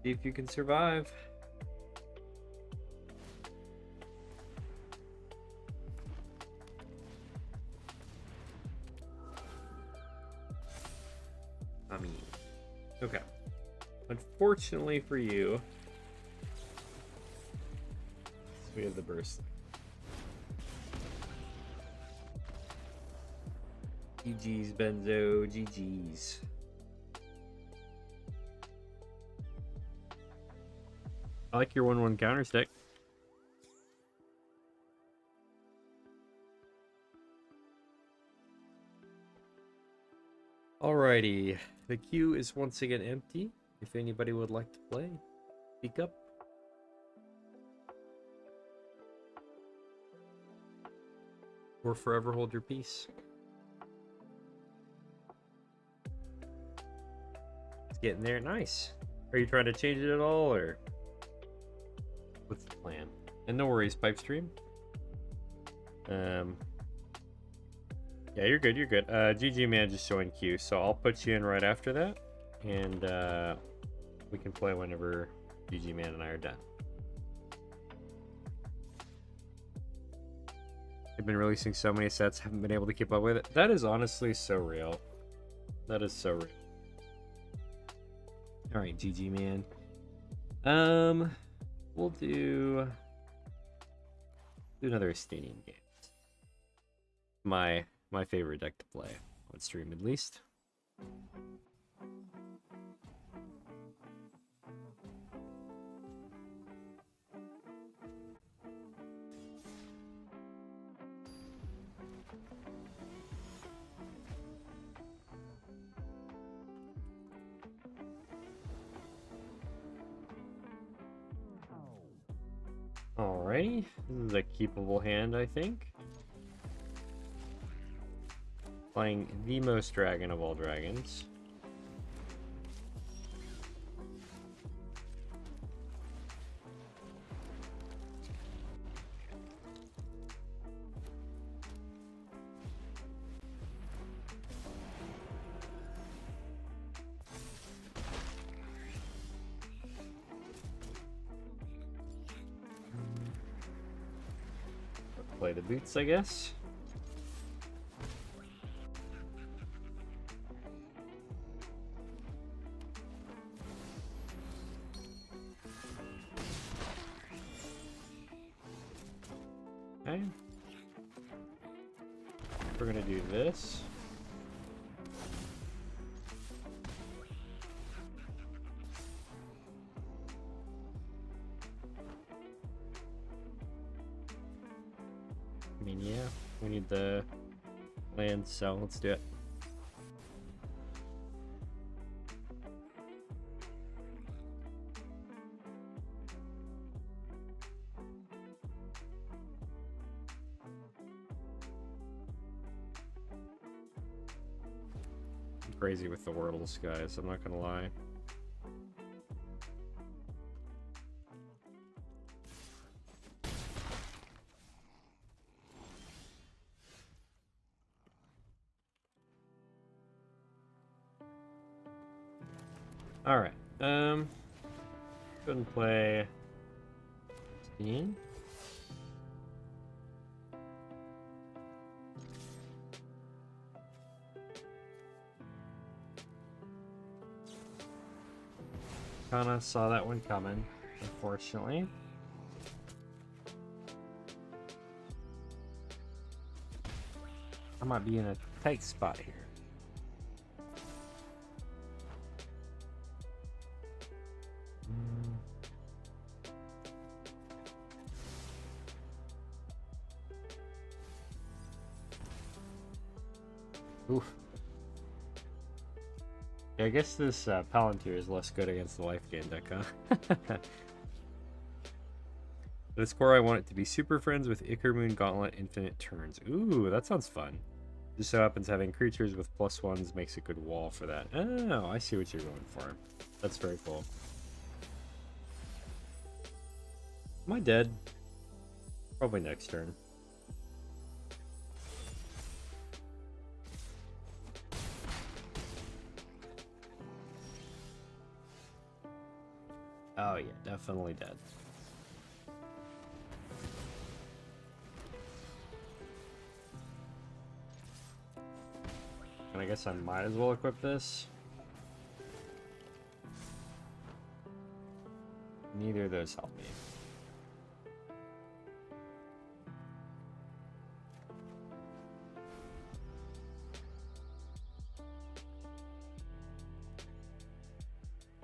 Speaker 1: See if you can survive. Okay. Unfortunately for you, we have the burst. GG's, Benzo. GG's. I like your 1/1 counter stick. Alrighty, the queue is once again empty. If anybody would like to play, speak up. Or forever hold your peace. It's getting there. Nice. Are you trying to change it at all, or what's the plan? And no worries, Pipestream. Yeah, you're good, you're good. GG Man just joined queue, so I'll put you in right after that. And we can play whenever GG Man and I are done. They've been releasing so many sets, haven't been able to keep up with it. That is honestly so real. That is so real. Alright, GG Man. We'll do another Estonian game. My favorite deck to play on stream, at least. Alrighty, this is a keepable hand, I think. Playing the most dragon of all dragons. Play the boots, I guess. Okay. We're gonna do this. I mean, yeah, we need the land, so let's do it. I'm crazy with the Wordles, guys, I'm not gonna lie. Alright, go ahead and play Steam. Kinda saw that one coming, unfortunately. I might be in a tight spot here. Oof. Yeah, I guess this Palantir is less good against the life gain deck, huh? For the score, I want it to be Super Friends with Ichor Moon Gauntlet Infinite Turns. Ooh, that sounds fun. Just so happens having creatures with +1s makes a good wall for that. Oh, I see what you're going for. That's very cool. Am I dead? Probably next turn. Oh yeah, definitely dead. And I guess I might as well equip this. Neither of those help me.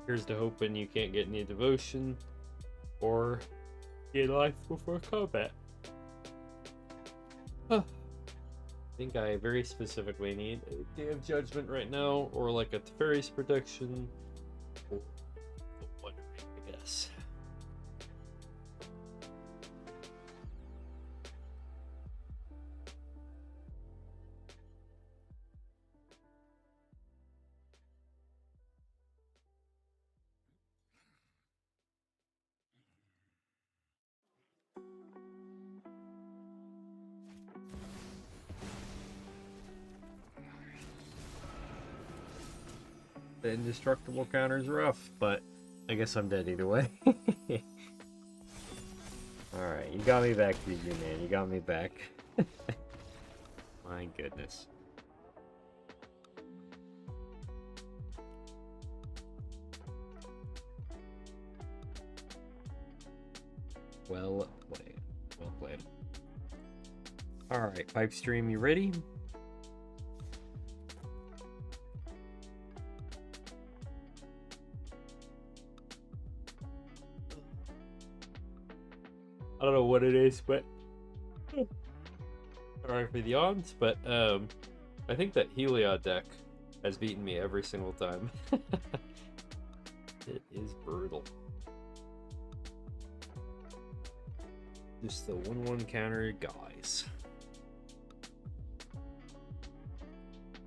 Speaker 1: Here's to hoping you can't get any devotion or get life before combat. Huh. I think I very specifically need a Day of Judgment right now, or like a Teferi's Protection, or whatever, I guess. The indestructible counter's rough, but I guess I'm dead either way. Alright, you got me back, PG man. You got me back. My goodness. Well played. Well played. Alright, Pipe Stream, you ready? I don't know what it is, but sorry for the odds, but I think that Heliod deck has beaten me every single time. It is brutal. Just the 1/1 counter guys.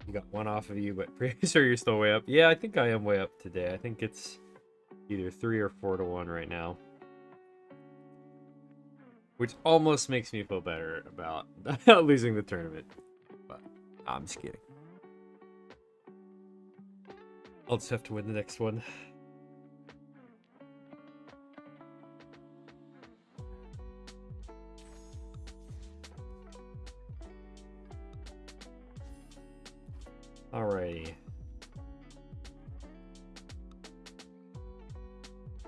Speaker 1: You got one off of you, but pretty sure you're still way up. Yeah, I think I am way up today. I think it's either 3 or 4 to 1 right now. Which almost makes me feel better about losing the tournament. But I'm just kidding. I'll just have to win the next one. Alrighty.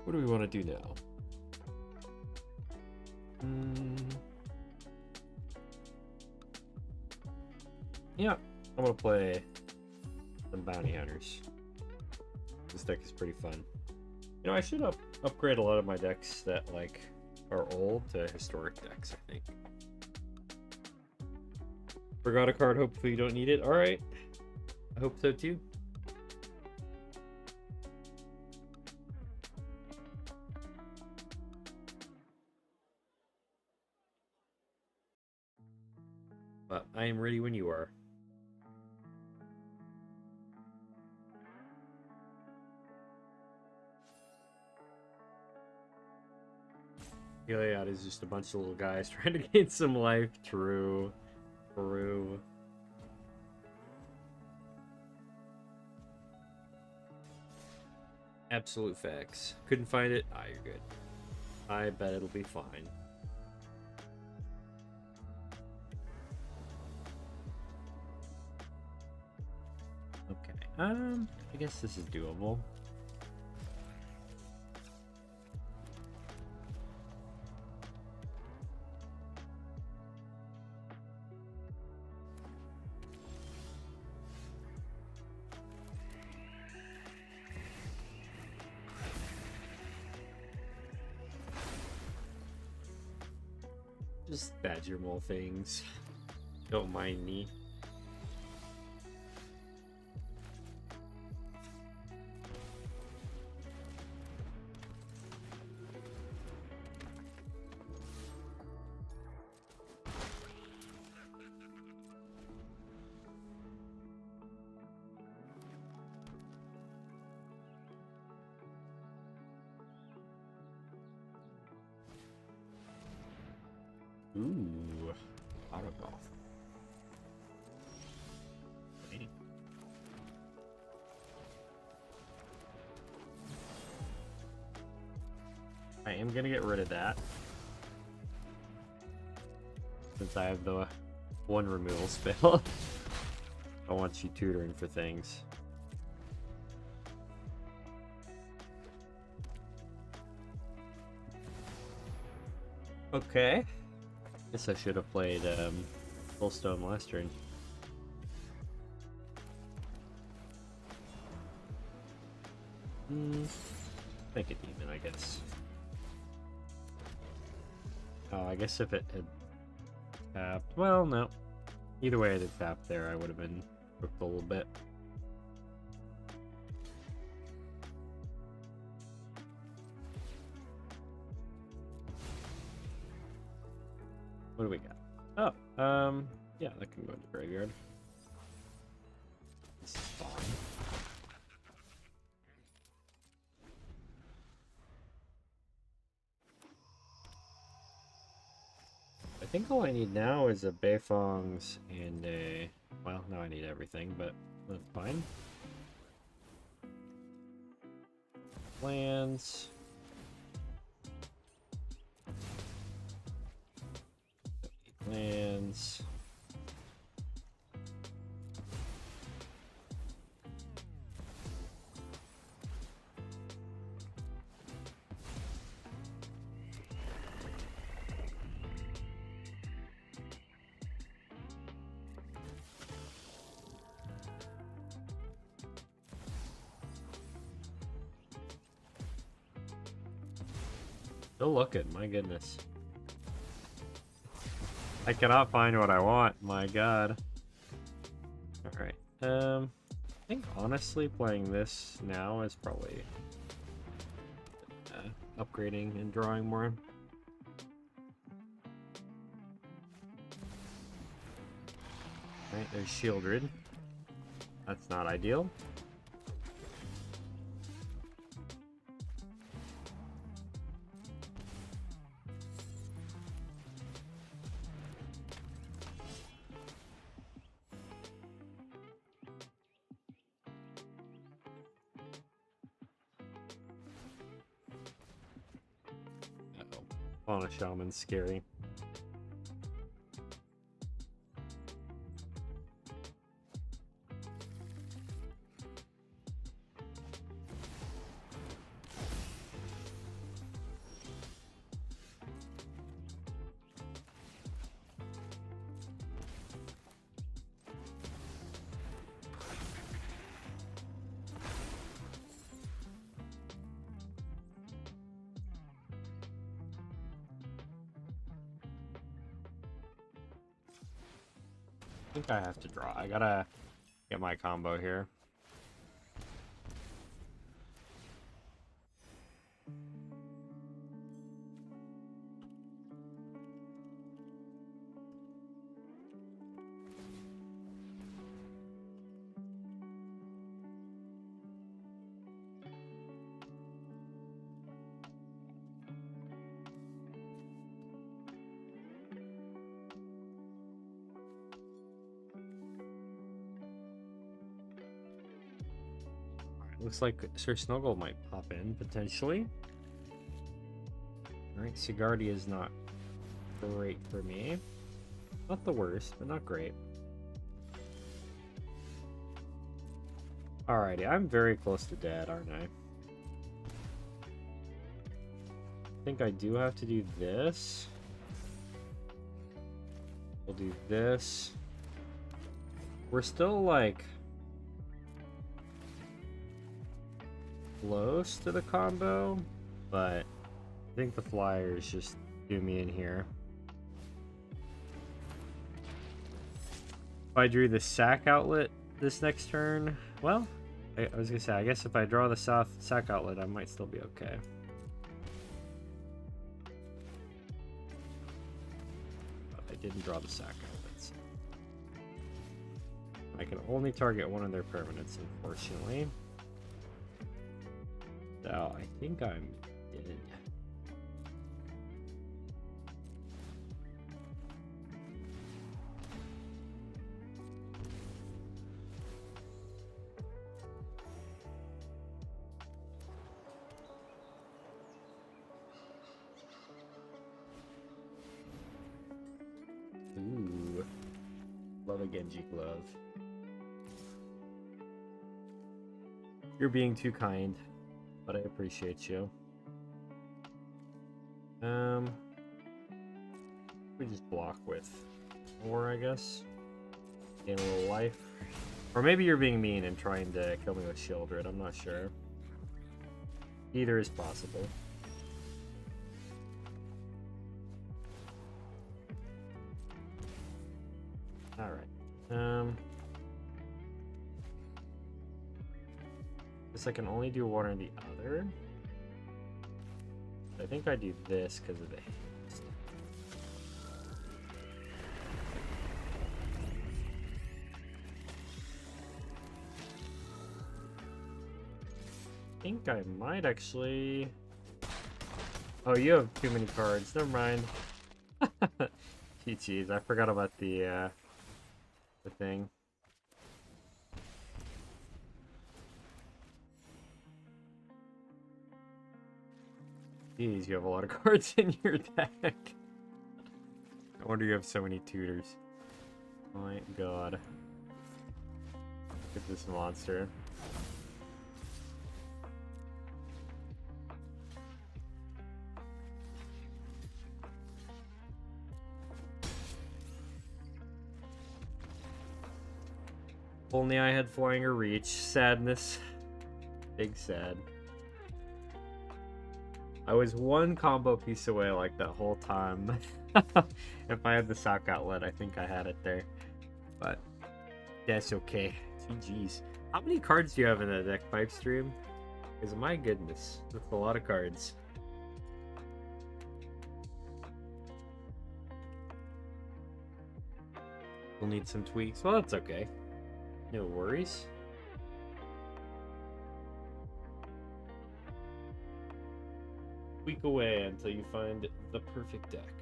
Speaker 1: What do we want to do now? Yeah, I'm gonna play some bounty hunters. This deck is pretty fun. You know, I should upgrade a lot of my decks that like are old to historic decks, I think. Forgot a card, hopefully you don't need it. Alright. I hope so too. But I am ready when you are. Heliod is just a bunch of little guys trying to gain some life. True. True. Absolute facts. Couldn't find it? Ah, you're good. I bet it'll be fine. Okay. I guess this is doable. Just badger mole things. Don't mind me. Ooh, auto golf. I am gonna get rid of that since I have the one removal spell. I want you tutoring for things. Okay. Guess I should have played Fullstone last turn. Make it even, I guess. Oh, I guess if it had tapped... Well, no. Either way, it had tapped there, I would have been cooked a little bit. What do we got? Oh, yeah, that can go into graveyard. This is fine. I think all I need now is a Beifong's and a... Well, now I need everything, but that's fine. Lands. Lands. Still looking, my goodness. I cannot find what I want, my god. Alright, I think honestly playing this now is probably upgrading and drawing more. Alright, there's Shieldred. That's not ideal. Fauna Shaman's scary. I think I have to draw. I gotta get my combo here. Looks like Sir Snuggle might pop in, potentially. Alright, Sigardi is not great for me. Not the worst, but not great. Alrighty, I'm very close to dead, aren't I? I think I do have to do this. We'll do this. We're still, like... close to the combo, but I think the flyers just do me in here. If I drew the sack outlet this next turn, well, I was gonna say, I guess if I draw the south sack outlet, I might still be okay. But I didn't draw the sack outlets. I can only target one of their permanents, unfortunately. So I think I'm dead. Ooh, love a Genji glove. You're being too kind, but I appreciate you. We just block with 4, I guess. Gain a little life. Or maybe you're being mean and trying to kill me with Shieldred, I'm not sure. Either is possible. Alright. Guess I can only do one or the other. I think I do this because of the haste. I think I might actually... Oh, you have too many cards. Never mind. Jeez, I forgot about the thing. Jeez, you have a lot of cards in your deck. No wonder you have so many tutors. My god. Look at this monster. If only I had Flying or Reach. Sadness. Big sad. I was one combo piece away like that whole time. If I had the sock outlet, I think I had it there. But that's okay. GG's. How many cards do you have in the deck, Pipestream? Because my goodness, that's a lot of cards. We'll need some tweaks. Well, that's okay. No worries. Tweak away until you find the perfect deck.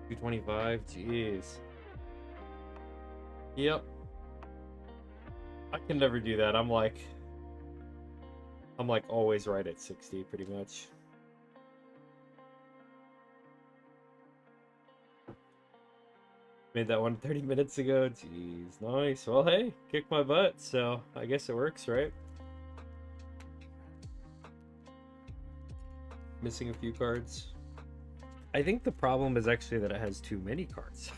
Speaker 1: 225, jeez. Yep. I can never do that. I'm like always right at 60 pretty much. Made that one 30 minutes ago. Jeez, nice. Well, hey, kicked my butt, so I guess it works, right? Missing a few cards. I think the problem is actually that it has too many cards.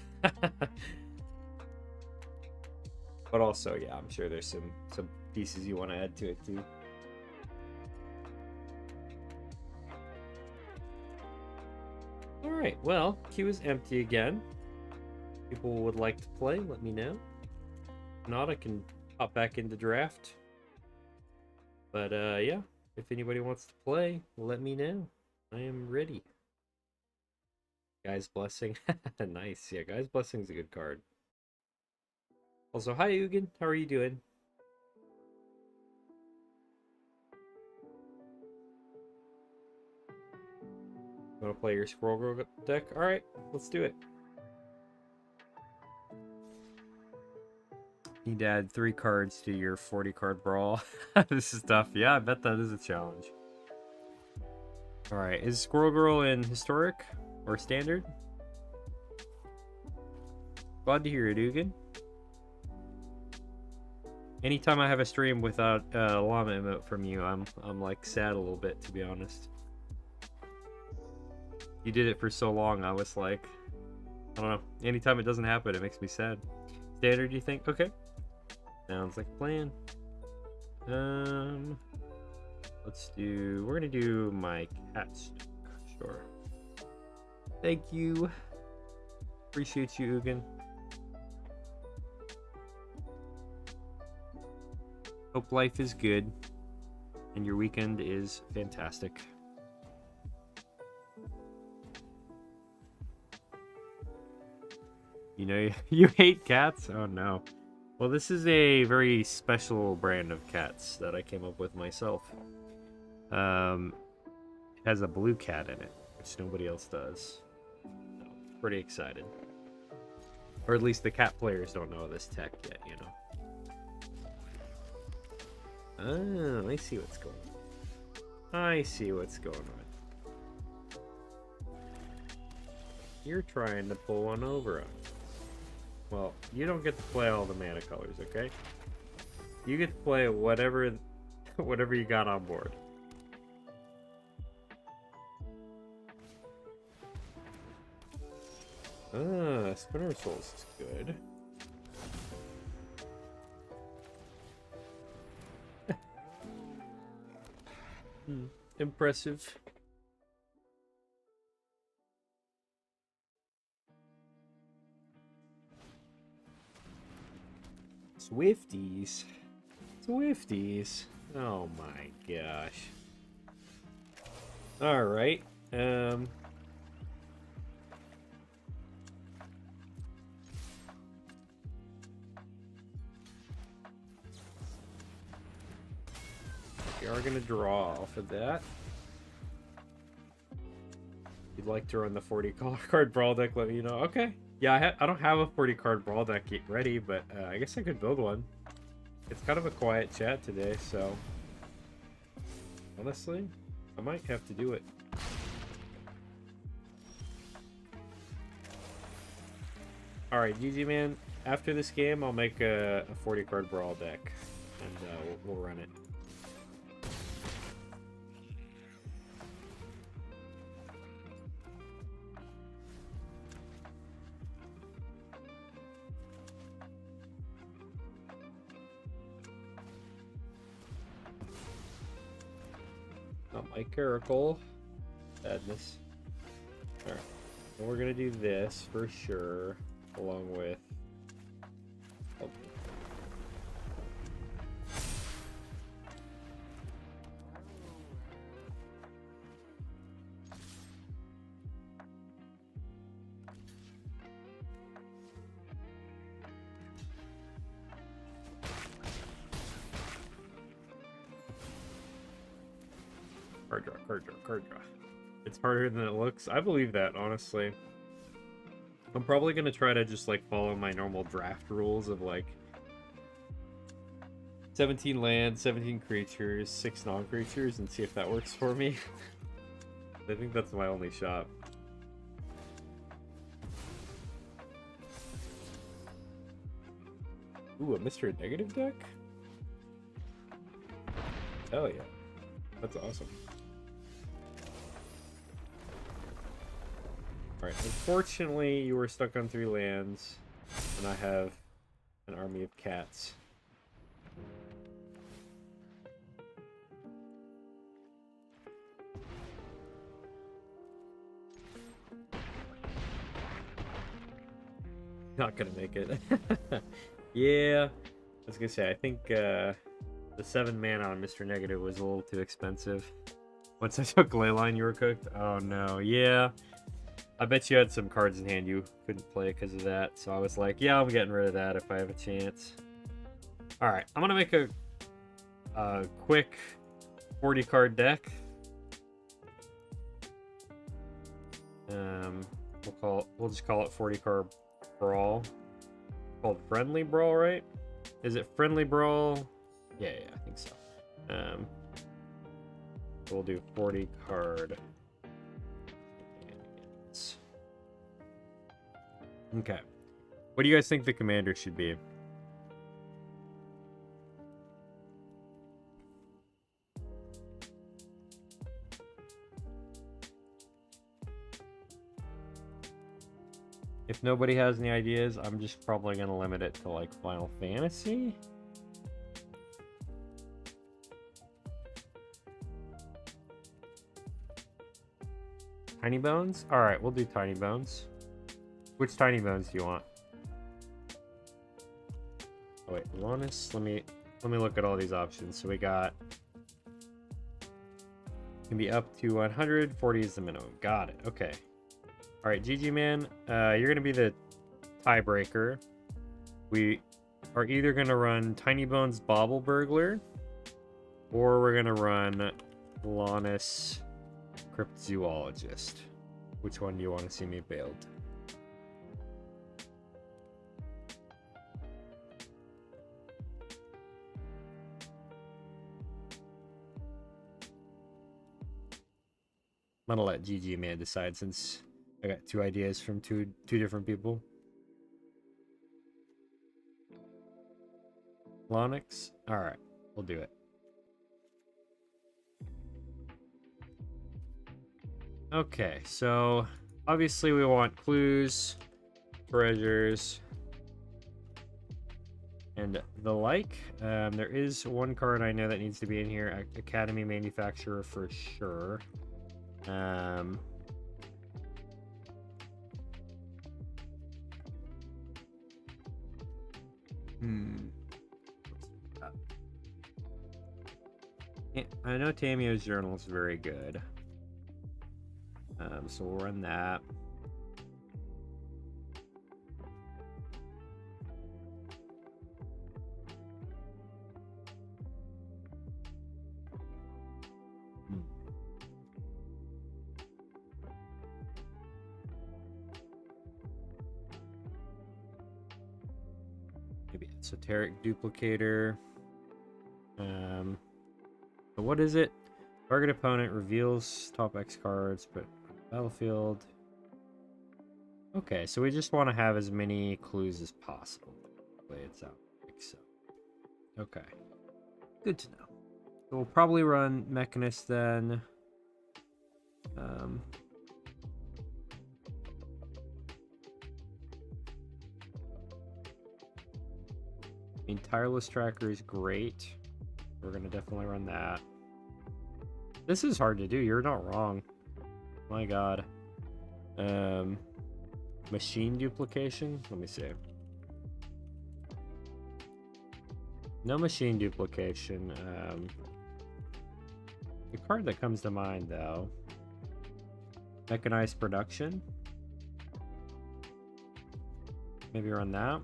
Speaker 1: But also, yeah, I'm sure there's some pieces you want to add to it too. All right, well, queue is empty again. People would like to play, let me know. If not, I can hop back into draft. But yeah, if anybody wants to play, let me know. I am ready. Guy's Blessing. Nice. Yeah, Guy's Blessing is a good card. Also, hi Ugin. How are you doing? Want to play your Squirrel Girl deck? Alright, let's do it. Need to add 3 cards to your 40 card brawl. This is tough. Yeah, I bet that is a challenge. Alright, is Squirrel Girl in Historic or Standard? Glad to hear it, Ugin. Anytime I have a stream without a llama emote from you, I'm like sad a little bit, to be honest. You did it for so long, I was like, I don't know. Anytime it doesn't happen, it makes me sad. Standard, you think? Okay. Sounds like a plan. Let's do, we're gonna do my cat stock. Sure. Thank you. Appreciate you, Ugin. Hope life is good and your weekend is fantastic. You know, you hate cats? Oh no. Well, this is a very special brand of cats that I came up with myself. It has a blue cat in it, which nobody else does. So, pretty excited. Or at least the cat players don't know this tech yet, you know. Oh, I see what's going on. I see what's going on. You're trying to pull one over on me. Well, you don't get to play all the mana colors, okay? You get to play whatever you got on board. Spinner Souls is good. Impressive. Swifties. Swifties. Oh my gosh. Alright. We are going to draw off of that. If you'd like to run the 40 card brawl deck, let me know. Okay. Yeah, I don't have a 40 card brawl deck yet ready, but I guess I could build one. It's kind of a quiet chat today, so honestly, I might have to do it. Alright, GG man, after this game, I'll make a 40 card brawl deck, and we'll run it. My Caracal. Sadness. Alright. And we're gonna do this for sure. Along with. Oh. Card draw. It's harder than it looks. I believe that, honestly. I'm probably gonna try to just like follow my normal draft rules of like 17 lands, 17 creatures, 6 non-creatures, and see if that works for me. I think that's my only shot. Ooh, a Mr. Negative deck? Hell yeah. That's awesome. Alright, unfortunately you were stuck on 3 lands, and I have an army of cats. Not gonna make it. Yeah, I was gonna say, I think the 7 mana on Mr. Negative was a little too expensive. Once I took Leyline, you were cooked? Oh no, yeah. I bet you had some cards in hand you couldn't play because of that, so I was like, yeah, I'm getting rid of that if I have a chance. Alright, I'm gonna make a quick 40 card deck. We'll just call it 40 card brawl. Called Friendly Brawl, right? Is it Friendly Brawl? Yeah, I think so. We'll do 40 card. Okay. What do you guys think the commander should be? If nobody has any ideas, I'm just probably going to limit it to like Final Fantasy. Tiny Bones? Alright, we'll do Tiny Bones. Which tiny bones do you want? Oh wait, Lannis, let me look at all these options. So we got can be up to 140 is the minimum. Got it. Okay. All right, GG man, you're gonna be the tiebreaker. We are either gonna run Tiny Bones Bauble Burglar, or we're gonna run Lannis Cryptozoologist. Which one do you want to see me build? I'm gonna let GG man decide since I got two ideas from two different people. Lonix? Alright, we'll do it. Okay, so obviously we want clues, treasures, and the like. There is one card I know that needs to be in here, Academy Manufacturer for sure. I know Tamio's journal is very good. So we'll run that. Maybe Esoteric Duplicator. But what is it? Target opponent reveals top X cards, but battlefield. Okay, so we just want to have as many clues as possible. The way it's out, like so. Okay, good to know. So we'll probably run Mechanist then. I mean, Tireless Tracker is great. We're gonna definitely run that. This is hard to do. You're not wrong. My God. Machine duplication. Let me see. No machine duplication. The card that comes to mind though. Mechanized production. Maybe run that.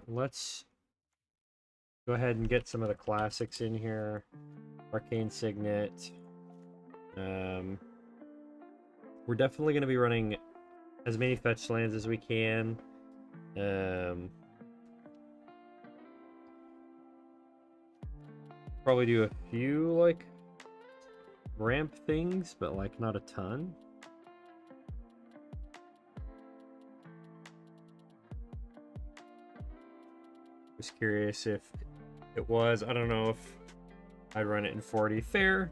Speaker 1: Let's go ahead and get some of the classics in here. Arcane Signet. We're definitely going to be running as many fetch lands as we can. Probably do a few like ramp things, but like not a ton. Just curious if it was. I don't know if I'd run it in 40. Fair.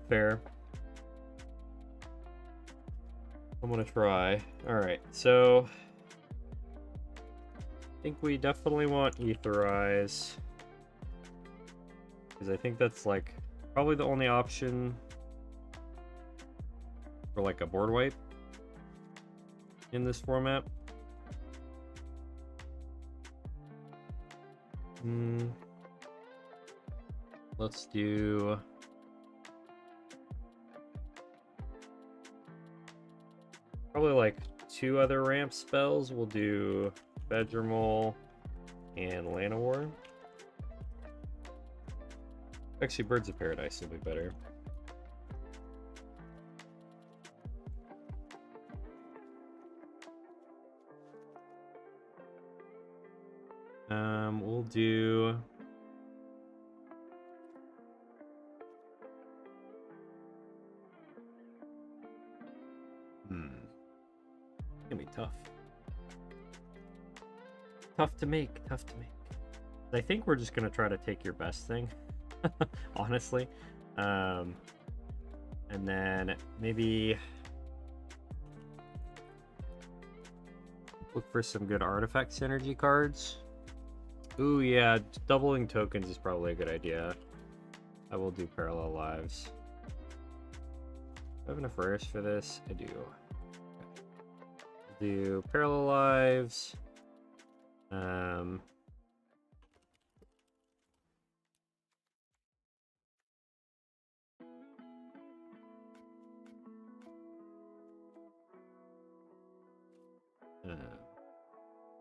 Speaker 1: I'm gonna try. Alright, so I think we definitely want Aetherize. Because I think that's like probably the only option for like a board wipe in this format. Let's do probably like two other ramp spells. We'll do Bedramol and Llanowar. Actually, Birds of Paradise will be better. We'll do it's gonna be tough. Tough to make. I think we're just gonna try to take your best thing, honestly. And then maybe look for some good artifact synergy cards. Ooh, yeah, doubling tokens is probably a good idea. I will do Parallel Lives. I have enough rares for this. I do. Okay. Do parallel lives.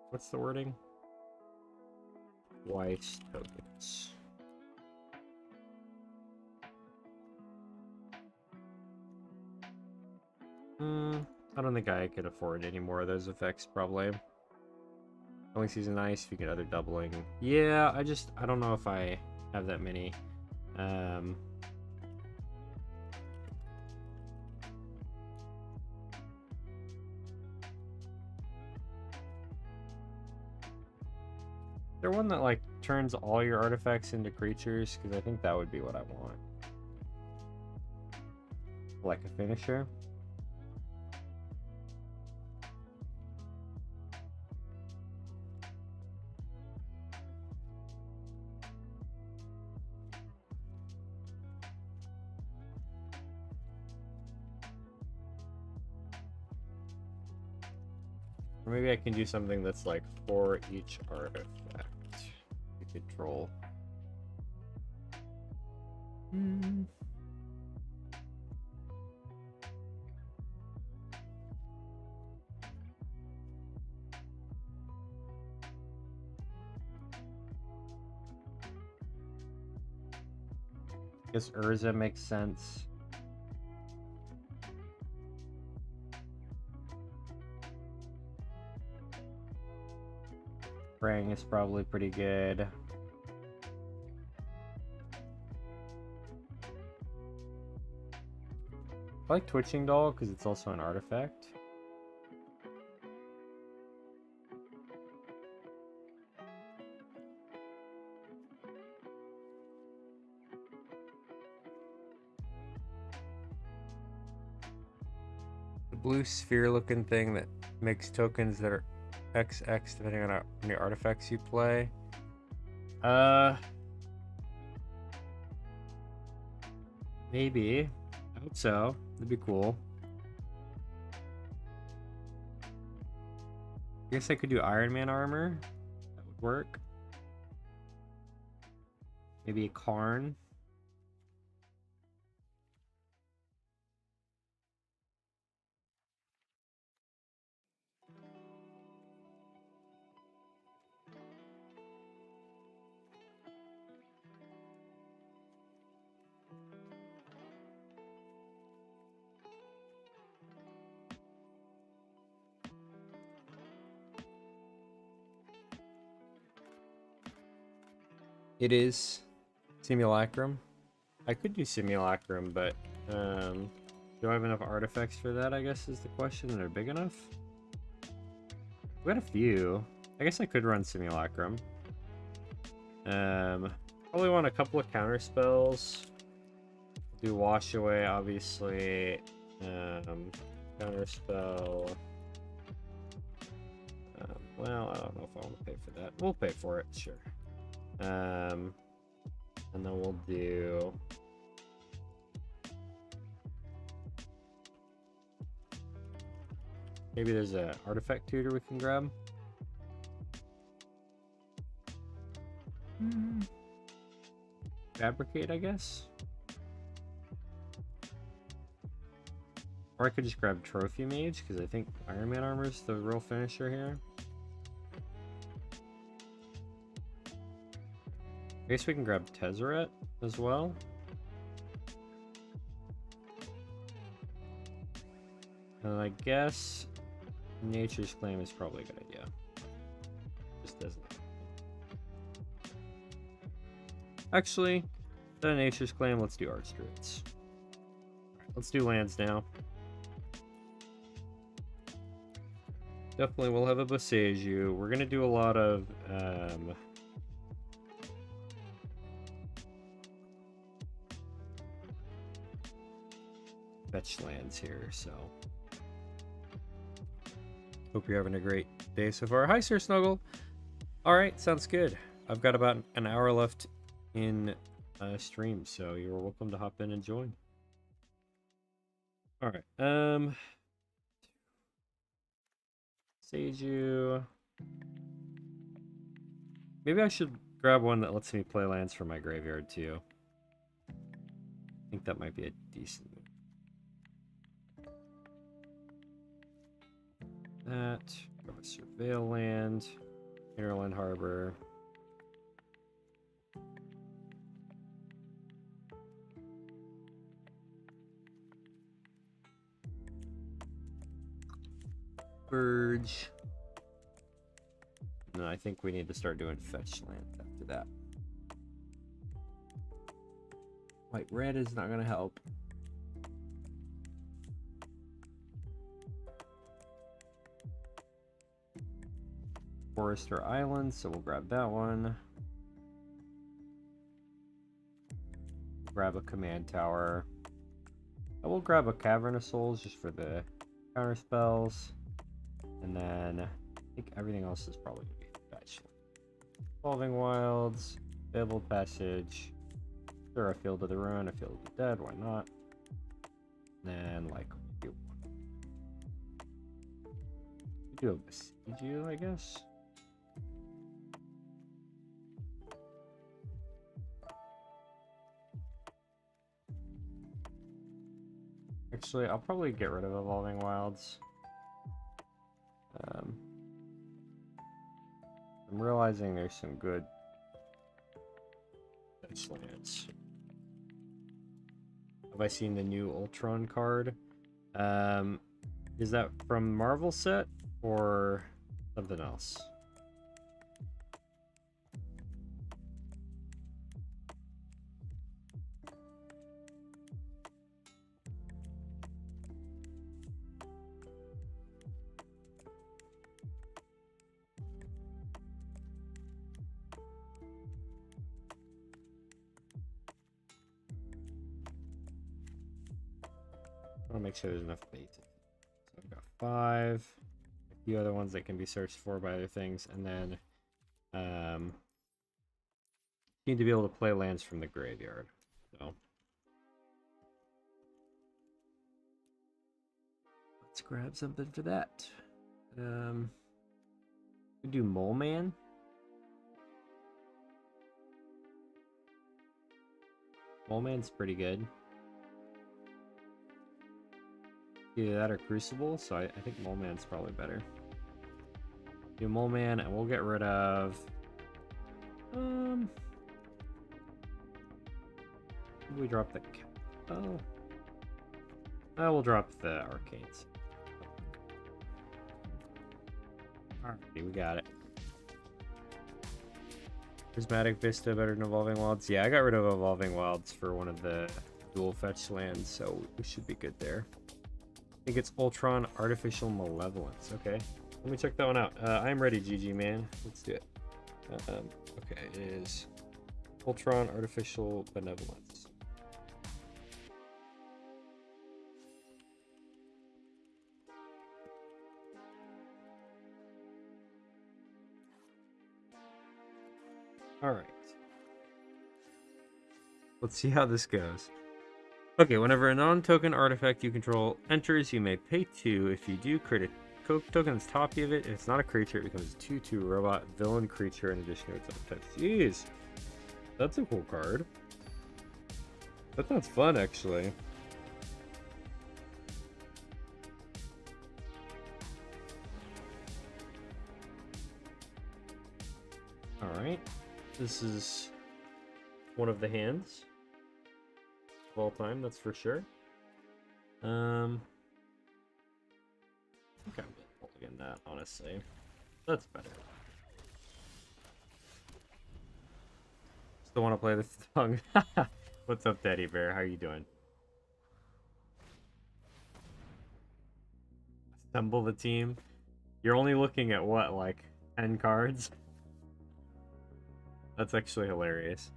Speaker 1: What's the wording? Twice tokens. I don't think I could afford any more of those effects, probably. Only season nice if you get other doubling. Yeah, I don't know if I have that many. There one that like turns all your artifacts into creatures? Because I think that would be what I want. Like a finisher. Or maybe I can do something that's like for each artifact you control. I guess Urza makes sense. Praying is probably pretty good. I like Twitching Doll because it's also an artifact. The blue sphere looking thing that makes tokens that are XX depending on how many artifacts you play. Maybe. I hope so. That'd be cool. I guess I could do Iron Man armor. That would work. Maybe a Karn. It is Simulacrum. I could do Simulacrum, but do I have enough artifacts for that, I guess, is the question. And they're big enough? We got a few. I guess I could run Simulacrum. Probably want a couple of counter spells. Do Wash Away, obviously. Counter spell. Well, I don't know if I want to pay for that. We'll pay for it, sure. And then we'll do maybe there's a artifact tutor we can grab. Fabricate, I guess. Or I could just grab Trophy Mage because I think Iron Man armor is the real finisher here. I guess we can grab Tezzeret as well. And I guess Nature's Claim is probably a good idea. Just doesn't. Actually, instead of Nature's Claim, let's do Arch Druids. Alright, let's do lands now. Definitely we'll have a Boseiju. We're gonna do a lot of fetch lands here, so hope you're having a great day so far. Hi, Sir Snuggle. All right, sounds good. I've got about an hour left in stream, so you're welcome to hop in and join. All right. Seiju. Maybe I should grab one that lets me play lands from my graveyard too. I think that might be a decent move. That. Grab a Surveil land. Maryland Harbor. Verge. No, I think we need to start doing fetch lands after that. White red is not going to help. Forester Island, so we'll grab that one. Grab a command tower. I will grab a Cavern of Souls just for the counter spells. And then I think everything else is probably going to be fetch. Evolving Wilds, Fabled Passage. Sure, a Field of the Ruin, a Field of the Dead, why not? And then, like, we do a Besiege, I guess. Actually, I'll probably get rid of Evolving Wilds. I'm realizing there's some good fetch lands. Have I seen the new Ultron card? Is that from Marvel set or something else? I want to make sure there's enough bait. So I've got 5. A few other ones that can be searched for by other things, and then you need to be able to play lands from the graveyard. So let's grab something for that. We do Mole Man. Mole Man's pretty good. Either that or Crucible, so I think Mole Man's probably better. Do Mole Man, and we'll get rid of... we drop the... Oh. We'll drop the Arcanes. Alrighty, we got it. Prismatic Vista better than Evolving Wilds? Yeah, I got rid of Evolving Wilds for one of the dual fetch lands, so we should be good there. I think it's Ultron Artificial Malevolence. Okay, let me check that one out. I'm ready, GG, man. Let's do it. Okay, it is Ultron Artificial Benevolence. All right. Let's see how this goes. Okay, whenever a non-token artifact you control enters, you may pay 2. If you do, create a token that's top of it. If it's not a creature, it becomes a 2/2 robot villain creature in addition to its own type. Jeez. That's a cool card. That sounds fun, actually. Alright. This is one of the hands of all time, that's for sure. I think I'm holding that, honestly. That's better. Still want to play this song. What's up, Teddy Bear? How you doing? Assemble the team. You're only looking at what, like 10 cards? That's actually hilarious.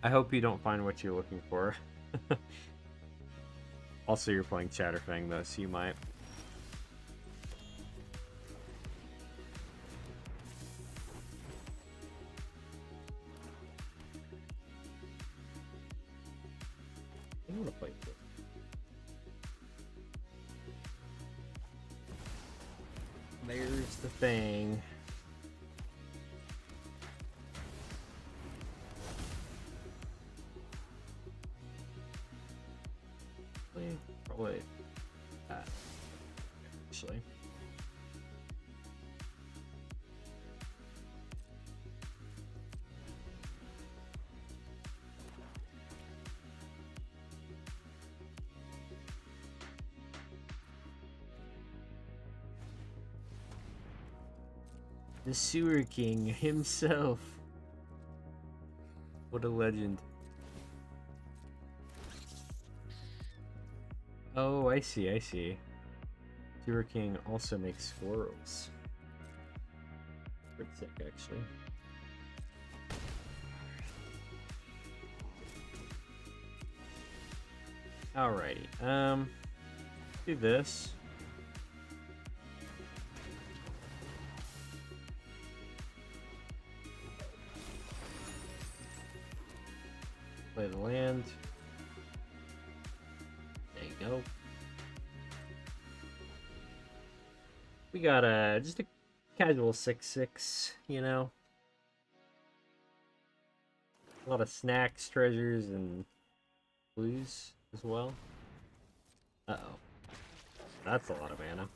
Speaker 1: I hope you don't find what you're looking for. Also, you're playing Chatterfang though, so you might. I want to play it. There's the thing. Probably that, actually. The Sewer King himself. What a legend. Oh, I see, I see. Sewer King also makes squirrels. Pretty sick, actually. Alrighty, do this. Play the land. There you go. We got just a casual 6/6, you know. A lot of snacks, treasures, and blues as well. Uh-oh. That's a lot of mana.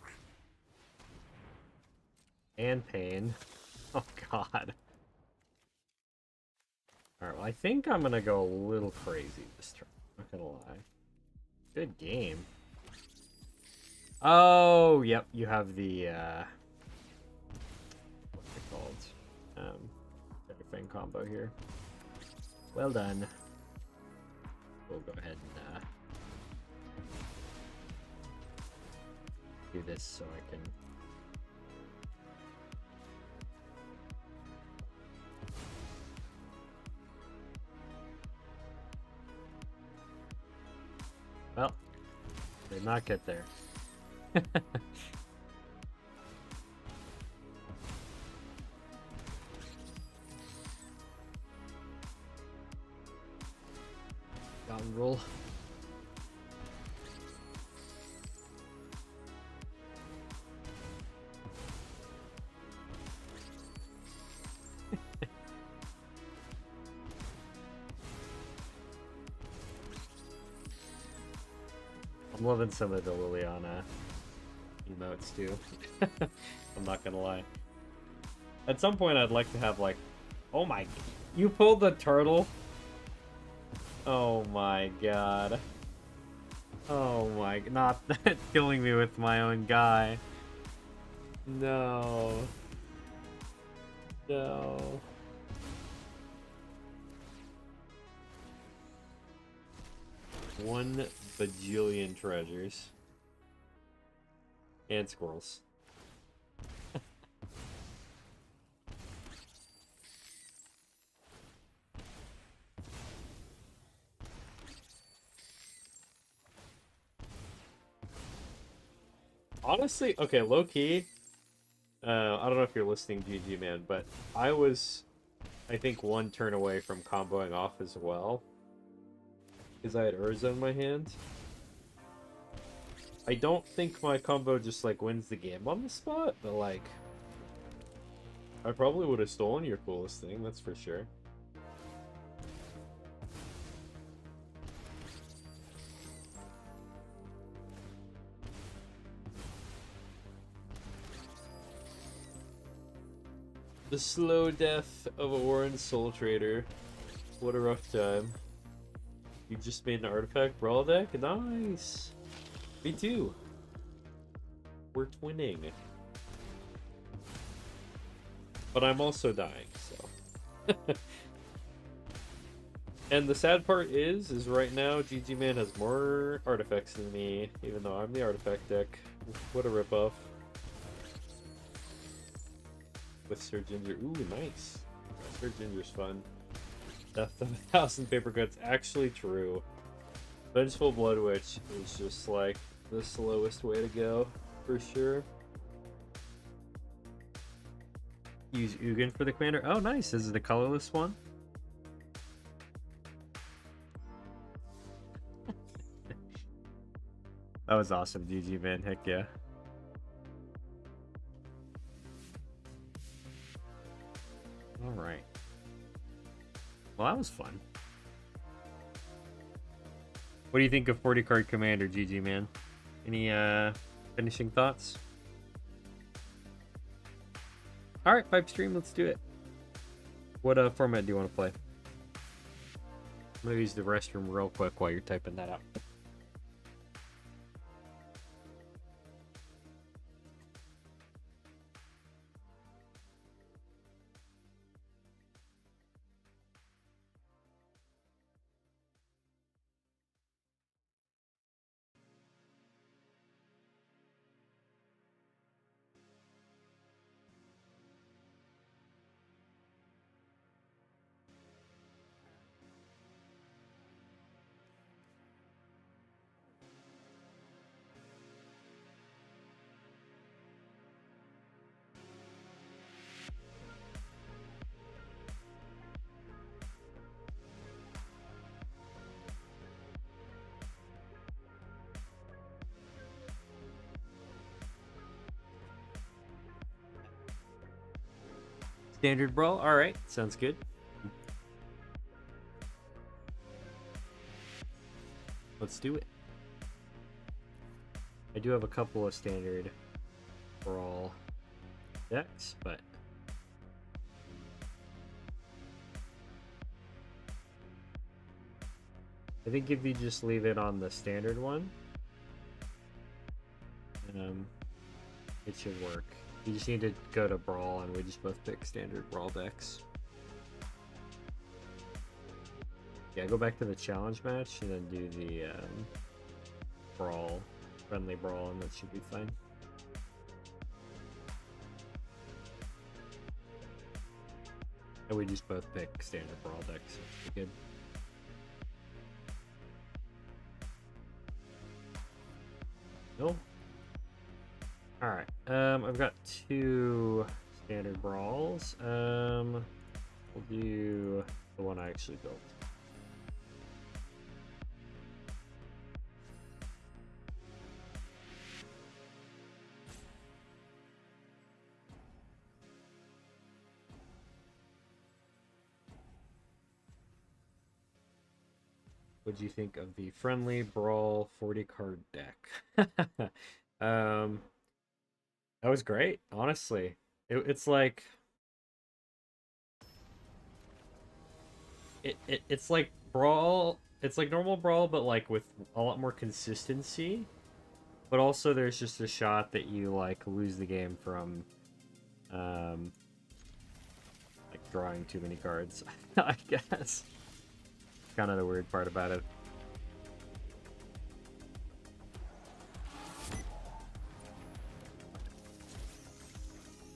Speaker 1: And pain. Oh god. Alright, well I think I'm gonna go a little crazy this turn. Not gonna lie. Good game. Oh, yep, you have the, what's it called? Fang combo here. Well done. We'll go ahead and, do this so I can... Well, did not get there. Gotten roll. I'm loving some of the Liliana emotes too. I'm not gonna lie. At some point I'd like to have like, oh my, you pulled the turtle? Oh my god. Oh my, not that, killing me with my own guy. No. No. 1 bajillion treasures. And squirrels. Honestly, okay, low-key, I don't know if you're listening, GG man, but I was, I think, 1 turn away from comboing off as well. Because I had Urza in my hand. I don't think my combo just, like, wins the game on the spot, but, like, I probably would have stolen your coolest thing, that's for sure. The slow death of a Warren Soul Trader. What a rough time. You just made an artifact brawl deck? Nice! Me too. We're twinning. But I'm also dying, so. And the sad part is right now GG Man has more artifacts than me, even though I'm the artifact deck. What a ripoff. With Sir Ginger. Ooh, nice. Sir Ginger's fun. Death of 1,000 paper cuts. Actually true. Vengeful Blood Witch is just like the slowest way to go, for sure. Use Ugin for the commander. Oh, nice. This is the colorless one. That was awesome, GG, man. Heck yeah. All right. Well, that was fun. What do you think of 40 card commander, GG, man? Any finishing thoughts? All right, pipe stream. Let's do it. What format do you want to play? I'm gonna use the restroom real quick while you're typing that out. Standard brawl. All right, sounds good. Let's do it. I do have a couple of standard brawl decks, but I think if you just leave it on the standard one, it should work. You just need to go to brawl, and we just both pick standard brawl decks. Yeah, go back to the challenge match and then do the brawl, friendly brawl, and that should be fine. And we just both pick standard brawl decks, so it should be good. No? Alright, I've got 2 standard brawls. We'll do the one I actually built. What do you think of the friendly brawl 40 card deck? That was great, honestly. It's like it's like brawl. It's like normal brawl, but like with a lot more consistency. But also, there's just a shot that you like lose the game from, like drawing too many cards. I guess. Kind of the weird part about it.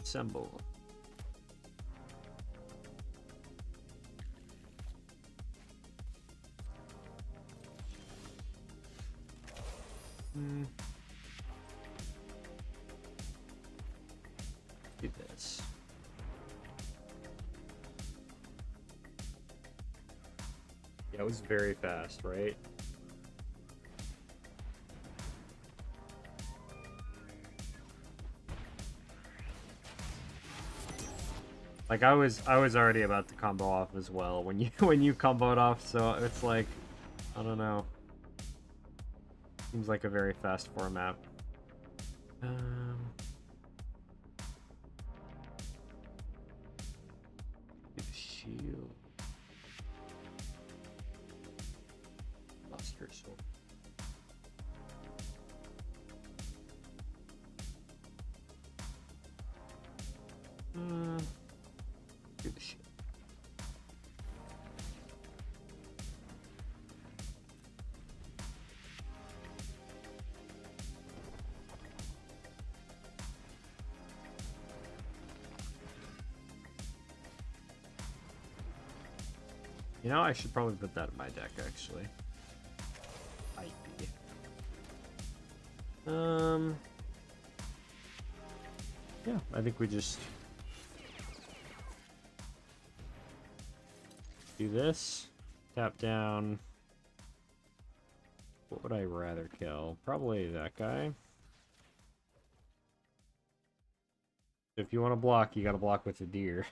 Speaker 1: Assemble. Do this. Yeah, it was very fast, right? Like I was already about to combo off as well when you comboed off, so it's like I don't know. Seems like a very fast format. Shield. Lost her soul. Do the shield. You know, I should probably put that in my deck, actually. Yeah, I think we just do this, tap down What would I rather kill? Probably that guy. If you want to block, you gotta block with the deer.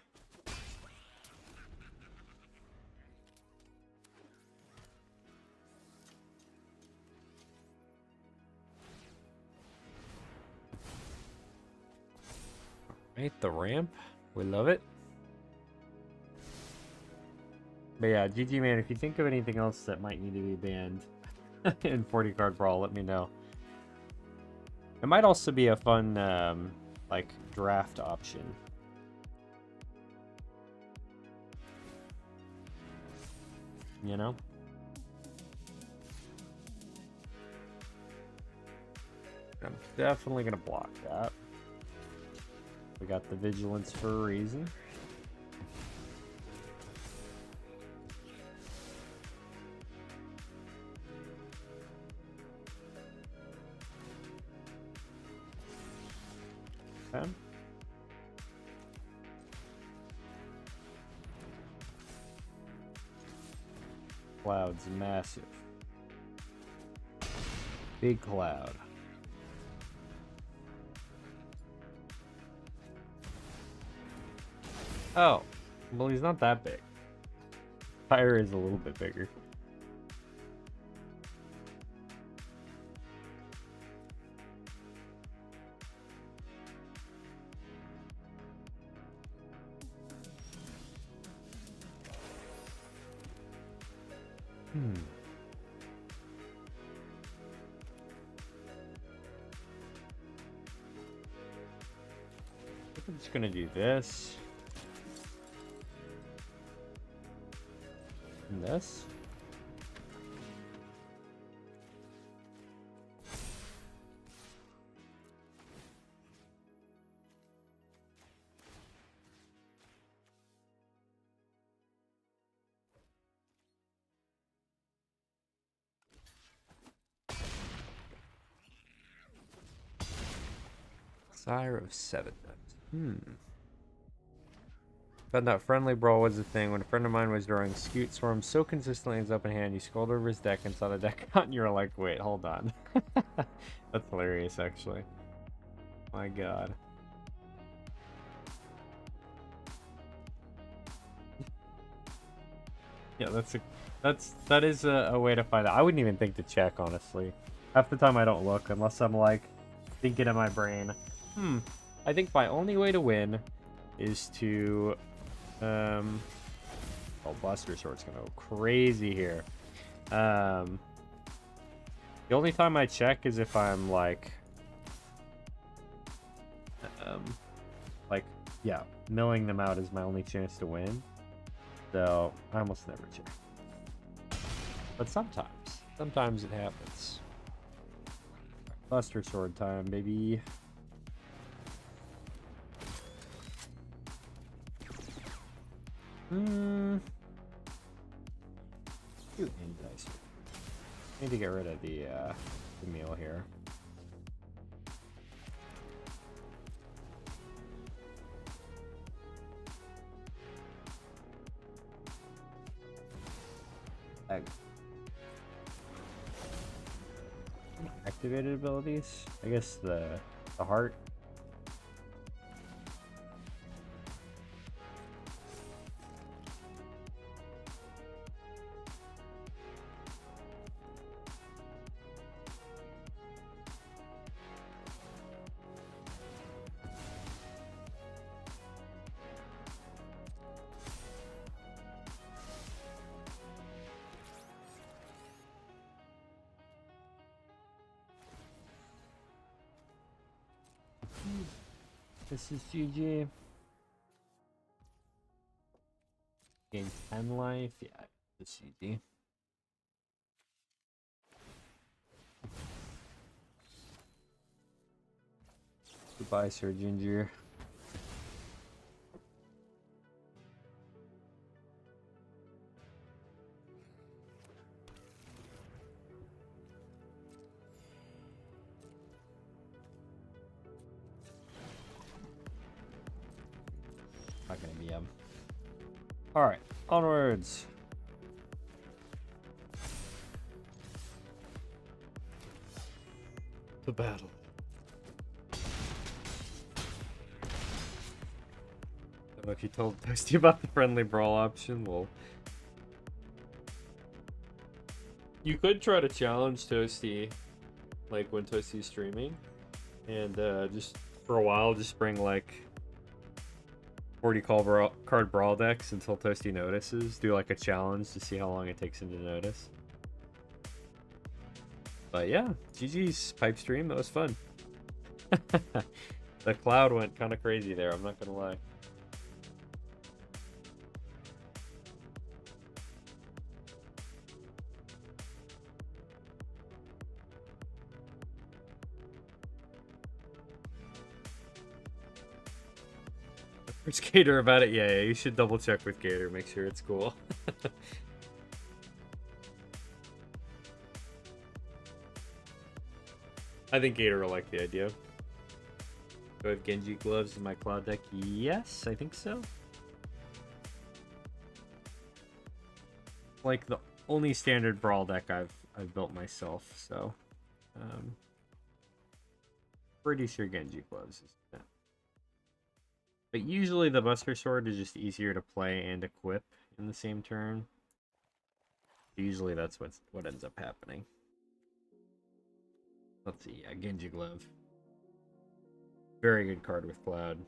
Speaker 1: Right, the ramp. We love it. But yeah, GG man, if you think of anything else that might need to be banned in 40 card brawl, let me know. It might also be a fun like draft option. You know? I'm definitely gonna block that. We got the vigilance for a reason. Okay. Cloud's massive. Big cloud. Oh, well, he's not that big. Fire is a little bit bigger. I'm just gonna do this. And this. Sire of 7. Found out friendly brawl was a thing when a friend of mine was drawing Scute Swarm so consistently in his open hand, you scrolled over his deck and saw the deck out and you were like, wait, hold on. That's hilarious, actually. My god. Yeah, that is a way to find out. I wouldn't even think to check, honestly. Half the time I don't look unless I'm like thinking in my brain, I think my only way to win is to oh, Buster Sword's gonna go crazy here. The only time I check is if I'm like yeah, milling them out is my only chance to win. So I almost never check. But sometimes it happens. Buster Sword time, baby. Dice. Need to get rid of the meal here. Activated abilities? I guess the heart. This is GG. Gain 10 life. Yeah, this is GG. Goodbye, Sir Ginger. Not gonna be him. Alright, onwards. to battle. I don't know if you told Toasty about the friendly brawl option. Well, you could try to challenge Toasty, like when Toasty's streaming, and just for a while, just bring like 40 card brawl decks until Toasty notices. Do like a challenge to see how long it takes him to notice. But yeah, GG's pipe stream. That was fun. The cloud went kind of crazy there. I'm not gonna lie. Where's Gator about it? Yeah, you should double check with Gator. Make sure it's cool. I think Gator will like the idea. Do I have Genji gloves in my cloud deck? Yes, I think so. Like the only standard brawl deck I've built myself, so pretty sure Genji gloves is that. But usually the Buster Sword is just easier to play and equip in the same turn. Usually that's what ends up happening. Let's see, yeah, Genji Glove. Very good card with Cloud.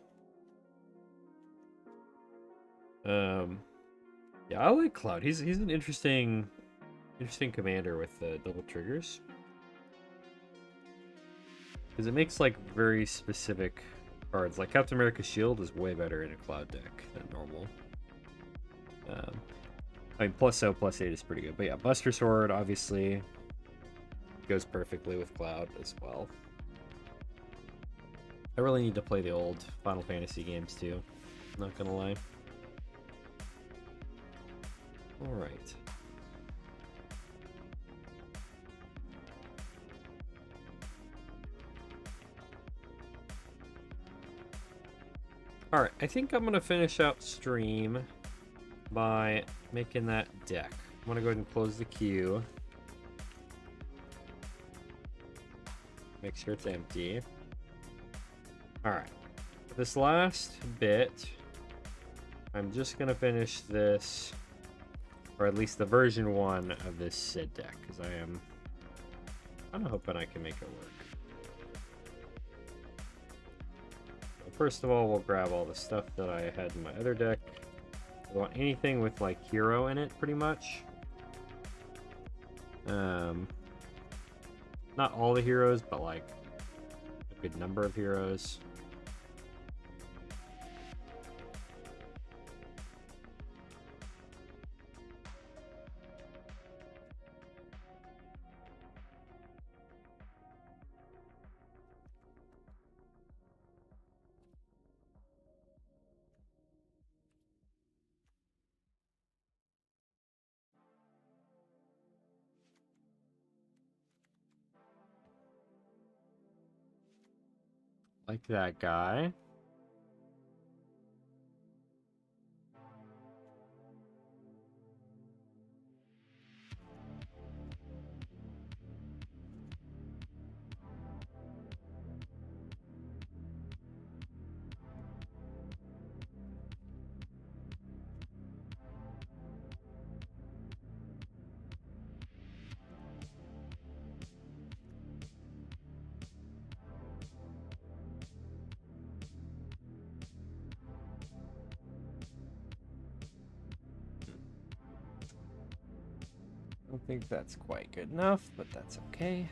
Speaker 1: Yeah, I like Cloud. He's an interesting commander with double triggers. Because it makes like very specific cards. Like Captain America's Shield is way better in a Cloud deck than normal. I mean, +0, +8 is pretty good. But yeah, Buster Sword obviously goes perfectly with Cloud as well. I really need to play the old Final Fantasy games too. Not gonna lie. Alright. Alright, I think I'm gonna finish out stream by making that deck. I'm gonna go ahead and close the queue. Make sure it's empty. Alright. This last bit, I'm just gonna finish this, or at least the version 1 of this Sid deck, because I am kind of hoping I can make it work. So first of all, we'll grab all the stuff that I had in my other deck. I want anything with like hero in it, pretty much. Not all the heroes, but like a good number of heroes. Like that guy. I don't think that's quite good enough, but that's okay.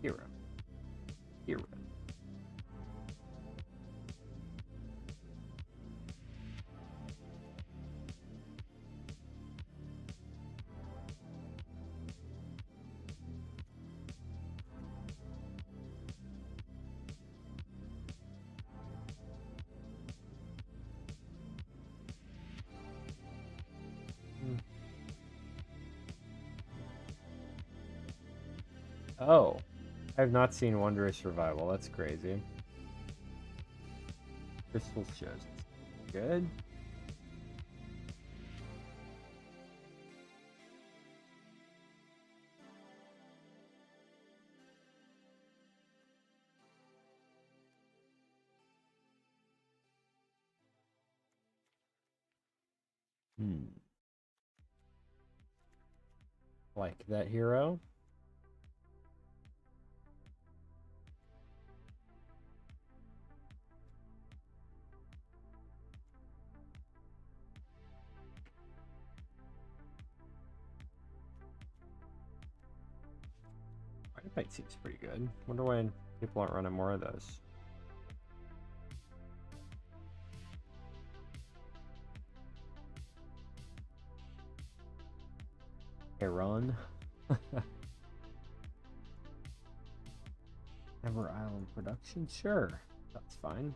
Speaker 1: Hero. Hero. Oh, I have not seen Wondrous Revival. That's crazy. Crystal shows. Good. Like that hero. Fight seems pretty good. Wonder why people aren't running more of those. Heron. Ever Island production? Sure. That's fine.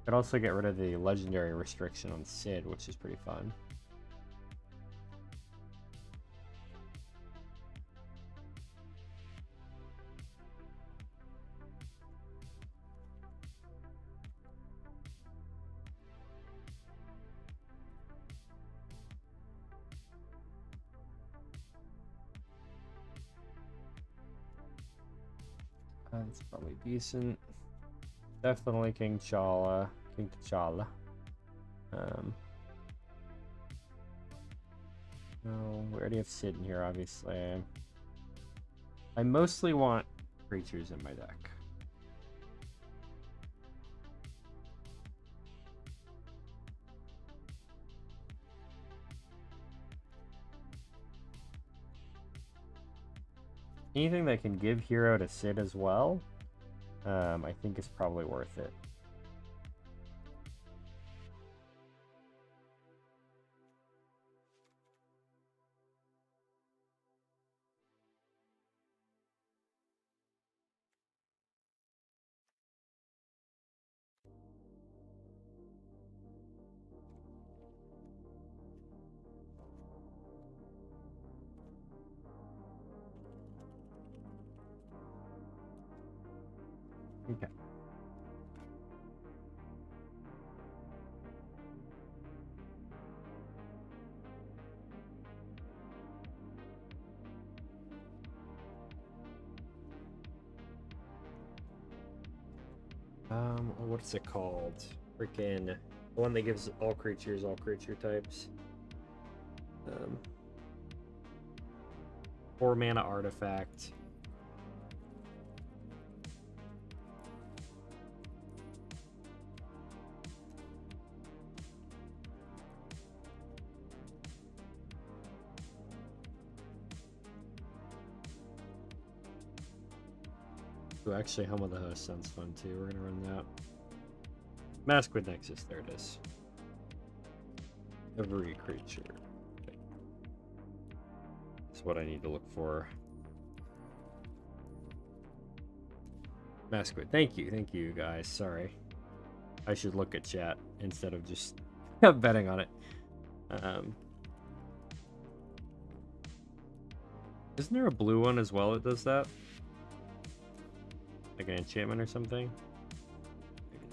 Speaker 1: Could also get rid of the legendary restriction on Sid, which is pretty fun. That's probably decent. Definitely King T'Challa. King T'Challa. No, we already have Sid in here, obviously. I mostly want creatures in my deck. Anything that can give hero to Sid as well, I think is probably worth it. Okay. What's it called? Freaking the one that gives all creatures, all creature types. 4 mana artifact. Ooh, actually, Home of the Host sounds fun too. We're gonna run that. Maskwood Nexus, there it is. Every creature. Okay. That's what I need to look for. Maskwood, thank you guys. Sorry. I should look at chat instead of just betting on it. Isn't there a blue one as well that does that? Like an enchantment or something? Maybe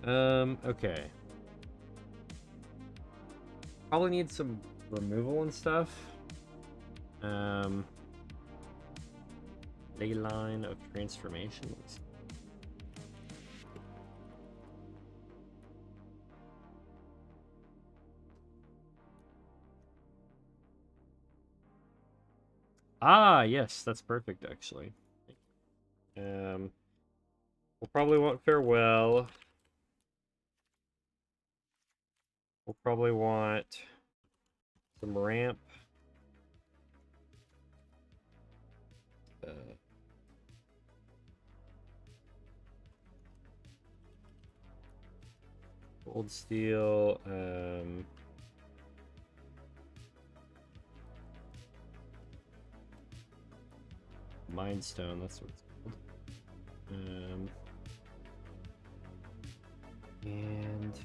Speaker 1: not. Okay. Probably need some removal and stuff. Leyline of Transformation. Ah, yes, that's perfect, actually. We'll probably want Farewell. We'll probably want some ramp. Gold Steel. Mind Stone, that's what it's called. And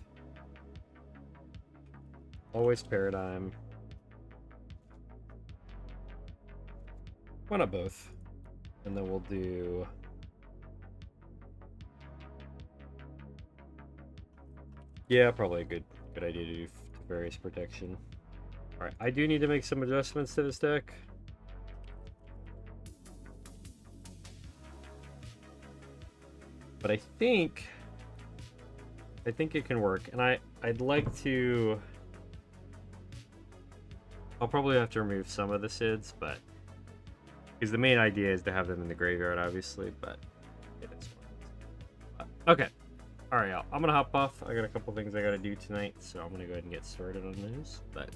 Speaker 1: always Paradigm. Why not both? And then we'll do probably a good idea to do various protection. Alright, I do need to make some adjustments to this deck. But I think I think it can work, and I'd like to. I'll probably have to remove some of the SIDS, but because the main idea is to have them in the graveyard, obviously. But it is fun. Okay, all right, y'all. I'm gonna hop off. I got a couple things I gotta do tonight, so I'm gonna go ahead and get started on those. But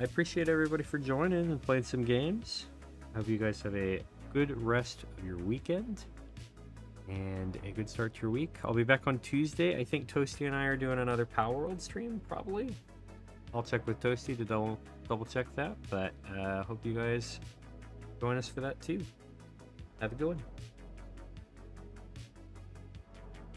Speaker 1: I appreciate everybody for joining and playing some games. I hope you guys have a good rest of your weekend and a good start to your week. I'll be back on Tuesday. I think Toasty and I are doing another Power World stream, probably. I'll check with Toasty to double check that, but hope you guys join us for that too. Have a good one.